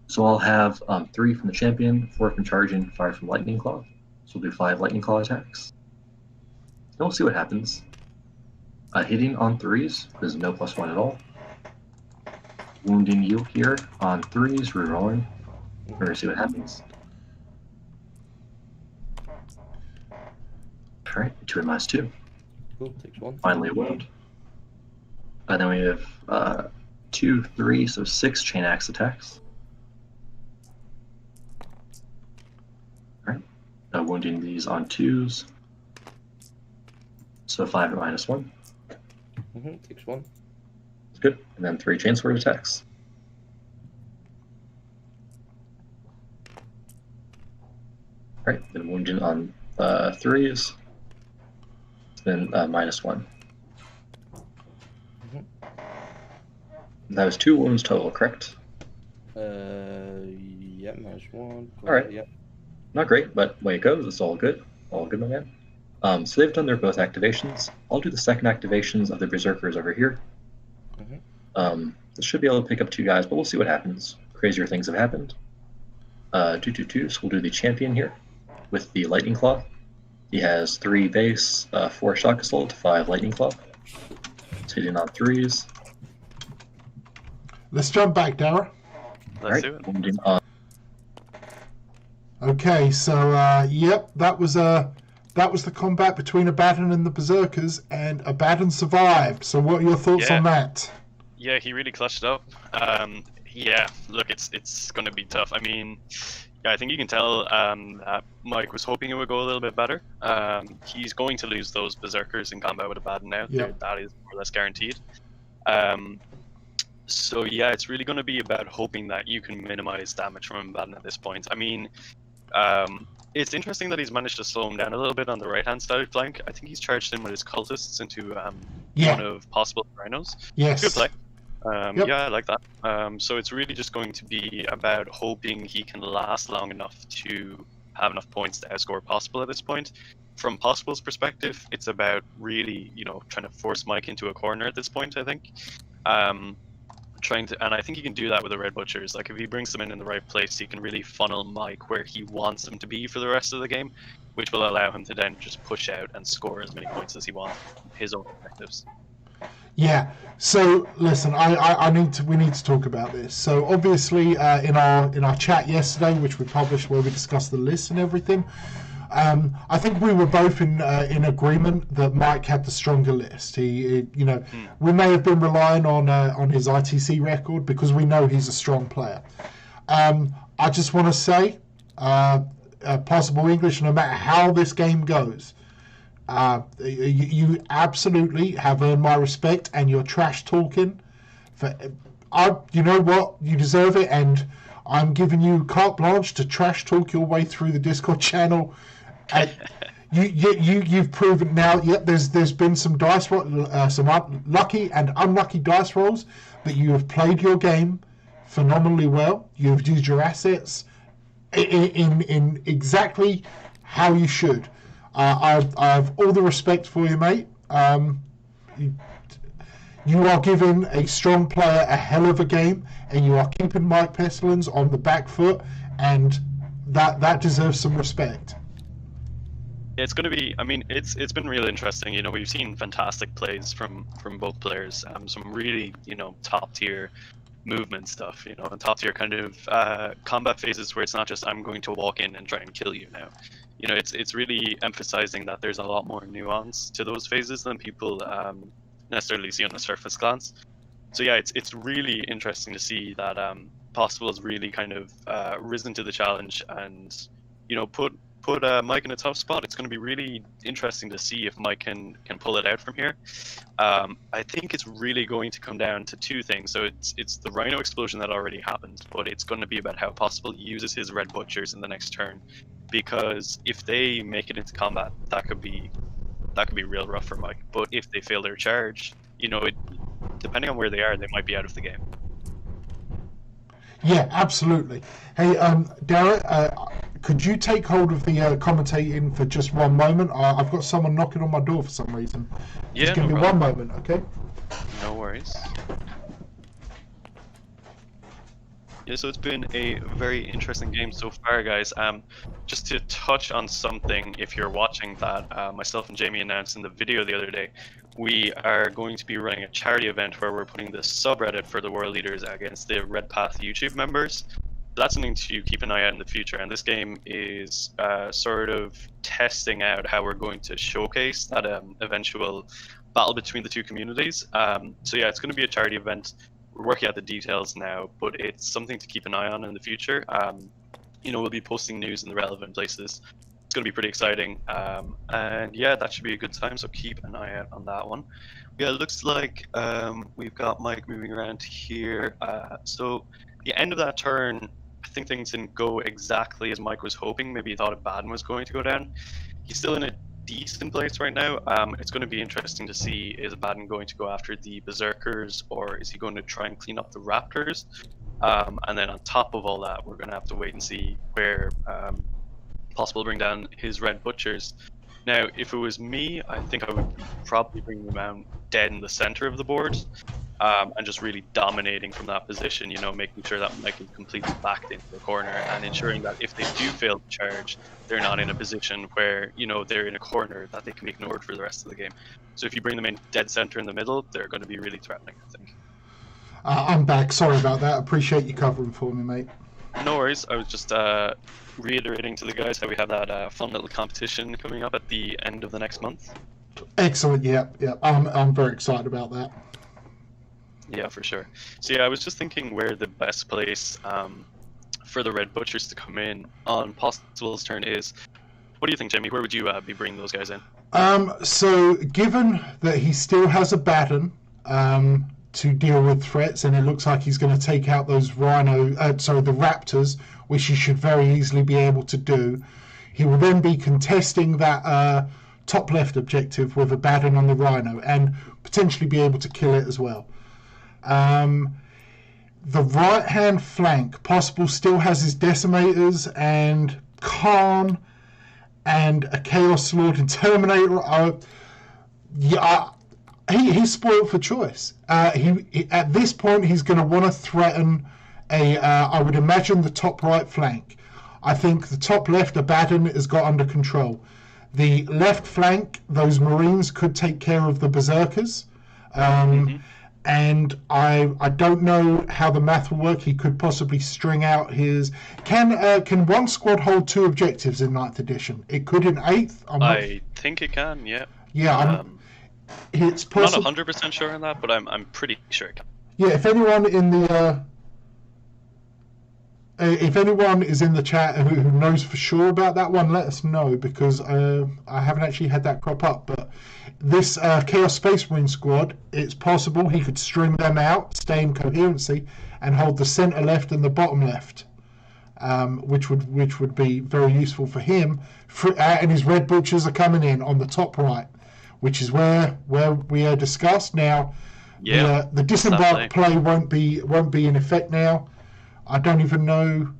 So I'll have 3 from the champion, 4 from charging, 5 from Lightning Claw. So we'll do 5 Lightning Claw attacks. And we'll see what happens. Hitting on 3s, there's no +1 at all. Wounding you here on 3s, rerolling. We're going to see what happens. Alright, 2 at -2. Cool, takes 1. Finally a wound. And then we have 2, 3, so 6 chain axe attacks. Alright. Wounding these on 2s. So 5 at -1. Takes 1. That's good. And then 3 chainsword attacks. Alright, then wounding on 3s. Then -1. That was 2 wounds total, correct? Yeah, -1. Alright. Yeah. Not great, but way it goes. It's all good. All good, my man. So they've done their both activations. I'll do the second activations of the Berzerkers over here. This should be able to pick up 2 guys, but we'll see what happens. Crazier things have happened. 2, 2, 2, so we'll do the champion here with the Lightning Claw. He has 3 base, 4 Shock Assault, 5 Lightning Claw. It's hitting on 3s. Let's jump back, Dara. Let's do it. Wounding on Okay, so yep, that was the combat between Abaddon and the Berzerkers, and Abaddon survived. So what are your thoughts on that? Yeah, he really clutched it up. Yeah, look, it's going to be tough. I mean, yeah, I think you can tell that Mike was hoping it would go a little bit better. He's going to lose those Berzerkers in combat with Abaddon now. Yep. That is more or less guaranteed. So yeah, it's really going to be about hoping that you can minimize damage from Abaddon at this point. I mean, it's interesting that he's managed to slow him down a little bit on the right-hand side flank. I think he's charged in with his cultists into one of possible rhinos. Yes. Good play. Yep. Yeah, I like that. So it's really just going to be about hoping he can last long enough to have enough points to outscore Possible at this point. From Possible's perspective, it's about really, trying to force Mike into a corner at this point, I think. And I think he can do that with the Red Butchers. Like, if he brings them in the right place, he can really funnel Mike where he wants them to be for the rest of the game, which will allow him to then just push out and score as many points as he wants, his own objectives. Yeah. So listen, we need to talk about this. So obviously, in our chat yesterday, which we published, where we discussed the list and everything, I think we were both in agreement that Mike had the stronger list. We may have been relying on his ITC record because we know he's a strong player. I just want to say, Possible English, no matter how this game goes, you absolutely have earned my respect, and your trash talking. You know what? You deserve it, and I'm giving you carte blanche to trash talk your way through the Discord channel. You've proven now. Yep, there's been some dice some lucky and unlucky dice rolls, but you have played your game phenomenally well. You've used your assets in exactly how you should. I have all the respect for you, mate. You are giving a strong player a hell of a game, and you are keeping Mike Pestilence on the back foot, and that deserves some respect. It's going to be. I mean, it's been really interesting. We've seen fantastic plays from both players. Some really top tier movement stuff. And top tier kind of combat phases where it's not just I'm going to walk in and try and kill you now. It's really emphasizing that there's a lot more nuance to those phases than people necessarily see on the surface glance. So yeah, it's really interesting to see that Possible has really kind of risen to the challenge and put Mike in a tough spot. It's going to be really interesting to see if Mike can pull it out from here. I think it's really going to come down to 2 things. So it's the Rhino explosion that already happened, but it's going to be about how Possible uses his Red Butchers in the next turn. Because if they make it into combat, that could be real rough for Mike. But if they fail their charge, depending on where they are, they might be out of the game. Yeah, absolutely. Hey, Dara, could you take hold of the commentating for just one moment? I've got someone knocking on my door for some reason. Yeah, just give me one moment, okay? No worries. Yeah, so it's been a very interesting game so far, guys. Just to touch on something, if you're watching that, myself and Jamie announced in the video the other day, we are going to be running a charity event where we're putting the subreddit for the World Leaders against the Red Path YouTube members. that's something to keep an eye out in the future. And this game is sort of testing out how we're going to showcase that eventual battle between the two communities. So yeah, it's going to be a charity event. We're working out the details now, but it's something to keep an eye on in the future. We'll be posting news in the relevant places. It's going to be pretty exciting. And yeah, that should be a good time. So keep an eye out on that one. Yeah, it looks like we've got Mike moving around here. So the end of that turn, I think things didn't go exactly as Mike was hoping. Maybe he thought Abaddon was going to go down. He's still in a decent place right now. It's going to be interesting to see, is Abaddon going to go after the Berserkers, or is he going to try and clean up the Raptors? And then on top of all that, we're going to have to wait and see where Possible bring down his Red Butchers. Now, if it was me, I think I would probably bring them down dead in the center of the board, and just really dominating from that position, making sure that Mike is completely backed into the corner, and ensuring that if they do fail to charge, they're not in a position where, they're in a corner that they can be ignored for the rest of the game. So if you bring them in dead center in the middle, they're going to be really threatening, I think. I'm back. Sorry about that. Appreciate you covering for me, mate. No worries. I was just reiterating to the guys how we have that fun little competition coming up at the end of the next month. Excellent. Yeah. I'm very excited about that. Yeah, for sure. So yeah, I was just thinking where the best place for the Red Butchers to come in on Possible's turn is. What do you think, Jamie? Where would you be bringing those guys in? So given that he still has Abaddon to deal with threats, and it looks like he's going to take out those the Raptors, which he should very easily be able to do. He will then be contesting that top left objective with Abaddon on the Rhino, and potentially be able to kill it as well. The right hand flank, Possible still has his Decimators and Kharn and a Chaos Lord and Terminator. He's spoiled for choice. He at this point he's going to want to threaten I would imagine the top right flank. I think the top left Abaddon has got under control. The left flank, those Marines could take care of the Berserkers. And I don't know how the math will work. He could possibly string out his. Can one squad hold two objectives in 9th edition? It could in 8th. I think it can. Yeah. Yeah. It's possible. I'm not 100% sure on that, but I'm pretty sure it can. Yeah. If anyone in the is in the chat who knows for sure about that one, let us know, because I haven't actually had that crop up. But this Chaos Space Marine squad, it's possible he could string them out, stay in coherency, and hold the center left and the bottom left, which would be very useful for him. And his Red Butchers are coming in on the top right, which is where we are discussed now. Yeah, the disembark play won't be in effect now. I don't even know.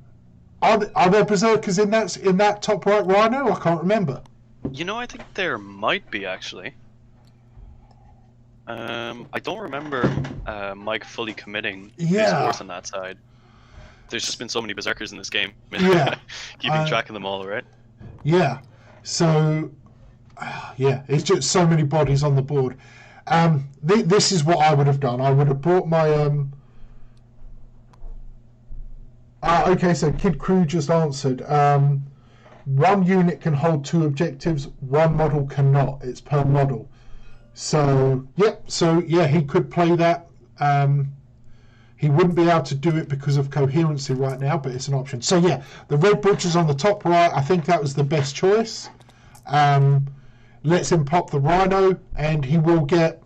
Are there Berserkers in that top right Rhino? I can't remember. I think there might be, actually. I don't remember Mike fully committing his force on that side. There's just been so many Berserkers in this game. Yeah. Keeping track of them all, right? Yeah. So, it's just so many bodies on the board. This is what I would have done. I would have brought my... okay, so Kid Crew just answered. One unit can hold two objectives, one model cannot. It's per model. So, he could play that. He wouldn't be able to do it because of coherency right now, but it's an option. So, the Red Butcher's on the top right. I think that was the best choice. Lets him pop the Rhino, and he'll get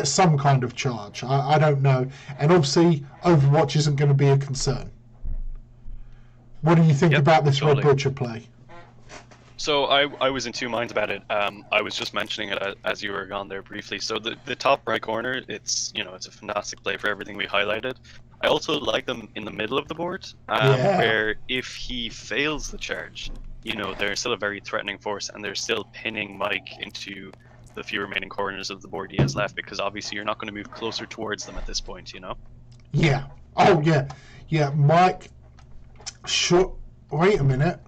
some kind of charge. I don't know. And obviously, Overwatch isn't going to be a concern. What do you think about this totally. Red Butcher play? So I was in two minds about it. I was just mentioning it as you were gone there briefly. So the top right corner, it's a fantastic play for everything we highlighted. I also like them in the middle of the board, where if he fails the charge, they're still a very threatening force, and they're still pinning Mike into the few remaining corners of the board he has left, because obviously you're not going to move closer towards them at this point, Yeah. Oh yeah. Mike. Sure. Wait a minute.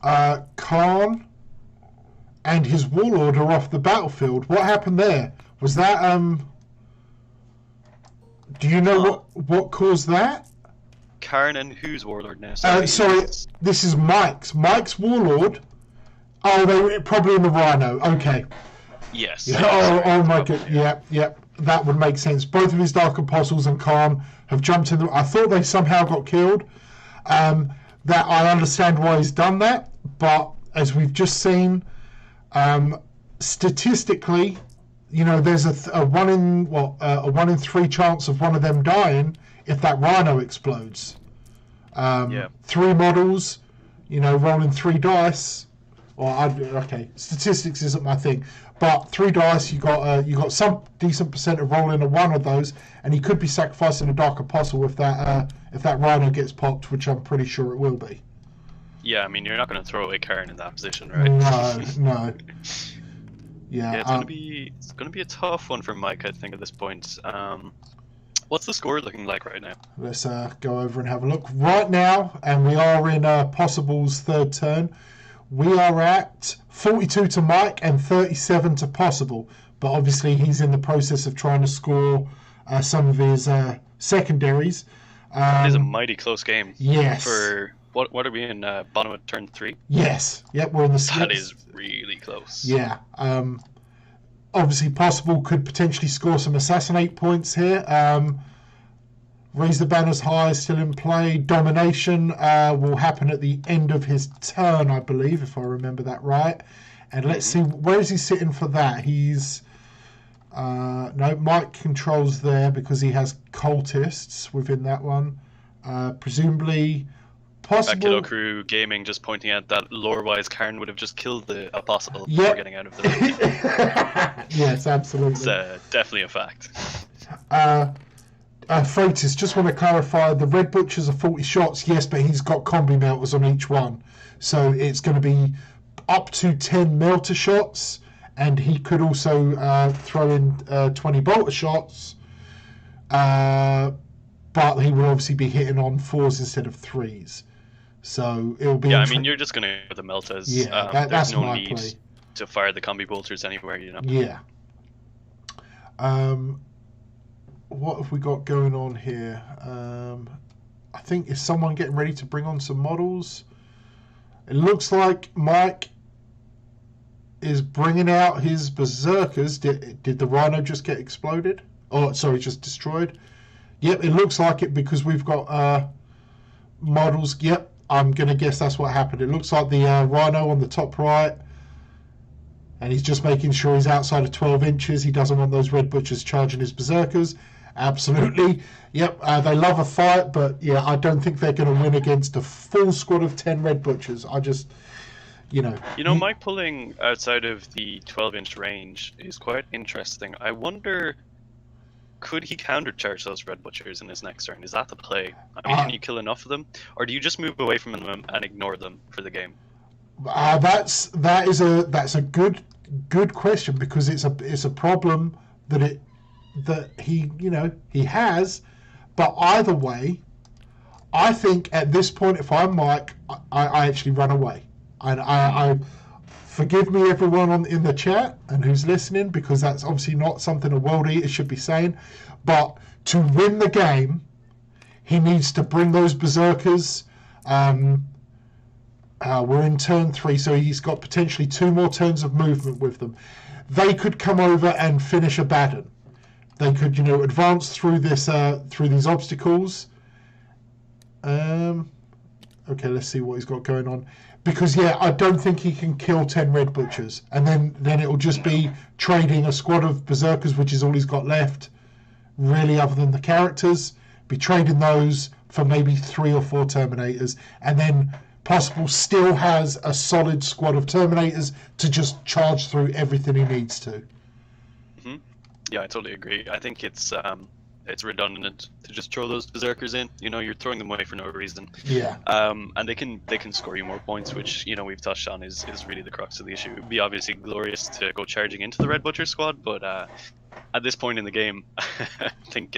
Kharn and his Warlord are off the battlefield. What happened there? Was that Do you know what caused that? Kharn and who's Warlord now? Sorry, this is Mike's. Mike's Warlord. Oh, they were probably in the Rhino. Okay. Yes. Yeah, oh my god. Yep. That would make sense. Both of his Dark Apostles and Kharn have jumped in. I thought they somehow got killed. That I understand why he's done that, but as we've just seen, statistically, there's a 1 in 3 chance of one of them dying if that Rhino explodes. 3 models, rolling 3 dice. Statistics isn't my thing, but 3 dice, you got some decent percent of rolling a 1 of those, and he could be sacrificing a Dark Apostle if that Rhino gets popped, which I'm pretty sure it will be. Yeah, I mean, you're not going to throw away Kharn in that position, right? No. Yeah, it's gonna be a tough one for Mike, I think, at this point. What's the score looking like right now? Let's go over and have a look. Right now, and we are in Possible's third turn, we are at 42 to Mike and 37 to Possible. But obviously, he's in the process of trying to score some of his secondaries. It is a mighty close game. Yes. For what are we in? Bottom of turn 3? Yes. Yep, we're in the skips. That is really close. Yeah. Obviously, Possible could potentially score some assassinate points here. Raise the Banners High is still in play. Domination will happen at the end of his turn, I believe, if I remember that right. And let's see, where is he sitting for that? He's... no, Mike controls there because he has cultists within that one. Presumably... Possible... Kiddo Crew Gaming just pointing out that lore-wise, Kharn would have just killed the Apostle before getting out of the lead. Yes, absolutely. It's definitely a fact. Freitas, just want to clarify, the Red Butchers are 40 shots, yes, but he's got combi melters on each one. So it's going to be up to 10 melter shots, and he could also throw in 20 bolter shots, but he will obviously be hitting on 4s instead of 3s. So it'll be... Yeah, I mean, you're just going to go with the meltas. Yeah, that's that's no my need play. to fire the combi bolters anywhere, Yeah. What have we got going on here? I think, is someone getting ready to bring on some models? It looks like Mike is bringing out his Berzerkers. Did the Rhino just get exploded? Oh, sorry, just destroyed. Yep, it looks like it because we've got models. Yep, I'm going to guess that's what happened. It looks like the Rhino on the top right, and he's just making sure he's outside of 12 inches. He doesn't want those Red Butchers charging his Berzerkers. Absolutely. Yep, they love a fight, but yeah, I don't think they're going to win against a full squad of 10 Red Butchers. I just, Mike pulling outside of the 12-inch range is quite interesting. I wonder, could he countercharge those Red Butchers in his next turn? Is that the play? I mean, can you kill enough of them, or do you just move away from them and ignore them for the game? That's a good question, because it's a problem that he has. But either way, I think at this point, if I'm Mike, I actually run away. And I forgive me, everyone in the chat and who's listening, because that's obviously not something a World Eater should be saying. But to win the game, he needs to bring those Berzerkers. We're in turn 3, so he's got potentially 2 more turns of movement with them. They could come over and finish a Baden. They could, advance through these obstacles. Okay, let's see what he's got going on. Because, I don't think he can kill 10 Red Butchers. And then it'll just be trading a squad of Berzerkers, which is all he's got left, really, other than the characters. Be trading those for maybe 3 or 4 Terminators. And then Possible still has a solid squad of Terminators to just charge through everything he needs to. Yeah, I totally agree. I think it's redundant to just throw those Berzerkers in. You're throwing them away for no reason. Yeah. And they can score you more points, which we've touched on is really the crux of the issue. It would be obviously glorious to go charging into the Red Butcher squad, but at this point in the game, I think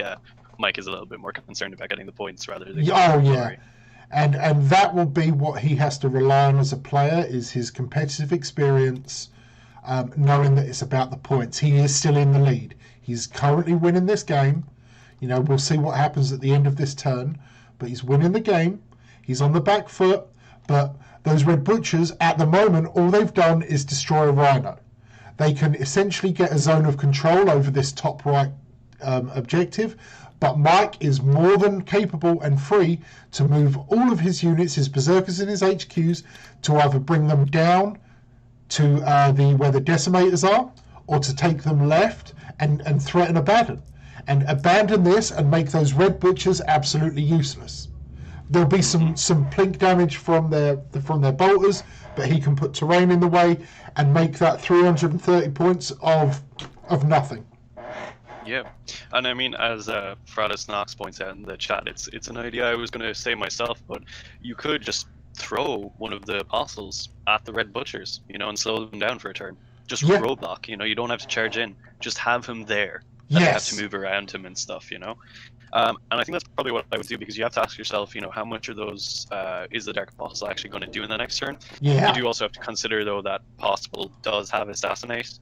Mike is a little bit more concerned about getting the points rather than. Oh yeah. And that will be what he has to rely on as a player, is his competitive experience, knowing that it's about the points. He is still in the lead. He's currently winning this game. We'll see what happens at the end of this turn. but he's winning the game. He's on the back foot, but those red butchers, at the moment, all they've done is destroy a rhino. They can essentially get a zone of control over this top right objective, but Mike is more than capable and free to move all of his units, his berserkers and his HQs, to either bring them down to where the decimators are, or to take them left and threaten abandon. And abandon this and make those red butchers absolutely useless. There'll be some plink damage from their bolters, but he can put terrain in the way and make that 330 points of nothing. Yeah, and I mean, as Fratus Knox points out in the chat, it's an idea I was going to say myself, but you could just throw one of the apostles at the red butchers, and slow them down for a turn. Just roadblock, you don't have to charge in. Just have him there. And you have to move around him and stuff, And I think that's probably what I would do, because you have to ask yourself, how much of those is the Dark Apostle actually going to do in the next turn? Yeah. You do also have to consider, though, that Possible does have Assassinate,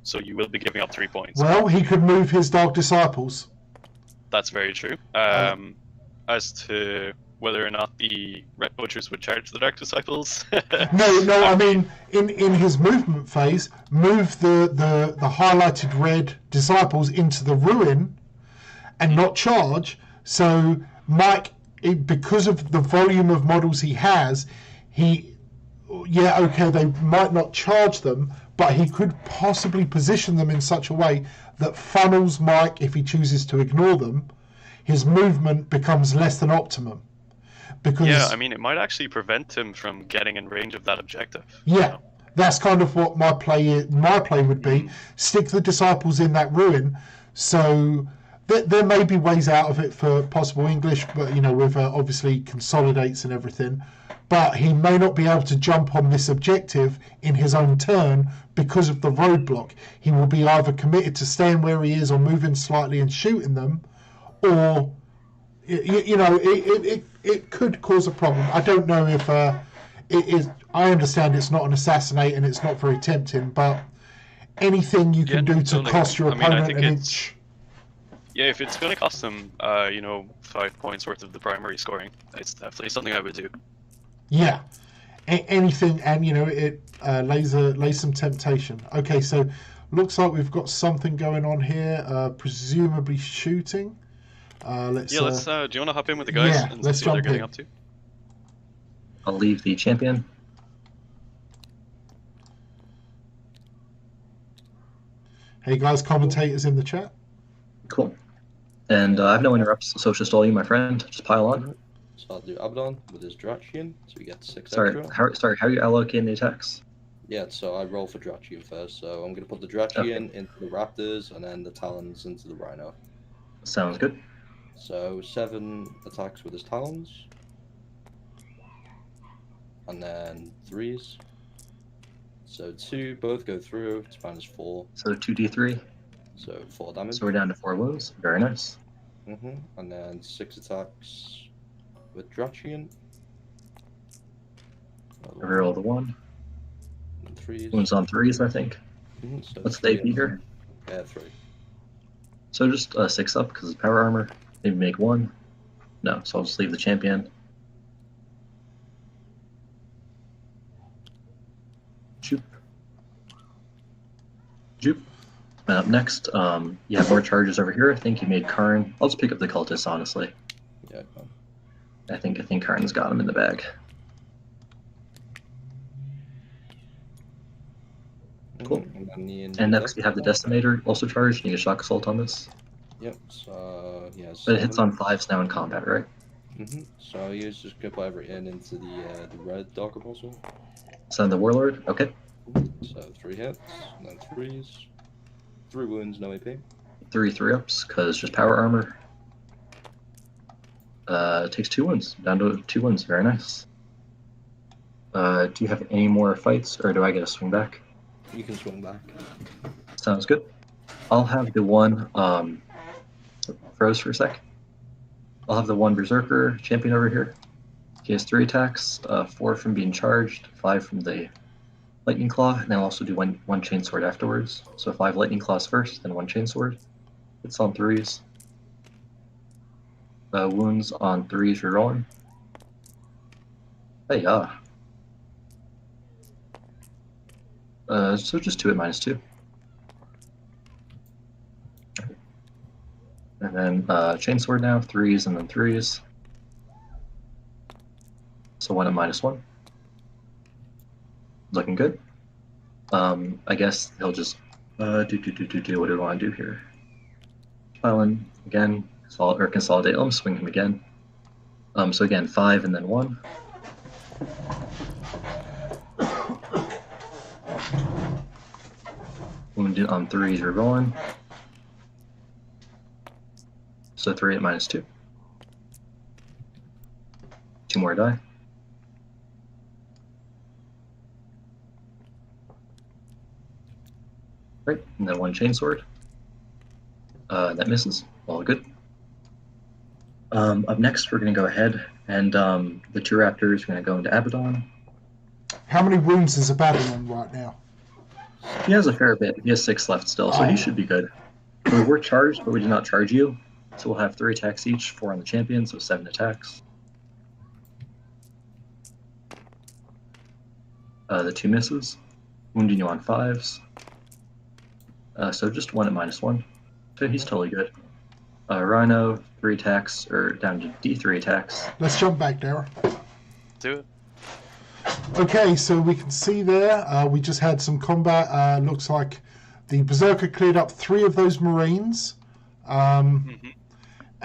so you will be giving up 3 points. Well, he could move his Dark Disciples. That's very true. As to whether or not the Red Butchers would charge the Dark Disciples. No, I mean, in his movement phase, move the highlighted red disciples into the ruin and not charge. So Mike, because of the volume of models he has, they might not charge them, but he could possibly position them in such a way that funnels Mike, if he chooses to ignore them, his movement becomes less than optimum. Because, yeah, I mean, it might actually prevent him from getting in range of that objective. Yeah, that's kind of what my play would be. Stick the disciples in that ruin. So there may be ways out of it for Possible English, but with obviously consolidates and everything. But he may not be able to jump on this objective in his own turn because of the roadblock. He will be either committed to staying where he is or moving slightly and shooting them, or it could cause a problem. I don't know if it is. I understand it's not an assassinate and it's not very tempting, but anything you can do to cost your opponent an inch. Yeah, if it's going to cost them, 5 points worth of the primary scoring, it's definitely something I would do. Yeah, anything, and it lays some temptation. Okay, so looks like we've got something going on here, presumably shooting. Let's. Do you want to hop in with the guys and see what they're getting up to? I'll leave the champion. Hey guys, commentators in the chat. Cool. And I have no interrupts, so it's just all you, my friend. Just pile on. So I'll do Abaddon with his Drachian, so we get 6 extra. How are you allocating the attacks? Yeah, so I roll for Drachian first, so I'm going to put the Drachian into the Raptors and then the Talons into the Rhino. Sounds good. So 7 attacks with his Talons. And then 3s. So 2 both go through, it's -4. So 2d3. So 4 damage. So we're down to 4 wounds. Very nice. And then 6 attacks with Drachian. Reroll the 1. And 3s. Wounds on 3s, I think. So What's the AP here? 3. So just 6 up because it's power armor. Maybe make 1. No, so I'll just leave the champion. Joop. Joop. And up next, you have more charges over here. I think you made Kharn. I'll just pick up the cultists, honestly. Yeah. I think Kharn's got him in the bag. Cool. And next you have the Decimator, also charged. You get Shock Assault on this. Yep. So yeah. But it hits on 5s now in combat, right? So you just go put everything into the red Dark Apostle. Send the Warlord. Okay. So 3 hits, and then 3s. 3 wounds, no AP. 3 3-ups, because just power armor. Takes 2 wounds. Down to 2 wounds. Very nice. Do you have any more fights, or do I get a swing back? You can swing back. Sounds good. I'll have the one, froze for a sec. I'll have the one Berzerker champion over here. He has 3 attacks, 4 from being charged, 5 from the Lightning Claw, and then I'll also do one Chainsword afterwards. So 5 Lightning Claws first, then 1 Chainsword. It's on 3s. Wounds on 3s, you're rolling. Hey, so just 2 at -2. And then Chainsword now, 3s and then 3s. So 1 at -1. Looking good. I guess he'll just what do we want to do here? Island again, consolidate him, swing him again. So again, 5 and then 1. Wounded on 3s, you're rolling. So 3 at -2. 2 more die. Right, and then 1 Chainsword. That misses. All good. Up next, we're going to go ahead and the 2 Raptors are going to go into Abaddon. How many wounds is Abaddon right now? He has a fair bit. He has 6 left still, so he should be good. We're charged, but we did not charge you. So we'll have 3 attacks each, 4 on the champion, so 7 attacks. The 2 misses, wounding you on 5s. So just 1 at -1. So he's totally good. Rhino, 3 attacks, or down to D3 attacks. Let's jump back, Darren. Do it. Okay, so we can see there, we just had some combat. Looks like the Berserker cleared up 3 of those Marines.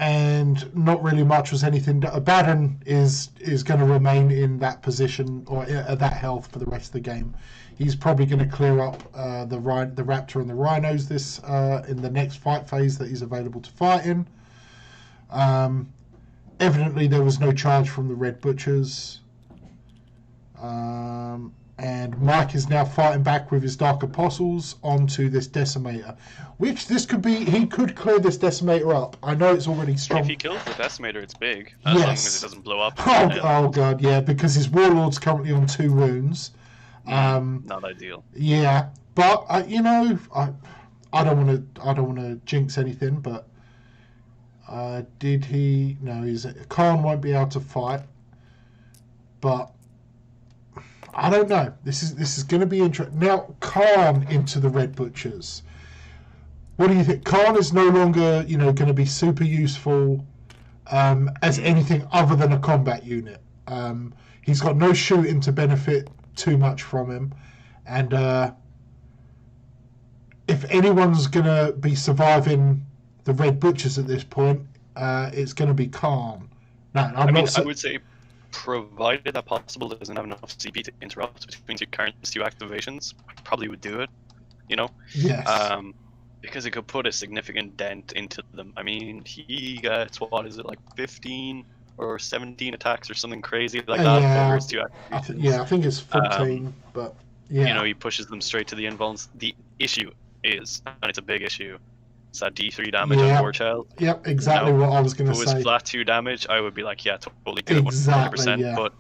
And not really much was anything. Abaddon is going to remain in that position or at that health for the rest of the game. He's probably going to clear up the Raptor and the Rhinos this in the next fight phase that he's available to fight in. Evidently, there was no charge from the Red Butchers. And Mike is now fighting back with his Dark Apostles onto this Decimator. Which this could be, he could clear this Decimator up. I know it's already strong. If he kills the Decimator, it's big. As long as it doesn't blow up. Oh god, yeah, because his Warlord's currently on 2 wounds. Not ideal. Yeah, but I don't want to jinx anything, but did he? No, Kharn won't be able to fight, but I don't know. This is going to be interesting. Now, Kharn into the Red Butchers. What do you think? Kharn is no longer, going to be super useful as anything other than a combat unit. He's got no shooting to benefit too much from him, and if anyone's going to be surviving the Red Butchers at this point, it's going to be Kharn. No, I would say, provided that Possible doesn't have enough CP to interrupt between 2 Kharn's 2 activations, I probably would do it. Yes. Because it could put a significant dent into them. I mean, he gets, what is it, like 15 or 17 attacks or something crazy like that over his 2 activations. I think it's 14, but yeah. He pushes them straight to the invulns. The issue is, and it's a big issue, it's that D3 damage on 4 child. Yep, exactly what I was going to say. If it was flat 2 damage, I would be like, yeah, totally do it 100%. Yeah. But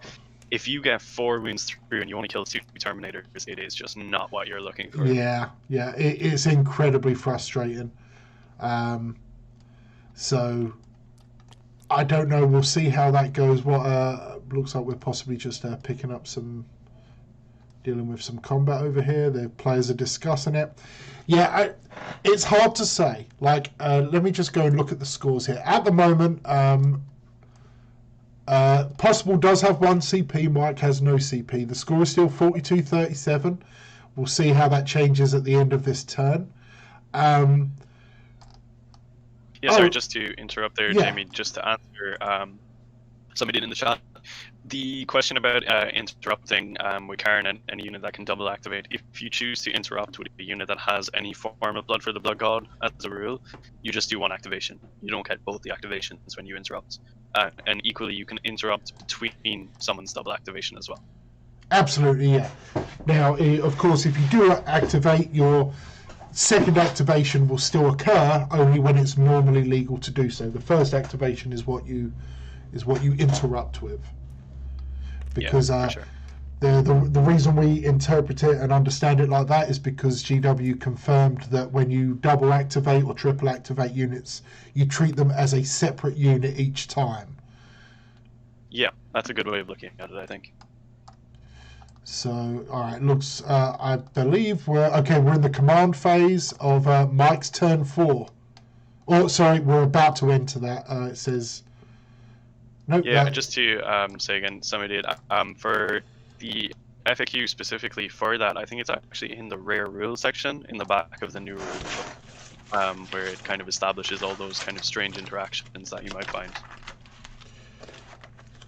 if you get 4 wounds through and you only kill 2 Terminators, it is just not what you're looking for. Yeah, it's incredibly frustrating. So I don't know. We'll see how that goes. What looks like we're possibly just picking up dealing with some combat over here. The players are discussing it. Yeah, it's hard to say. Let me just go and look at the scores here. At the moment, Possible does have 1 CP. Mike has no CP. The score is still 42-37. We'll see how that changes at the end of this turn. Sorry, just to interrupt there, Jamie, just to answer somebody in the chat. The question about interrupting with Kharn and any unit that can double activate, if you choose to interrupt with a unit that has any form of Blood for the Blood God, as a rule, you just do 1 activation. You don't get both the activations when you interrupt. And equally, you can interrupt between someone's double activation as well. Absolutely, yeah. Now, of course, if you do activate, your second activation will still occur only when it's normally legal to do so. The first activation is what you interrupt with. Because for sure. The reason we interpret it and understand it like that is because GW confirmed that when you double activate or triple activate units, you treat them as a separate unit each time. Yeah, that's a good way of looking at it, I think. So, all right, looks. I believe we're in the command phase of Mike's turn 4. Oh, sorry, we're about to enter that. It says. Nope. Yeah, just to say again, somebody did for the FAQ specifically for that. I think it's actually in the rare rules section in the back of the new rules book, where it kind of establishes all those kind of strange interactions that you might find.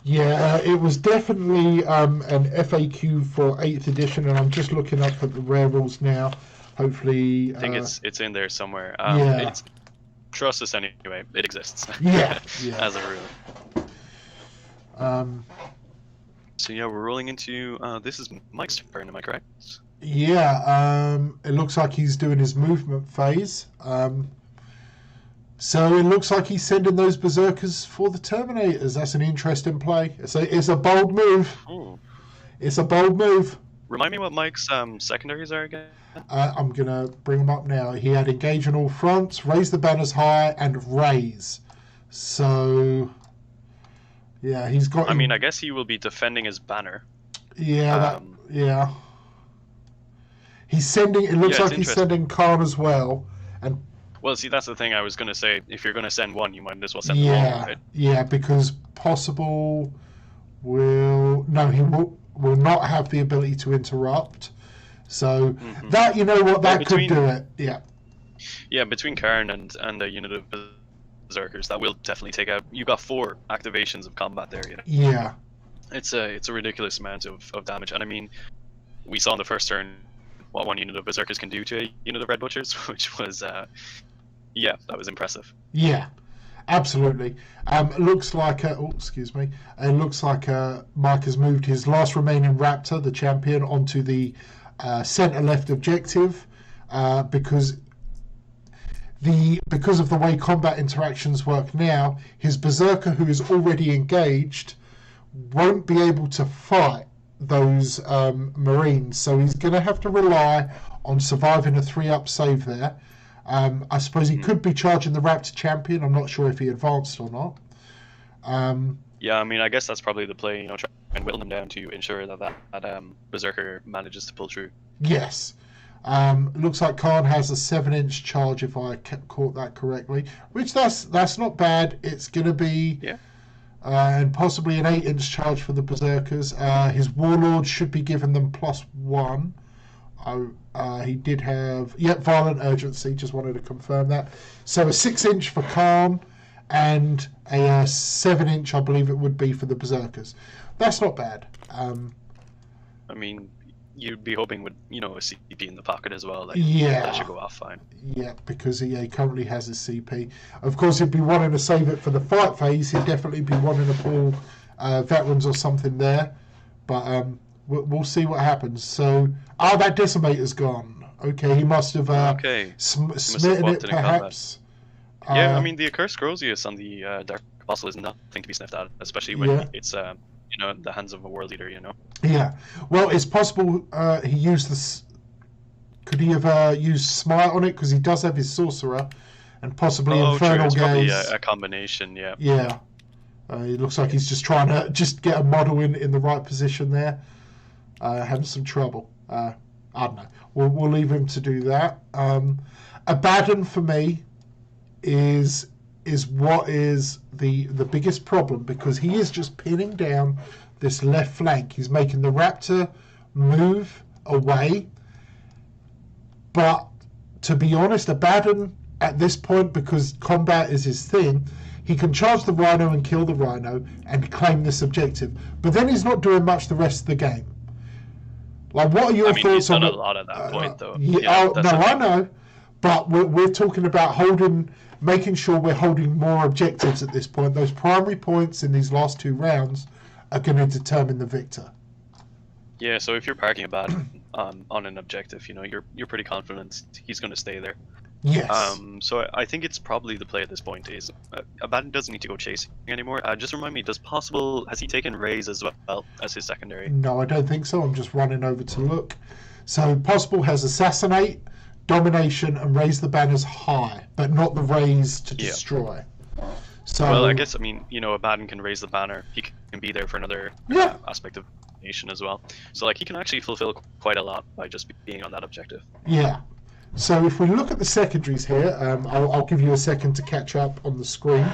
Yeah, it was definitely an FAQ for 8th edition, and I'm just looking up at the rare rules now. Hopefully, I think it's in there somewhere. Yeah. Trust us anyway, it exists. Yeah. As a rule. So yeah, we're rolling into this is Mike's turn, am I correct? Yeah, it looks like he's doing his movement phase. So it looks like he's sending those Berzerkers for the Terminators. That's an interesting play. It's a bold move. Ooh. It's a bold move. Remind me what Mike's secondaries are again? I'm going to bring them up now. He had engage on all fronts, raise the banners high, and raise. So, yeah, he's got... I mean, I guess he will be defending his banner. Yeah, yeah. He's sending... It looks like he's sending Kharn as well. And well, see, that's the thing I was going to say. If you're going to send one, you might as well send them all, right? Yeah, because Possible will... No, he will not have the ability to interrupt. So that, you know what, that could do it. Yeah. Yeah, between Kharn and the unit of Berzerkers, that will definitely take out... You got 4 activations of combat there, you know? Yeah. It's a ridiculous amount of damage. And I mean, we saw in the first turn what one unit of Berzerkers can do to a unit of Red Butchers, which was... yeah, that was impressive. Yeah, absolutely. Looks like excuse me. It looks like Mike has moved his last remaining Raptor, the champion, onto the center left objective because of the way combat interactions work now. His Berzerker, who is already engaged, won't be able to fight those Marines, so he's going to have to rely on surviving a 3-up save there. I suppose he could be charging the Raptor champion. I'm not sure if he advanced or not. Yeah, I mean, I guess that's probably the play, you know, try and whittle him down to ensure that Berzerker manages to pull through. Yes. Looks like Kharn has a 7-inch charge, if I caught that correctly, which that's not bad. It's going to be... Yeah. And possibly an 8-inch charge for the Berzerkers. His Warlord should be giving them +1. He did have... Yep, Violent Urgency. Just wanted to confirm that. So a 6-inch for Kharn and a 7-inch, I believe it would be, for the Berzerkers. That's not bad. I mean, you'd be hoping with, you know, a CP in the pocket as well. Like, yeah. That should go off fine. Yeah, because he currently has his CP. Of course, he'd be wanting to save it for the fight phase. He'd definitely be wanting to pull veterans or something there. But we'll see what happens. So, that Decimator's gone. Okay, he must have smitten it, perhaps. Yeah, I mean, the Accursed Grosius on the Dark Apostle is nothing to be sniffed at, especially when it's, you know, in the hands of a World Eater, you know? Yeah. Well, it's possible he used this... Could he have used Smite on it? Because he does have his Sorcerer, and possibly Infernal Gaze. Probably a combination, yeah. Yeah. It looks like he's just trying to get a model in the right position there. Having some trouble. I don't know. We'll leave him to do that. Abaddon, for me, is what is the biggest problem, because he is just pinning down this left flank. He's making the Raptor move away. But to be honest, Abaddon at this point, because combat is his thing, he can charge the Rhino and kill the Rhino and claim this objective. But then he's not doing much the rest of the game. Like, what are your thoughts he's done on a lot at that point, though. I know. But we're talking about making sure we're holding more objectives at this point. Those primary points in these last 2 rounds are going to determine the victor. Yeah, so if you're parking Abaddon on an objective, you know, you're pretty confident he's going to stay there. Yes. So I think it's probably the play at this point is Abaddon doesn't need to go chasing anymore. Just remind me, has he taken Raise as well as his secondary? No, I don't think so. I'm just running over to look. So Possible has Assassinate, Domination, and Raise the Banners high, but not the Raise to destroy. So, well, I guess, Abaddon can raise the banner. He can be there for another aspect of nation as well. So, he can actually fulfill quite a lot by just being on that objective. Yeah. So if we look at the secondaries here, I'll give you a second to catch up on the screen.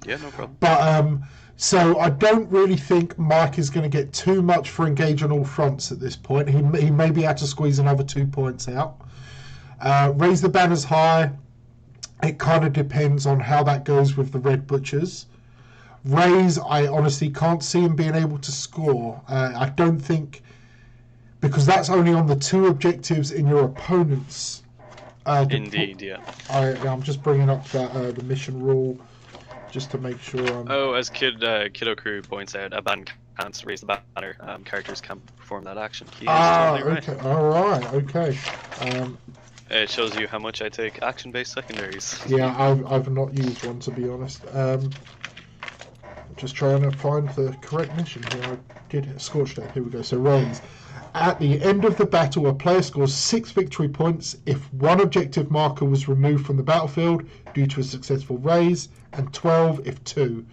Yeah, no problem. But so I don't really think Mike is going to get too much for engage on all fronts at this point. He may be able to squeeze another 2 points out. Raise the banners high. It kind of depends on how that goes with the Red Butchers. Raise, I honestly can't see him being able to score. I don't think, because that's only on the 2 objectives in your opponent's. Indeed, yeah. I'm just bringing up the mission rule just to make sure. As Kiddo Crew points out, Abaddon can't raise the banner. Characters can't perform that action. He is totally right. Okay. All right. Okay. It shows you how much I take action-based secondaries. Yeah, I've not used one, to be honest. Just trying to find the correct mission here. I did hit Scorched Earth. Here we go. So Raise. At the end of the battle, a player scores 6 victory points if 1 objective marker was removed from the battlefield due to a successful raise, and 12 if 2.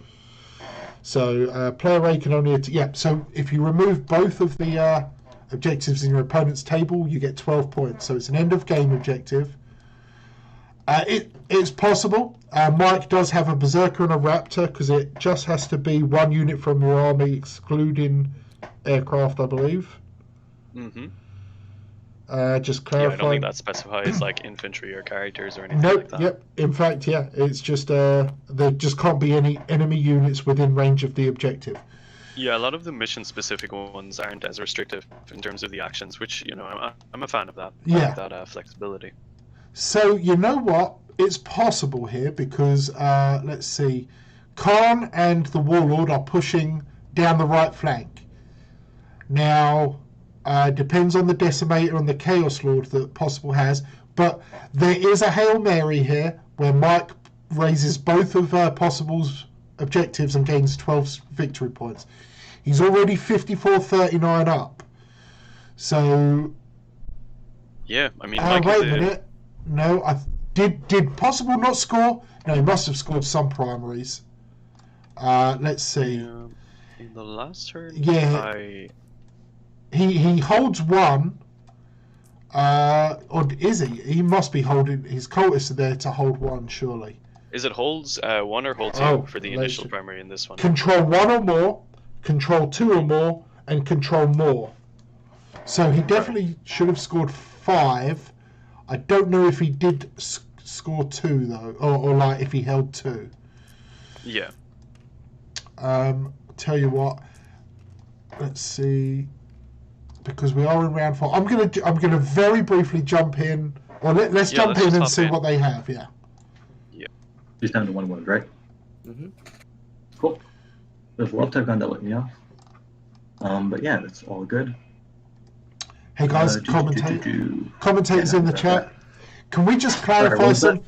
So player A can only... so if you remove both of the objectives in your opponent's table, you get 12 points. So it's an end-of-game objective. It's possible. Mike does have a Berserker and a Raptor, because it just has to be 1 unit from your army, excluding aircraft, I believe. Mm-hmm. Just clarify. Yeah, I don't think that specifies infantry or characters or anything like that. Yep. In fact, it's just there just can't be any enemy units within range of the objective. Yeah, a lot of the mission-specific ones aren't as restrictive in terms of the actions, which I'm a fan of that. Yeah. I like that flexibility. So you know what? It's possible here because let's see, Kharn and the Warlord are pushing down the right flank. Now. Depends on the Decimator and the Chaos Lord that Possible has, but there is a Hail Mary here where Mike raises both of Possible's objectives and gains 12 victory points. He's already 54-39 up. So... Yeah, wait a minute. No, did Possible not score? No, he must have scored some primaries. Let's see. In the last turn? Yeah. He holds 1, or is he? He must be holding. His cultists are there to hold 1, surely. Is it holds 1 or hold 2 for the initial primary in this one? Control 1 or more, control 2 or more, and control more. So he definitely should have scored 5. I don't know if he did score 2 though, or if he held 2. Yeah. Tell you what. Let's see. Because we are in round 4. I'm gonna very briefly jump in, or let's jump in and see what they have. Yeah. He's down to 1 wound, right? Mm-hmm. Cool. There's a love-type gun that let me off. But yeah, that's all good. Hey guys, commentators in the chat. Can we just clarify something?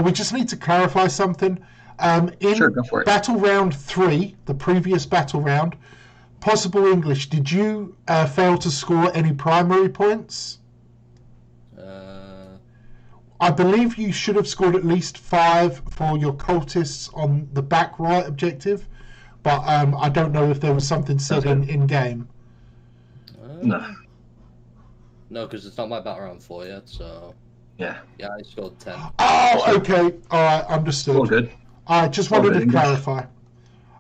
We just need to clarify something. Sure, go for it. Battle round 3, the previous battle round. PossibleEnglish, did you fail to score any primary points? I believe you should have scored at least 5 for your cultists on the back right objective, but I don't know if there was something said in game. No. No, because it's not my battle round 4 yet, so... Yeah. Yeah, I scored 10. Oh, okay. All right, understood. All good. I just wanted to clarify.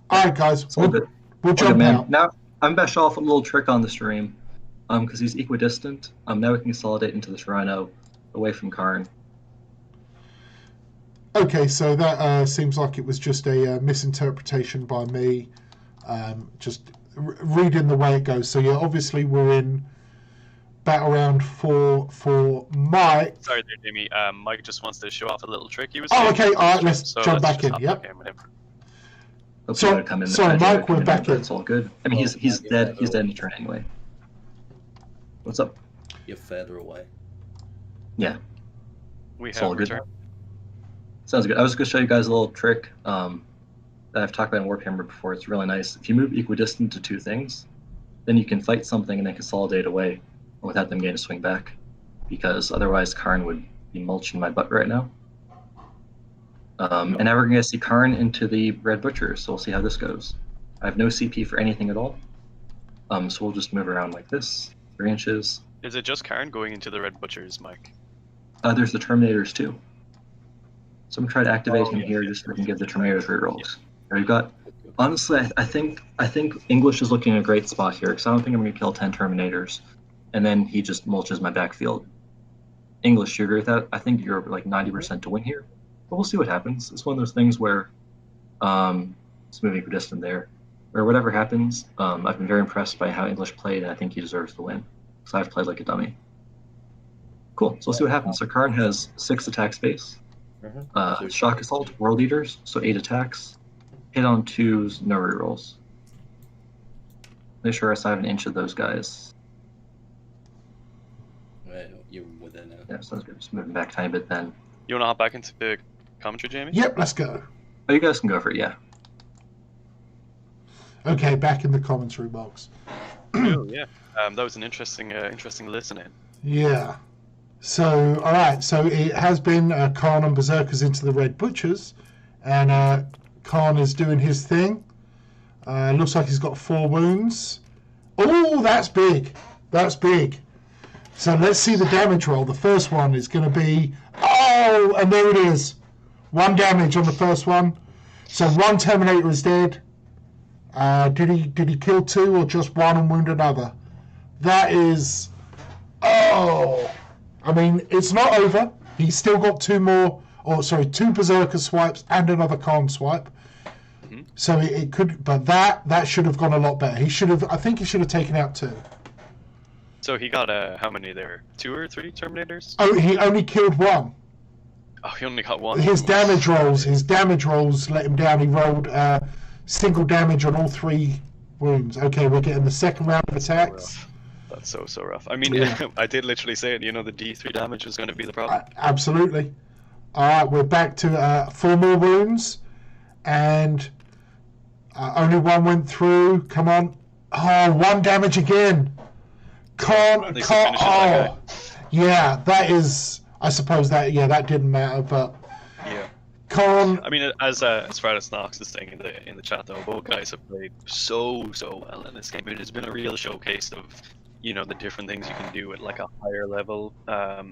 All right, guys. We'll jump out. Now, I'm going to show off a little trick on the stream, because he's equidistant. Now we can consolidate into this Rhino away from Kharn. Okay, so that seems like it was just a misinterpretation by me. Just reading the way it goes. So yeah, obviously we're in battle round 4 for Mike. Sorry there, Jimmy. Mike just wants to show off a little trick he was doing. Okay, all right, let's jump back in. Yep. Sorry, Mike, we're back in. It's all good. I mean, he's dead. He's dead in the turn anyway. What's up? You're further away. Yeah. We It's all have good. returned. Sounds good. I was going to show you guys a little trick that I've talked about in Warhammer before. It's really nice. If you move equidistant to two things, then you can fight something and then consolidate away without them getting to swing back. Because otherwise, Kharn would be mulching my butt right now. And now we're going to see Kharn into the Red Butcher, so we'll see how this goes. I have no CP for anything at all. So we'll just move around like this, 3 inches. Is it just Kharn going into the Red Butchers, Mike? There's the Terminators too. So I'm going to try to activate him here just so we can give the Terminators rerolls. There you've got. Honestly, I think English is looking in a great spot here, because I don't think I'm going to kill 10 Terminators, and then he just mulches my backfield. English, you agree with that? I think you're like 90% to win here, but we'll see what happens. It's one of those things where it's moving equidistant there. Or whatever happens, I've been very impressed by how English played, and I think he deserves the win, because I've played like a dummy. Cool, so let's see what happens. So Kharn has 6 attack space. Shock Assault, World Eaters, so 8 attacks. Hit on 2s, no rerolls. Make sure I have an inch of those guys. Right, you're within it. Yeah, sounds good. Just moving back a tiny bit then. You want to hop back into the commentary, Jamie? Yep, let's go. Oh, you guys can go for it, yeah. Okay, back in the commentary box. Oh, yeah. That was an interesting listening. Yeah. So, all right. So it has been Kharn and Berzerkers into the Red Butchers, and Kharn is doing his thing. Looks like he's got 4 wounds. Oh, that's big. That's big. So let's see the damage roll. The first one is going to be, oh, and there it is. 1 damage on the first one. So 1 Terminator is dead. Did he kill 2 or just 1 and wound another? That is, oh. I mean, it's not over. He's still got 2 Berserker swipes and another Kharn swipe. Mm-hmm. So it could, but that should have gone a lot better. I think he should have taken out 2. So he got how many there? 2 or 3 Terminators? Oh, he only killed 1. Oh, he only got 1. His damage rolls let him down. He rolled single damage on all 3 wounds. Okay, we're getting the second round of attacks. That's so rough. I mean, Yeah. I did literally say it. You know, the D3 damage is going to be the problem. Absolutely. All right, we're back to 4 more wounds, and only 1 went through. Come on. Oh, 1 damage again. Can't. Oh, yeah, that is. I suppose that didn't matter, but Yeah. Kharn. I mean, as far as Knox is saying in the chat, though, both guys have played so well in this game. It has been a real showcase of, you know, the different things you can do at like a higher level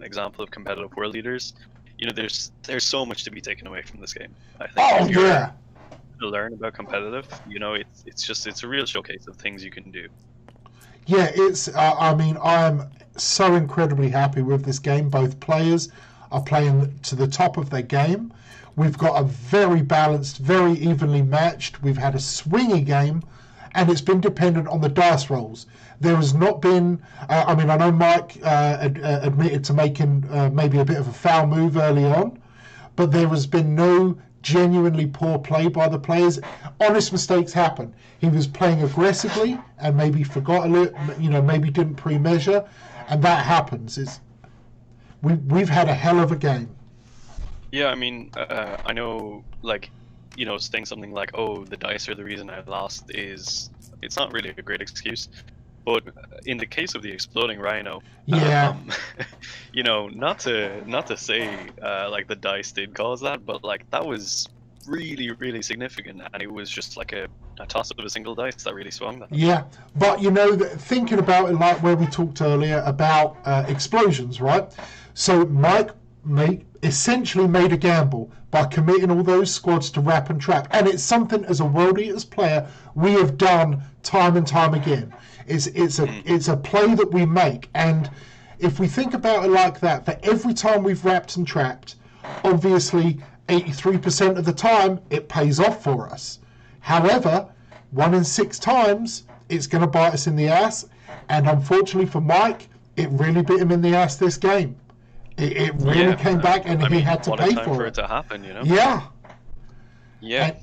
example of competitive world leaders. You know, there's so much to be taken away from this game. I think Oh if you're yeah. to learn about competitive, you know, it's a real showcase of things you can do. Yeah, it's. I mean, I'm so incredibly happy with this game. Both players are playing to the top of their game. We've got a very balanced, very evenly matched. We've had a swingy game, and it's been dependent on the dice rolls. There has not been. I mean, I know Mike admitted to making maybe a bit of a foul move early on, but there has been no genuinely poor play by the players. Honest mistakes happen. He was playing aggressively and maybe forgot a little, you know, maybe didn't pre-measure, and that happens. We've had a hell of a game. Yeah, I mean, I know, like, you know, saying something like, "Oh, the dice are the reason I lost," it's not really a great excuse. But in the case of the exploding rhino, Yeah. you know, not to say like the dice did cause that, but like that was really significant, and it was just like a toss of a single dice that really swung that. Yeah, but you know, thinking about it, like where we talked earlier about explosions, right? So Mike essentially made a gamble by committing all those squads to wrap and trap, and it's something as a World Eaters player we have done time and time again. It's a play that we make, and if we think about it like that, for every time we've wrapped and trapped, obviously 83% of the time it pays off for us. However, 1 in 6 times it's going to bite us in the ass, and unfortunately for Mike, it really bit him in the ass this game. It really came back, and he had to pay for it. it To happen, you know. Yeah. Yeah.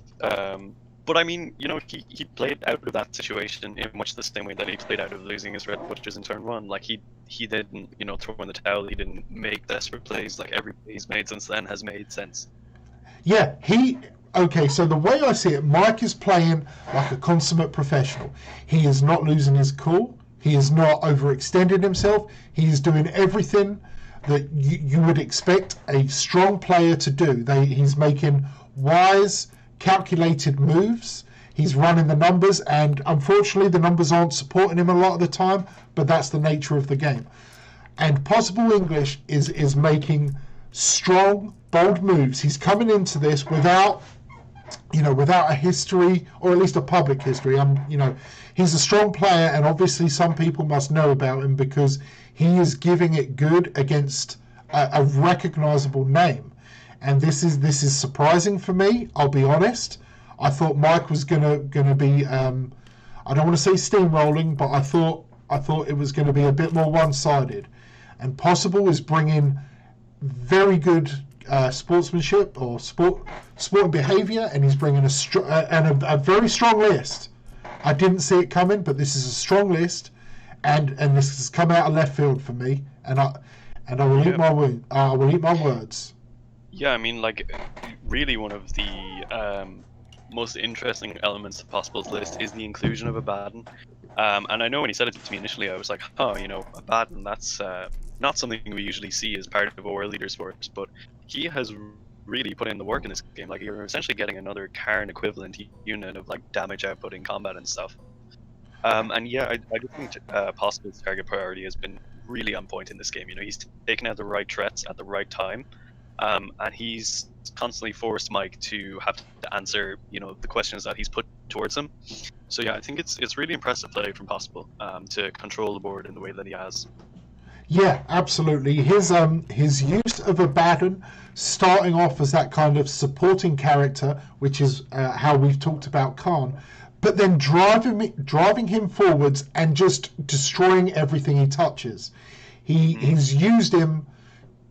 But I mean, you know, he played out of that situation in much the same way that he played out of losing his red butchers in turn 1. Like he didn't, you know, throw in the towel. He didn't make desperate plays. Like every play he's made since then has made sense. Yeah, okay, so the way I see it, Mike is playing like a consummate professional. He is not losing his cool. He is not overextending himself. He is doing everything that you would expect a strong player to do. He's making wise, calculated moves. He's running the numbers, and unfortunately the numbers aren't supporting him a lot of the time, but that's the nature of the game. And PossibleEnglish is making strong, bold moves. He's coming into this without a history, or at least a public history. He's a strong player, and obviously some people must know about him because he is giving it good against a recognizable name. And this is surprising for me. I'll be honest. I thought Mike was gonna be I don't want to say steamrolling, but I thought it was going to be a bit more one-sided. And Possible is bringing very good sportsmanship or sporting behaviour, and he's bringing a very strong list. I didn't see it coming, but this is a strong list, and this has come out of left field for me. And I will eat my words. Yeah, I mean, like, really one of the most interesting elements of Possible's list is the inclusion of a Baden. And I know when he said it to me initially, I was like, oh, you know, a Baden, that's not something we usually see as part of a World Leader sport, but he has really put in the work in this game. Like, you're essentially getting another Kharn equivalent unit of, like, damage output in combat and stuff. And yeah, I do think Possible's target priority has been really on point in this game. You know, he's taken out the right threats at the right time. And he's constantly forced Mike to have to answer, you know, the questions that he's put towards him. So yeah, I think it's really impressive play from Possible to control the board in the way that he has. Yeah, absolutely. His use of a Baden, starting off as that kind of supporting character, which is how we've talked about Kharn, but then driving him forwards and just destroying everything he touches. He's used him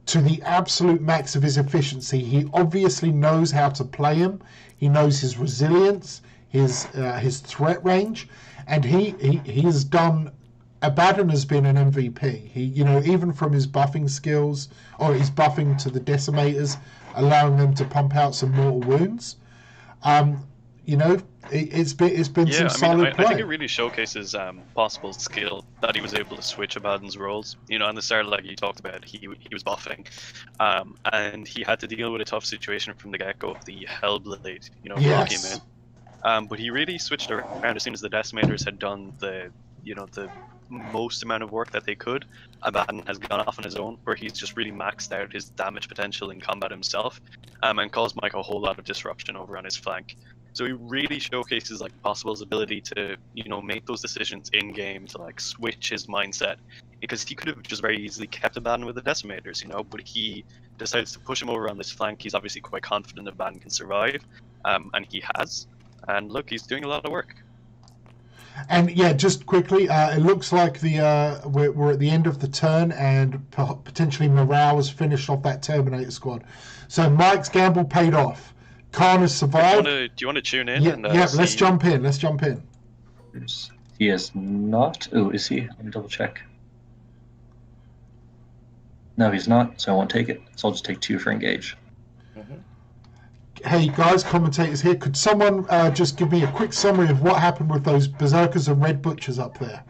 to the absolute max of his efficiency. He obviously knows how to play him. He knows his resilience, his threat range, and he has done. Abaddon has been an MVP. He, you know, even from his buffing skills, or his buffing to the decimators, allowing them to pump out some mortal wounds. You know, it's been some solid play. I think it really showcases Possible's skill that he was able to switch Abaddon's roles. You know, on the start, like you talked about, he was buffing, and he had to deal with a tough situation from the get-go of the Hellblade. You know, yes. Came in. But he really switched around as soon as the decimators had done the most amount of work that they could. Abaddon has gone off on his own, where he's just really maxed out his damage potential in combat himself, and caused Mike a whole lot of disruption over on his flank. So he really showcases like Possible's ability to, you know, make those decisions in game, to like switch his mindset, because he could have just very easily kept Abaddon with the decimators, you know, but he decides to push him over on this flank. He's obviously quite confident Abaddon can survive, and he has. And look, he's doing a lot of work. And yeah, just quickly, it looks like we're at the end of the turn, and potentially morale has finished off that Terminator squad. So Mike's gamble paid off. Kharn has survived. Do you want to tune in? Yeah, let's jump in. Let's jump in. He is not. Oh, is he? Let me double check. No, he's not, so I won't take it. So I'll just take 2 for engage. Hey guys, commentators here. Could someone just give me a quick summary of what happened with those Berzerkers and Red Butchers up there?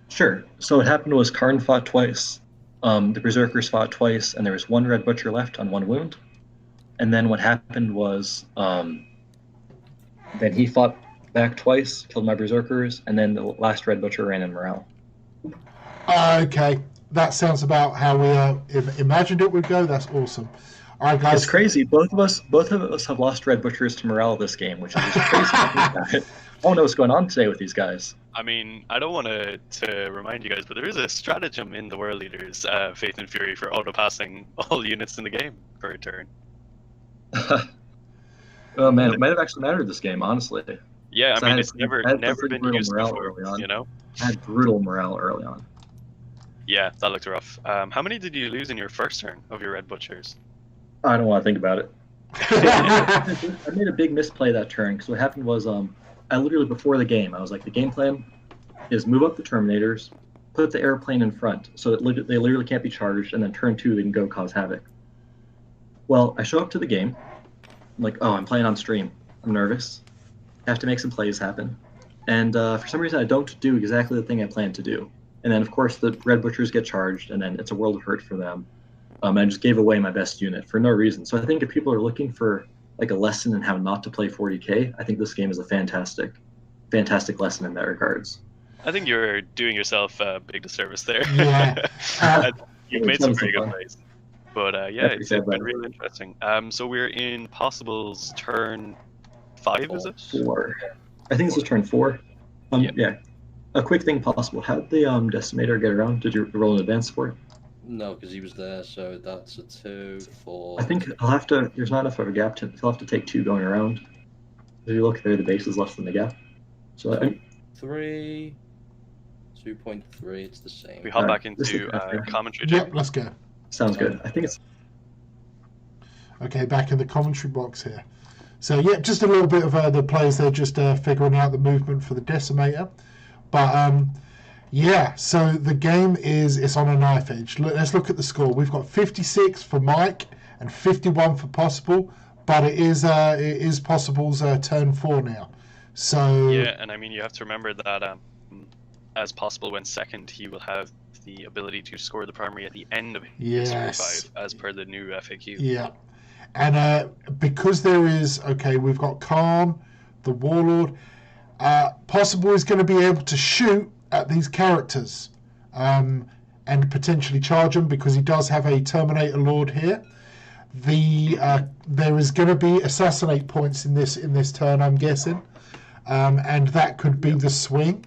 Sure. So what happened was Kharn fought twice. The Berzerkers fought twice, and there was 1 Red Butcher left on 1 wound. And then what happened was then he fought back twice, killed my Berzerkers, and then the last Red Butcher ran in morale. Okay, that sounds about how we imagined it would go. That's awesome. All right, guys. It's crazy. Both of us have lost Red Butchers to morale this game, which is just crazy. I don't know what's going on today with these guys. I mean, I don't want to remind you guys, but there is a stratagem in the World Leaders, Faith and Fury, for auto-passing all units in the game per turn. Oh man, it might have actually mattered this game, honestly. Yeah, I mean, it's never been used before, early on. You know? I had brutal morale early on. Yeah, that looked rough. How many did you lose in your first turn of your Red Butchers? I don't want to think about it. I made a big misplay that turn because what happened was I literally before the game I was like the game plan is move up the Terminators, put the airplane in front so that they literally can't be charged, and then turn 2 they can go cause havoc. Well, I show up to the game, I'm like, oh, I'm playing on stream. I'm nervous. I have to make some plays happen. And for some reason I don't do exactly the thing I planned to do. And then of course the Red Butchers get charged, and then it's a world of hurt for them. I just gave away my best unit for no reason. So I think if people are looking for like a lesson in how not to play 40k, I think this game is a fantastic lesson in that regards. I think you're doing yourself a big disservice there. Yeah. You've made some pretty good plays. But yeah, it's been that. really interesting. So we're in Possible's turn 5, is it? 4. I think this is turn 4. Yeah. A quick thing, Possible. How'd the Decimator get around? Did you roll in advance for it? No, because he was there, so that's a 2 for... I think he'll have to. There's not enough of a gap to. He'll have to take 2 going around. If you look there, the base is less than the gap. So 3, 2.3. It's the same. We hop back into commentary. Jim. Yep, let's go. Sounds good. I think it's. Okay, back in the commentary box here. So yeah, just a little bit of the players there, just figuring out the movement for the Decimator. But yeah, so the game it's on a knife edge. Let's look at the score. We've got 56 for Mike and 51 for Possible, but it is Possible's turn 4 now. So yeah, and I mean you have to remember that as Possible went second, he will have the ability to score the primary at the end of his turn 5, as per the new FAQ. Yeah, and because there is we've got Kharn, the Warlord. Possible is going to be able to shoot at these characters and potentially charge them because he does have a Terminator Lord here. There is going to be assassinate points in this turn, I'm guessing, and that could be the swing.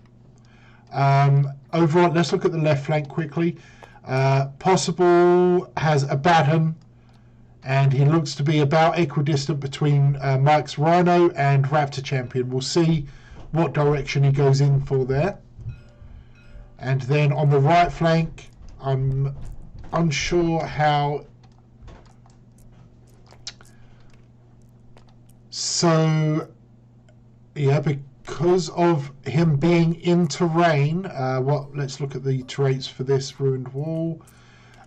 Overall, let's look at the left flank quickly. Possible has Abaddon, and he looks to be about equidistant between Mike's Rhino and Raptor Champion. We'll see what direction he goes in for there. And then on the right flank, I'm unsure how. So, yeah, because of him being in terrain, let's look at the traits for this ruined wall.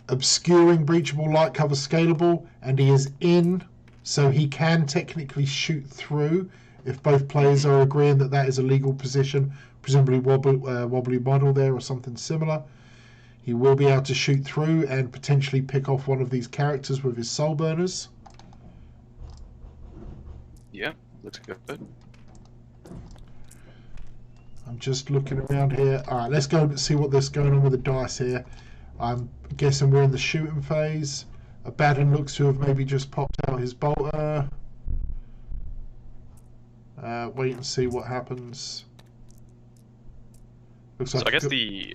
Obscuring, breachable, light cover, scalable, and he is in, so he can technically shoot through if both players are agreeing that that is a legal position, presumably wobbly model there or something similar. He will be able to shoot through and potentially pick off one of these characters with his soul burners. Yeah, looks good. I'm just looking around here. All right, let's go and see what's going on with the dice here. I'm guessing we're in the shooting phase. Abaddon looks to have maybe just popped out his bolter. Wait and see what happens. Looks like I guess the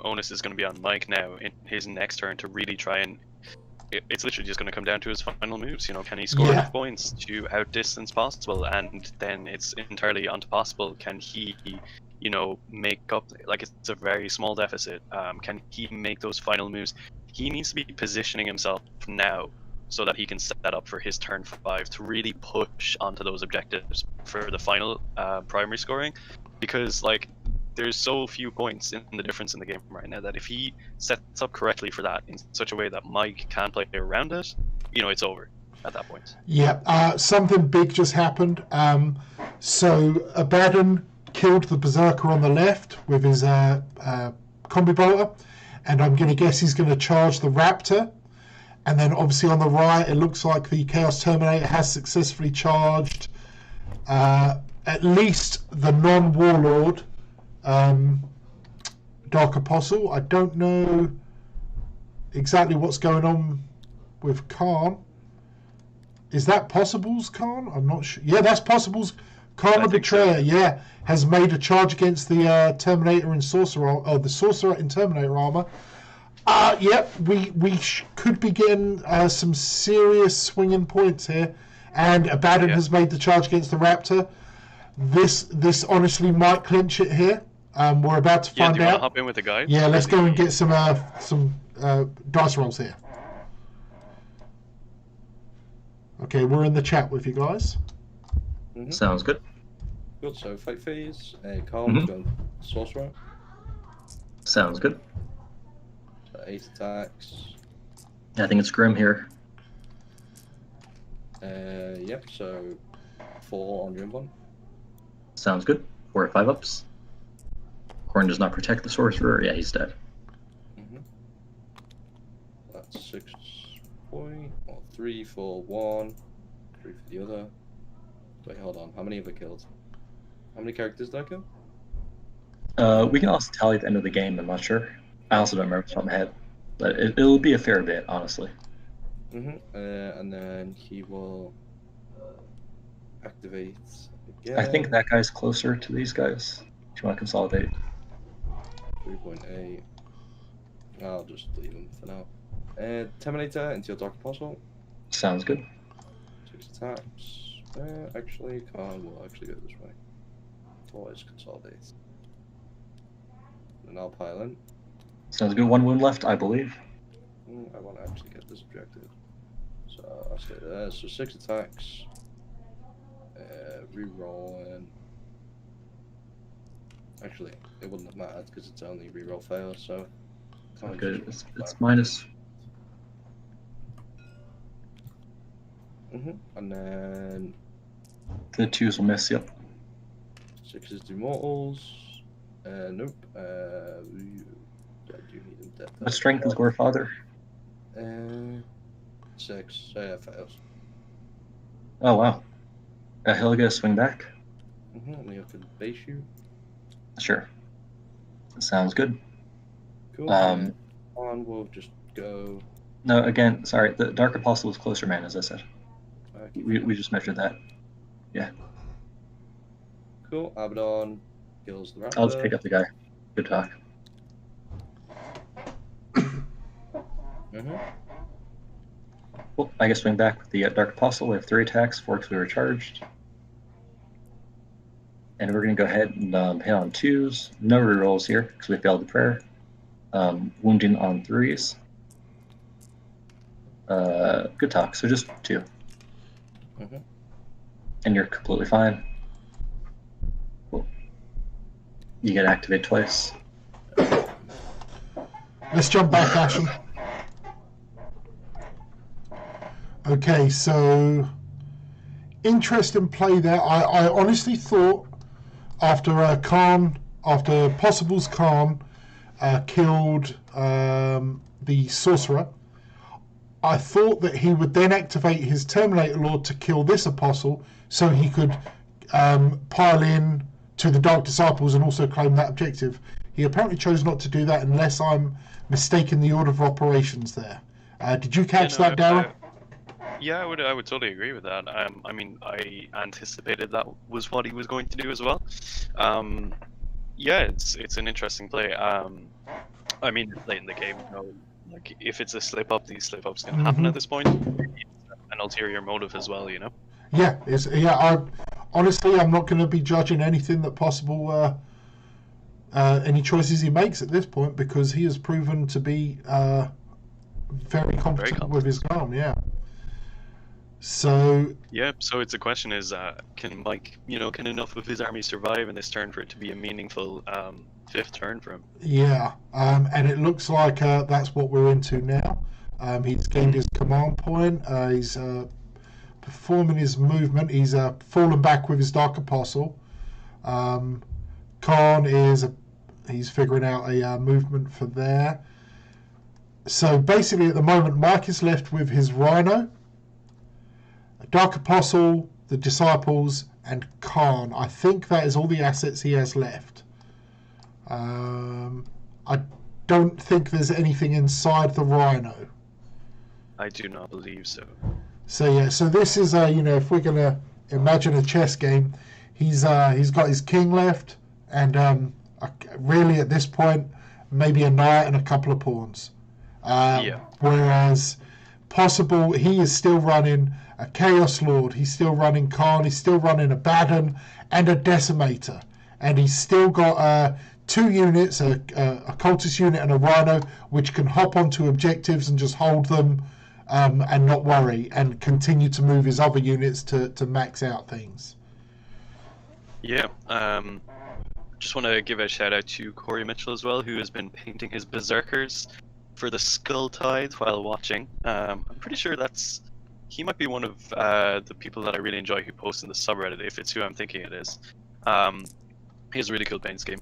onus is going to be on Mike now in his next turn to really try and. It's literally just going to come down to his final moves. You know, can he score enough points to outdistance Possible, and then it's entirely onto Possible. Can he, make up? Like it's a very small deficit. Can he make those final moves? He needs to be positioning himself now so that he can set that up for his turn 5 to really push onto those objectives for the final primary scoring, because there's so few points in the difference in the game right now that if he sets up correctly for that in such a way that Mike can't play around it, it's over at that point. Yeah, something big just happened. So Abaddon killed the Berzerker on the left with his combi bolter, and I'm going to guess he's going to charge the Raptor. And then obviously on the right, it looks like the Chaos Terminator has successfully charged at least the non-Warlord Dark Apostle. I don't know exactly what's going on with Kharn. Is that Possible's Kharn? I'm not sure. Yeah, that's Possible's Kharn the Betrayer. So. Yeah, has made a charge against the Terminator in Sorcerer, the Sorcerer in Terminator armor. Yep, we could be getting some serious swinging points here. And Abaddon has made the charge against the Raptor. This honestly might clinch it here. We're about to find do you out. Want to hop in with the guys? Yeah, let's go and get some dice rolls here. Okay, we're in the chat with you guys. Sounds good. Good, so fight phase. Kharn's going sorcerer. Sounds good. So 8 attacks. I think it's Grim here. Yep, so 4 on your one. Sounds good. 4 or 5 ups. Kharn does not protect the sorcerer. Yeah, he's dead. That's 6 point, or 3 for one, 3 for the other. Wait, hold on. How many have I killed? How many characters did I kill? We can also tally at the end of the game. I'm not sure. I also don't remember off the top of my head, but it'll be a fair bit, honestly. And then he will activate again. I think that guy's closer to these guys. Do you want to consolidate? 3.8. I'll just leave him for now. Terminator into your Dark Apostle. Sounds good. 6 attacks. Actually, Kharn will actually go this way. Always consolidate. And I'll pile in. Sounds good. 1 wound left, I believe. I want to actually get this objective. So I'll stay there. So 6 attacks. Rerolling. Actually, it wouldn't have mattered because it's only reroll fail, so. Sounds good. It's minus. And then. The 2s will miss, yep. 6s do mortals. Nope. I do need them dead. What strength is Gorefather? 6. So yeah, fails. Oh, wow. He'll get a swing back? We have to base shoot. Sure. Sounds good. Cool. On we'll just go. No, again, sorry. The Dark Apostle is closer man, as I said. We just measured that. Yeah. Cool. Abaddon kills the raptor. I'll just pick up the guy. Good talk. Well, I guess swing back with the Dark Apostle. We have 3 attacks, 4 because we were charged. And we're going to go ahead and hit on 2s. No rerolls here because we failed the prayer. Wounding on 3s. Good talk. So just 2. And you're completely fine. Cool. You get activate twice. Let's jump back, Ashen. Okay, so interesting play there. I honestly thought after Possible's Kharn killed the sorcerer, I thought that he would then activate his Terminator Lord to kill this apostle so he could pile in to the Dark Disciples and also claim that objective. He apparently chose not to do that unless I'm mistaken the order of operations there. Did you catch that, Darren? Yeah, I would totally agree with that. I mean, I anticipated that was what he was going to do as well. Yeah, it's an interesting play. I mean, it's late in the game, you know, like if it's a slip up, these slip ups can happen at this point. An ulterior motive as well, you know. Yeah, honestly, I'm not going to be judging anything that Possible, any choices he makes at this point, because he has proven to be very competent with his arm. Yeah. So. Yeah. So it's a question: is can Mike, can enough of his army survive in this turn for it to be a meaningful 5th turn for him? Yeah. And it looks like that's what we're into now. He's gained his command point. He's performing his movement. He's fallen back with his Dark Apostle. Kharn he's figuring out a movement for there. So basically at the moment Mike is left with his Rhino, Dark Apostle, the Disciples, and Kharn. I think that is all the assets he has left. I don't think there's anything inside the Rhino. I do not believe so. So yeah, so this is if we're gonna imagine a chess game, he's got his king left, and really at this point maybe a knight and a couple of pawns. Whereas Possible, he is still running a Chaos Lord, he's still running Kharn, he's still running a Baddon and a Decimator, and he's still got 2 units, a Cultist unit and a Rhino, which can hop onto objectives and just hold them and not worry and continue to move his other units to max out things. Yeah. Just want to give a shout out to Corey Mitchell as well, who has been painting his berserkers for the Skull Tide while watching. I'm pretty sure he might be one of the people that I really enjoy who posts in the subreddit, if it's who I'm thinking it is. He has a really cool paint scheme.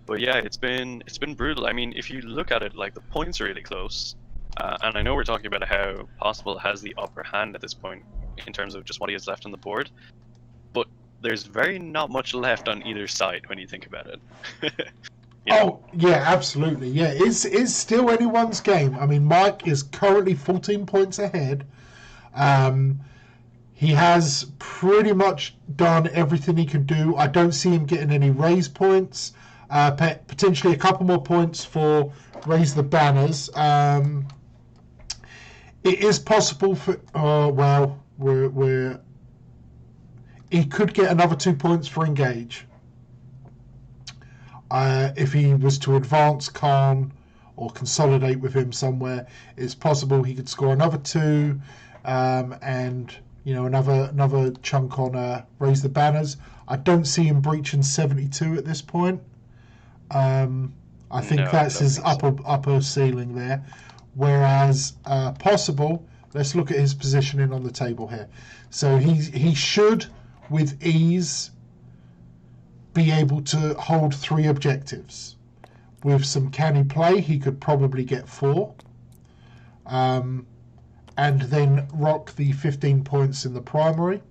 But yeah, it's been brutal. I mean, if you look at it, like, the points are really close. And I know we're talking about how Possible has the upper hand at this point in terms of just what he has left on the board. But there's not much left on either side when you think about it. Oh, yeah, absolutely. Yeah, it's still anyone's game. I mean, Mike is currently 14 points ahead. He has pretty much done everything he could do. I don't see him getting any raise points. Potentially a couple more points for raise the banners. It is possible for... he could get another 2 points for engage. If he was to advance Kharn or consolidate with him somewhere, it's possible he could score another 2, and another chunk on raise the banners. I don't see him breaching 72 at this point. I think that's his upper ceiling there. Whereas Possible, let's look at his positioning on the table here. So he should, with ease, be able to hold 3 objectives. With some canny play, he could probably get 4. And then rock the 15 points in the primary,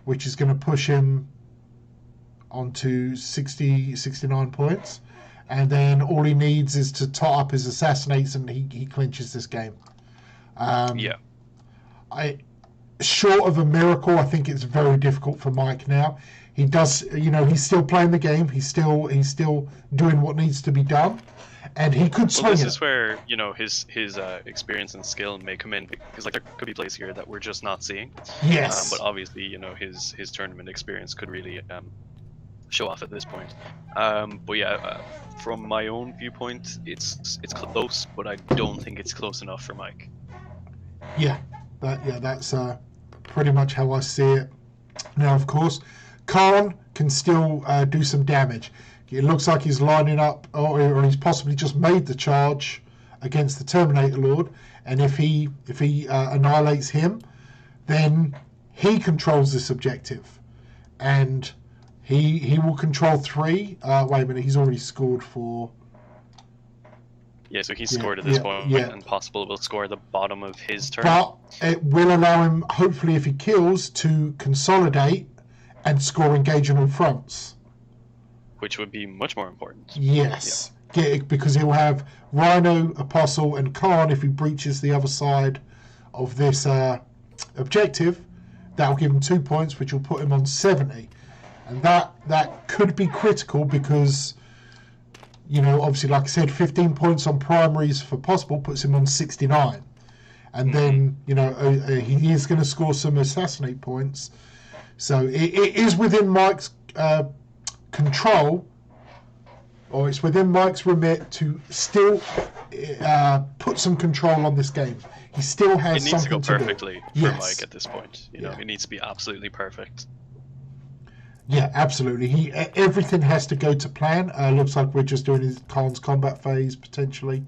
which is going to push him onto 69 points. And then all he needs is to tot up his assassinates, and he clinches this game. Short of a miracle, I think it's very difficult for Mike now. He does, he's still playing the game. He's still doing what needs to be done, and he could swing this is where his experience and skill may come in, because there could be plays here that we're just not seeing. Yes. But obviously, his tournament experience could really show off at this point. But yeah, from my own viewpoint, it's close, but I don't think it's close enough for Mike. That's pretty much how I see it. Now, of course, Kharn can still do some damage. It looks like he's lining up, or he's possibly just made the charge against the Terminator Lord. And if he annihilates him, then he controls this objective, and he will control 3. Wait a minute, he's already scored 4. Yeah, so he's scored at this point, and Possible will score the bottom of his turn. But it will allow him, hopefully, if he kills, to consolidate and score engage on all fronts. Which would be much more important. Yes. Because he'll have Rhino, Apostle, and Kharn if he breaches the other side of this objective. That will give him 2 points, which will put him on 70. And that could be critical because, obviously, like I said, 15 points on primaries for Possible puts him on 69. And then, he is going to score some assassinate points. So it is within Mike's control, or it's within Mike's remit to still put some control on this game. He still has something to do. It needs to go perfectly for Mike at this point. It needs to be absolutely perfect. Yeah, absolutely. Everything has to go to plan. Looks like we're just doing his Kharn's combat phase, potentially.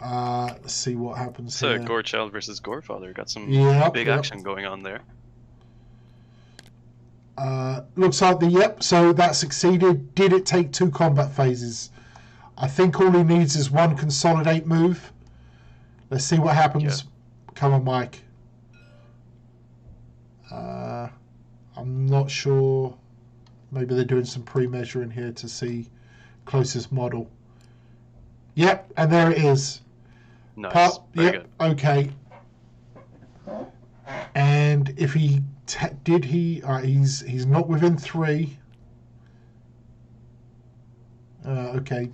Let's see what happens here. So, Gorechild versus Gorefather. Got some big action going on there. Looks like so that succeeded. Did it take 2 combat phases? I think all he needs is 1 consolidate move. Let's see what happens. Come on, Mike. I'm not sure. Maybe they're doing some pre-measuring here to see closest model. Yep, and there it is. Nice. Very good. Okay. And if he he's not within 3. Okay,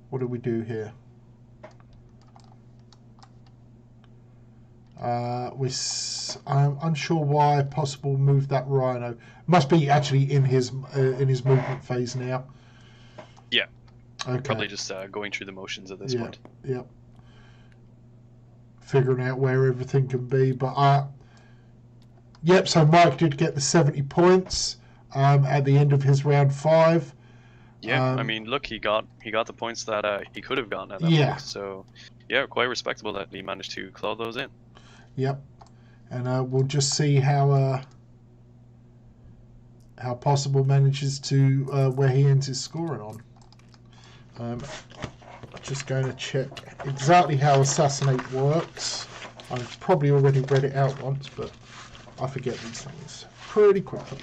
what did we do here? I'm unsure why Possible moved that Rhino. Must be actually in his movement phase now. Yeah. Okay. Probably just going through the motions at this point. Yep. figuring out where everything can be. But yep. So Mike did get the 70 points at the end of his round 5. Yeah, I mean, look, he got the points that he could have gotten at that point. So, yeah, quite respectable that he managed to claw those in. Yep. And we'll just see how Possible manages to where he ends his scoring on. Just going to check exactly how Assassinate works. I've probably already read it out once, but I forget these things pretty quickly.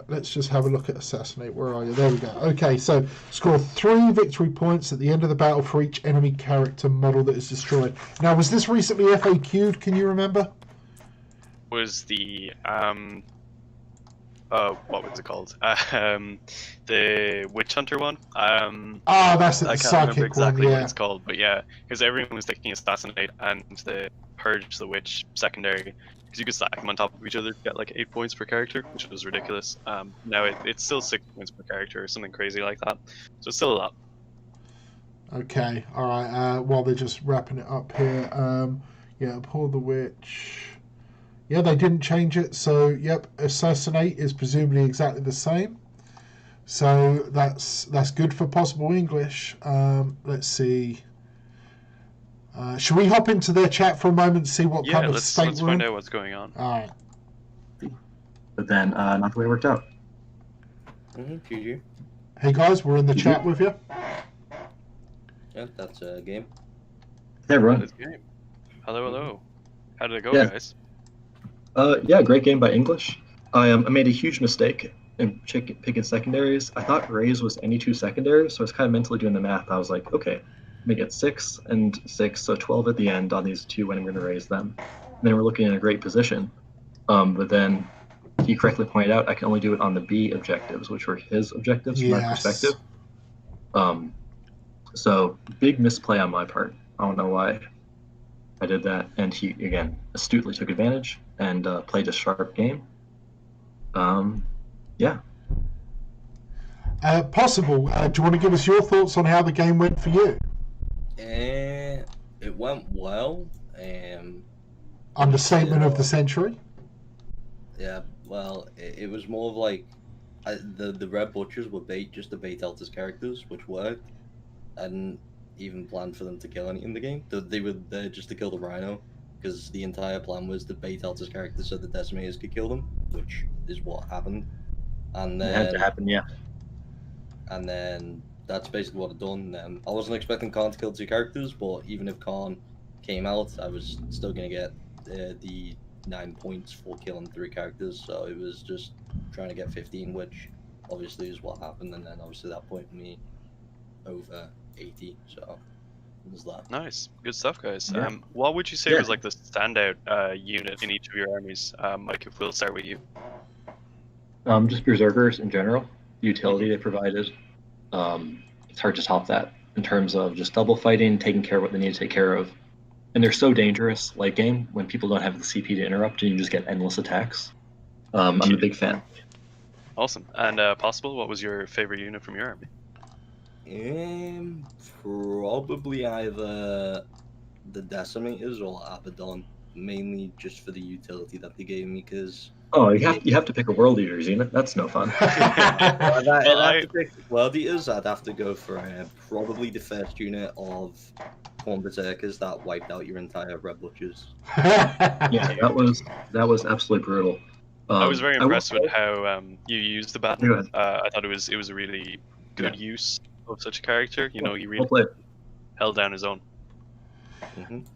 Let's just have a look at Assassinate. Where are you? There we go. Okay, so score 3 victory points at the end of the battle for each enemy character model that is destroyed. Now, was this recently FAQ'd? Can you remember? Was the what was it called? The Witch Hunter one. That's the I can't psychic remember exactly one, what it's called, but yeah, because everyone was taking Assassinate and the Purge the Witch secondary, because you could stack them on top of each other to get like 8 points per character, which was ridiculous. Now it's still 6 points per character or something crazy like that, so it's still a lot. Okay, all right. While they're just wrapping it up here, Abhor the Witch. Yeah, they didn't change it, so yep, Assassinate is presumably exactly the same. So that's good for Possible English. Let's see. Should we hop into their chat for a moment and see what kind of state let's we're find in? out what's going on. All right. But then, not the way it worked out. GG. Hey guys, we're in the chat with you. Yeah, that's a game. Hey, everyone. This game. Hello. How did it go, Yeah. guys? Great game by English. I made a huge mistake in picking secondaries. I thought raise was any 2 secondaries, so I was kind of mentally doing the math. I was like, okay, I'm going to get 6 and 6, so 12 at the end on these 2 when I'm going to raise them. And then we're looking in a great position. But then he correctly pointed out I can only do it on the B objectives, which were his objectives from my perspective. So big misplay on my part. I don't know why I did that. And he, again, astutely took advantage and played a sharp game. Possible. Do you want to give us your thoughts on how the game went for you? It went well. Understatement of the century. Yeah, well, it was more of like the Red Butchers were just to bait Delta's characters, which worked. I didn't even plan for them to kill any in the game. They were there just to kill the Rhino, because the entire plan was to bait Delta's characters so the Decimators could kill them, which is what happened. And then It had to happen, yeah. And then that's basically what I'd done. I wasn't expecting Kharn to kill 2 characters, but even if Kharn came out, I was still going to get the 9 points for killing 3 characters, so it was just trying to get 15, which obviously is what happened, and then obviously that point me over 80, so it was that. Nice, good stuff, guys. Yeah. What would you say Yeah. was like the standout unit in each of your armies? Mike, if we'll start with you. Just Berzerkers in general, the utility they provided. It's hard to top that in terms of just double fighting, taking care of what they need to take care of. And they're so dangerous late game when people don't have the CP to interrupt and you just get endless attacks. I'm a big fan. Awesome. And Possible, what was your favorite unit from your army? Probably either the Decimators or Abaddon, mainly just for the utility that they gave me, because... Oh, you have to pick a World Eaters unit. That's no fun. I'd have to pick World Eaters. I'd have to go for probably the first unit of Kharn Berzerkers that wiped out your entire Red Butchers. Yeah, that was absolutely brutal. I was very impressed with how you used the Go ahead. baton. I thought it was a really good use of such a character. You know, he Well really played. held down his own.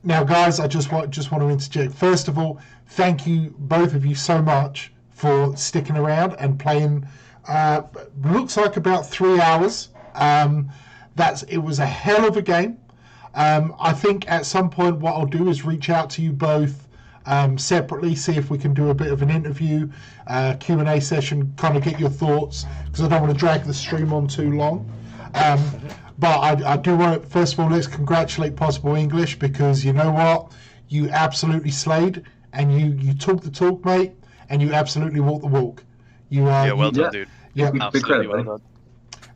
Now, guys, I just want to interject. First of all, thank you, both of you, so much for sticking around and playing. Looks like about 3 hours. It was a hell of a game. I think at some point what I'll do is reach out to you both separately, see if we can do a bit of an interview, Q&A session, kind of get your thoughts, because I don't want to drag the stream on too long. But I do want to, first of all, let's congratulate Possible English, because you know what? You absolutely slayed, and you talk the talk, mate, and you absolutely walk the walk. Well done, dude. Yeah, Big Absolutely credit, well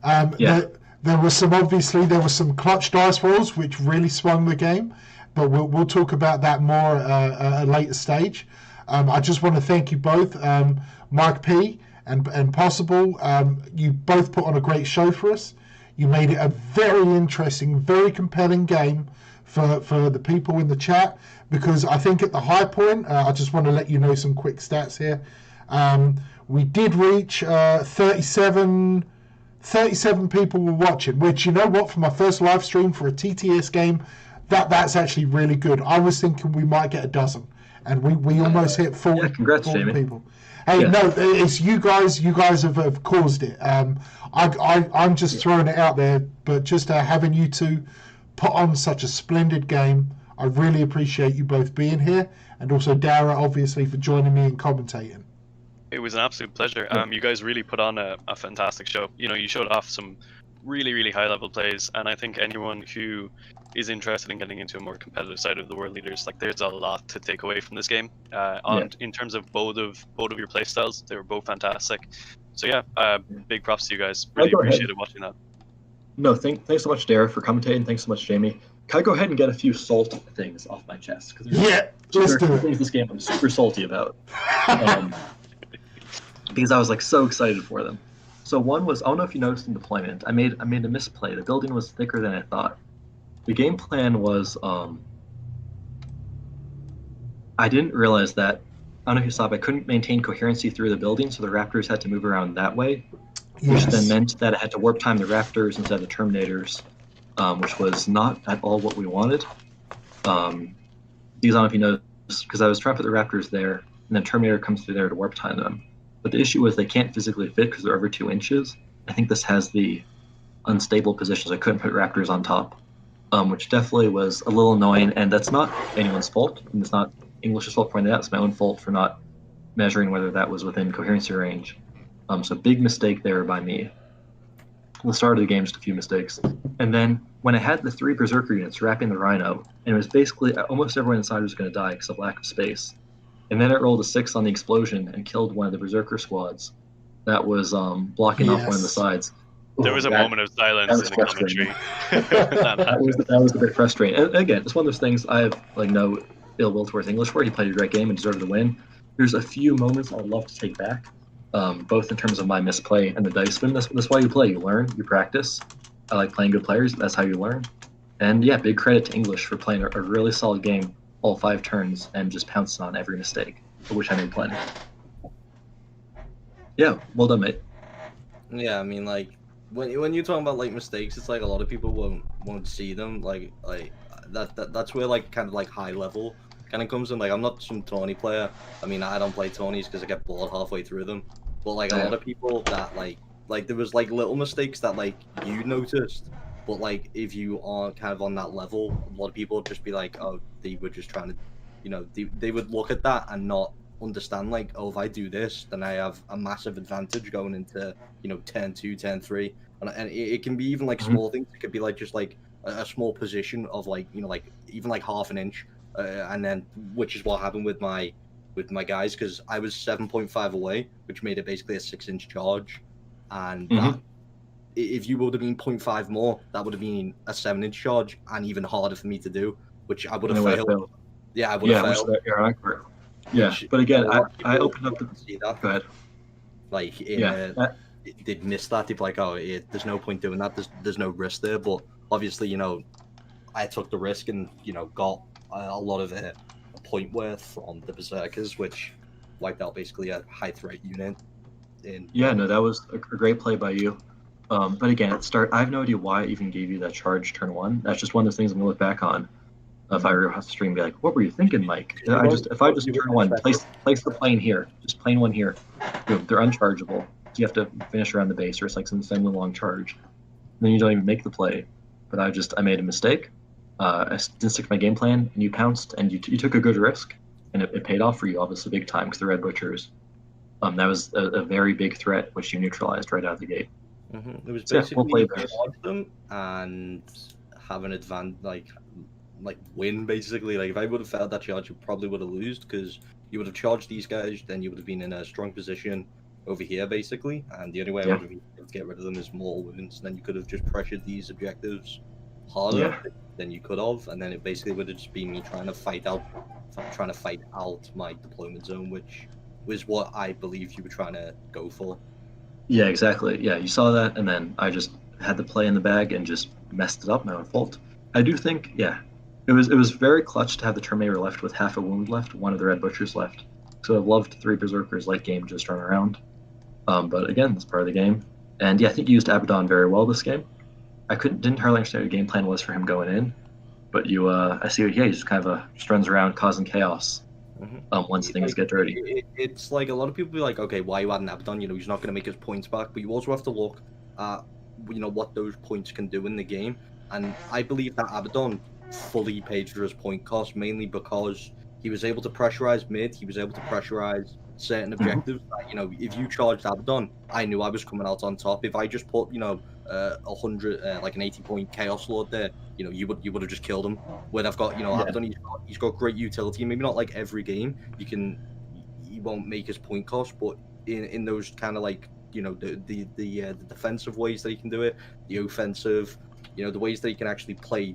buddy. done. There was some clutch dice rolls which really swung the game, but we'll talk about that more at a later stage. I just want to thank you both, Mike P and Possible. You both put on a great show for us. You made it a very interesting, very compelling game for the people in the chat, because I think at the high point, I just want to let you know some quick stats here. We did reach 37 people were watching, which, you know what, for my first live stream for a TTS game, that's actually really good. I was thinking we might get a dozen, and we almost hit 40, Yeah, congrats, 40 Jamie. people. Hey, Yeah. no, it's you guys. You guys have caused it. I'm just throwing it out there, but just having you two put on such a splendid game, I really appreciate you both being here, and also Dara, obviously, for joining me and commentating. It was an absolute pleasure. You guys really put on a fantastic show. You know, you showed off some really, really high level plays, and I think anyone who is interested in getting into a more competitive side of the World Leaders, like, there's a lot to take away from this game. In terms of both of your play styles, they were both fantastic. So yeah, big props to you guys. Really appreciated watching that. No, thanks so much, Dara, for commentating. Thanks so much, Jamie. Can I go ahead and get a few salt things off my chest? Yeah, let's do it. Things this game I'm super salty about. Because I was like so excited for them. So one was, I don't know if you noticed in deployment, I made a misplay. The building was thicker than I thought. The game plan was, I didn't realize that, I don't know if you saw, but I couldn't maintain coherency through the building, so the Raptors had to move around that way, which then meant that I had to warp time the Raptors instead of the Terminators, which was not at all what we wanted. Because I don't know if you noticed, because I was trying to put the Raptors there, and then Terminator comes through there to warp time them. But the issue was they can't physically fit because they're over 2 inches. I think this has the unstable positions. I couldn't put Raptors on top, which definitely was a little annoying. And that's not anyone's fault. And it's not English's fault pointing it out. It's my own fault for not measuring whether that was within coherency range. So big mistake there by me. The start of the game, just a few mistakes. And then when I had the 3 Berzerker units wrapping the Rhino, and it was basically almost everyone inside was going to die because of lack of space. And then it rolled a 6 on the explosion and killed one of the Berzerker squads that was blocking off one of the sides. There was a moment of silence in the commentary. that was a bit frustrating. And again, it's one of those things I have no ill will towards English for. He played a great game and deserved the win. There's a few moments I'd love to take back, both in terms of my misplay and the dice spin. That's why you play. You learn, you practice. I like playing good players. That's how you learn. And yeah, big credit to English for playing a really solid game all 5 turns and just pouncing on every mistake, for which I made plenty. Yeah, well done, mate. Yeah, I mean, like, when you're talking about like mistakes, it's like a lot of people won't see them. Like that's where like kind of like high level kind of comes in. Like, I'm not some tourney player. I mean, I don't play tourneys because I get bored halfway through them. But like a lot of people that like there was like little mistakes that like you noticed. But like if you are kind of on that level, a lot of people would just be like, oh, they were just trying to, you know, they would look at that and not understand like, oh, if I do this, then I have a massive advantage going into, you know, turn 2, turn 3, and it can be even like small things. It could be like just like a small position of like, you know, like even like half an inch, and then which is what happened with my guys, because I was 7.5 away, which made it basically a 6-inch charge, and that, if you would have been 0.5 more, that would have been a 7-inch charge and even harder for me to do, which I would have failed. Yeah, I would have failed. Yeah, but again, I opened up to see that. Go ahead. Like, they'd miss that. They'd be like, oh, there's no point doing that. There's no risk there. But obviously, you know, I took the risk and, you know, got a lot of a point worth from the Berzerkers, which wiped out basically a high threat unit. Yeah, no, that was a great play by you. But again, at start, I have no idea why I even gave you that charge turn 1. That's just one of those things I'm gonna look back on. If I were to stream, be like, what were you thinking, Mike? If I just turn 1, place the plane here, just plane 1 here. Boom, they're unchargeable. You have to finish around the base, or it's like some long charge. And then you don't even make the play. But I made a mistake. I didn't stick to my game plan, and you pounced, and you took a good risk, and it paid off for you, obviously, big time, because the Red Butchers. That was a very big threat, which you neutralized right out of the gate. It was basically charge them and have an advantage, like win basically. Like, if I would have failed that charge, you probably would have lost, because you would have charged these guys, then you would have been in a strong position over here basically, and the only way I would have been able to get rid of them is more wounds. Then you could have just pressured these objectives harder than you could have, and then it basically would have just been me trying to fight out my deployment zone, which was what I believe you were trying to go for. Yeah, exactly. Yeah, you saw that, and then I just had the play in the bag and just messed it up. My own fault. I do think, it was very clutch to have the Terminator left with half a wound left, one of the Red Butchers left. So I've loved 3 Berserkers late game just run around. But again, that's part of the game. And yeah, I think you used Abaddon very well this game. I didn't entirely understand what your game plan was for him going in, but I see what he just kind of just runs around causing chaos. Once things get dirty. It's like a lot of people be like, okay, why are you adding Abaddon? He's not going to make his points back, but you also have to look at what those points can do in the game. And I believe that Abaddon fully paid for his point cost, mainly because he was able to pressurize mid, he was able to pressurize certain objectives. If you charged Abaddon, I knew I was coming out on top. If I just put 100 like an 80-point Chaos Lord there, you would have just killed him. When I've got Abaddon, he's got great utility. Maybe not like every game he won't make his point cost, but in those kind of like the defensive ways that he can do it, the offensive, the ways that he can actually play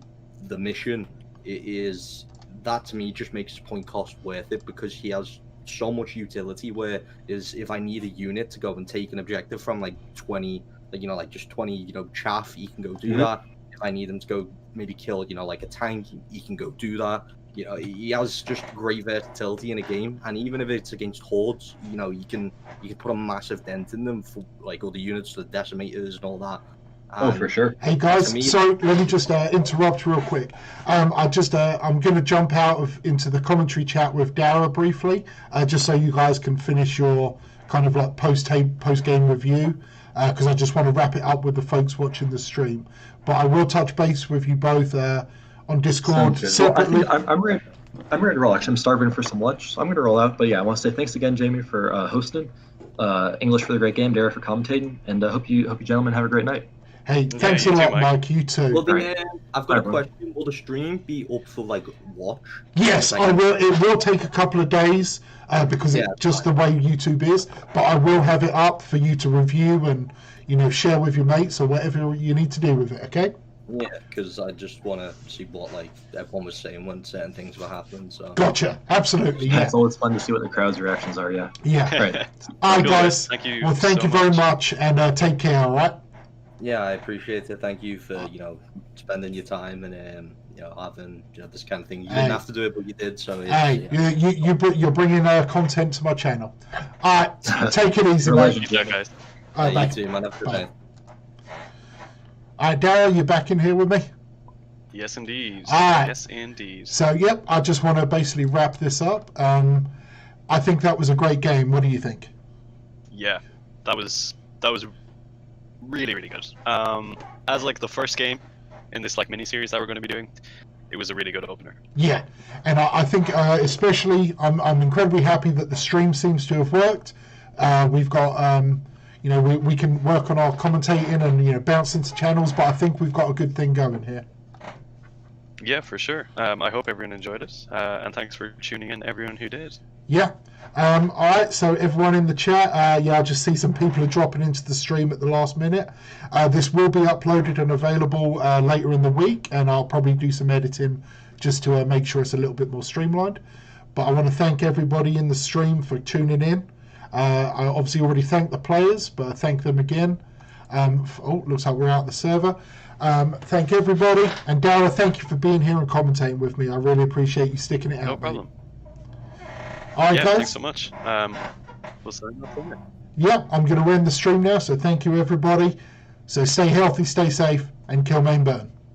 the mission, that to me just makes his point cost worth it, because he has so much utility. Where if I need a unit to go and take an objective from like 20, like just 20 chaff, he can go do that. If I need him to go maybe kill like a tank, he can go do that. He has just great versatility in a game, and even if it's against hordes, you can put a massive dent in them for like all the units, the decimators and all that. For sure. Hey guys, so let me just interrupt real quick. I'm going to jump out into the commentary chat with Dara briefly, just so you guys can finish your kind of like post game review, because I just want to wrap it up with the folks watching the stream. But I will touch base with you both on Discord separately. Well, I'm ready to roll. Actually, I'm starving for some lunch, so I'm going to roll out. But yeah, I want to say thanks again, Jamie, for hosting, English for the great game, Dara for commentating, and hope you gentlemen have a great night. Hey, thanks a lot, Mike. You too. Well, then, I've got a question. Will the stream be up for like watch? Yes, I will. It will take a couple of days because it's just the way YouTube is. But I will have it up for you to review and share with your mates or whatever you need to do with it. Okay? Yeah, because I just want to see what like everyone was saying when certain things were happening. So. Gotcha. Absolutely. Yeah. It's always fun to see what the crowd's reactions are. Yeah. Yeah. Right. All right, guys. Thank you. Well, thank you very much, and take care. All right. Yeah, I appreciate it. Thank you for spending your time and having this kind of thing. You didn't have to do it, but you did. So you're bringing content to my channel. All right, take it easy, mate. Yeah, guys. All right, you too, man. Have a good day. All right, Daryl, you back in here with me? Yes, indeed. All right. Yes, indeed. So, yep, I just want to basically wrap this up. I think that was a great game. What do you think? Yeah, that was really, really good. As like the first game in this like mini series that we're going to be doing, it was a really good opener. Yeah, and I think especially I'm incredibly happy that the stream seems to have worked. We've got we can work on our commentating and bounce into channels, but I think we've got a good thing going here. Yeah, for sure. I hope everyone enjoyed it, and thanks for tuning in, everyone who did. Yeah. All right, so everyone in the chat, I just see some people are dropping into the stream at the last minute. This will be uploaded and available later in the week, and I'll probably do some editing just to make sure it's a little bit more streamlined. But I want to thank everybody in the stream for tuning in. I obviously already thanked the players, but I thank them again. Looks like we're out the server. Thank everybody, and Dara, thank you for being here and commentating with me. I really appreciate you sticking it out. No problem. All right, guys. Thanks so much. We'll sign off from it. Yeah, I'm going to end the stream now, so thank you, everybody. So stay healthy, stay safe, and kill main burn.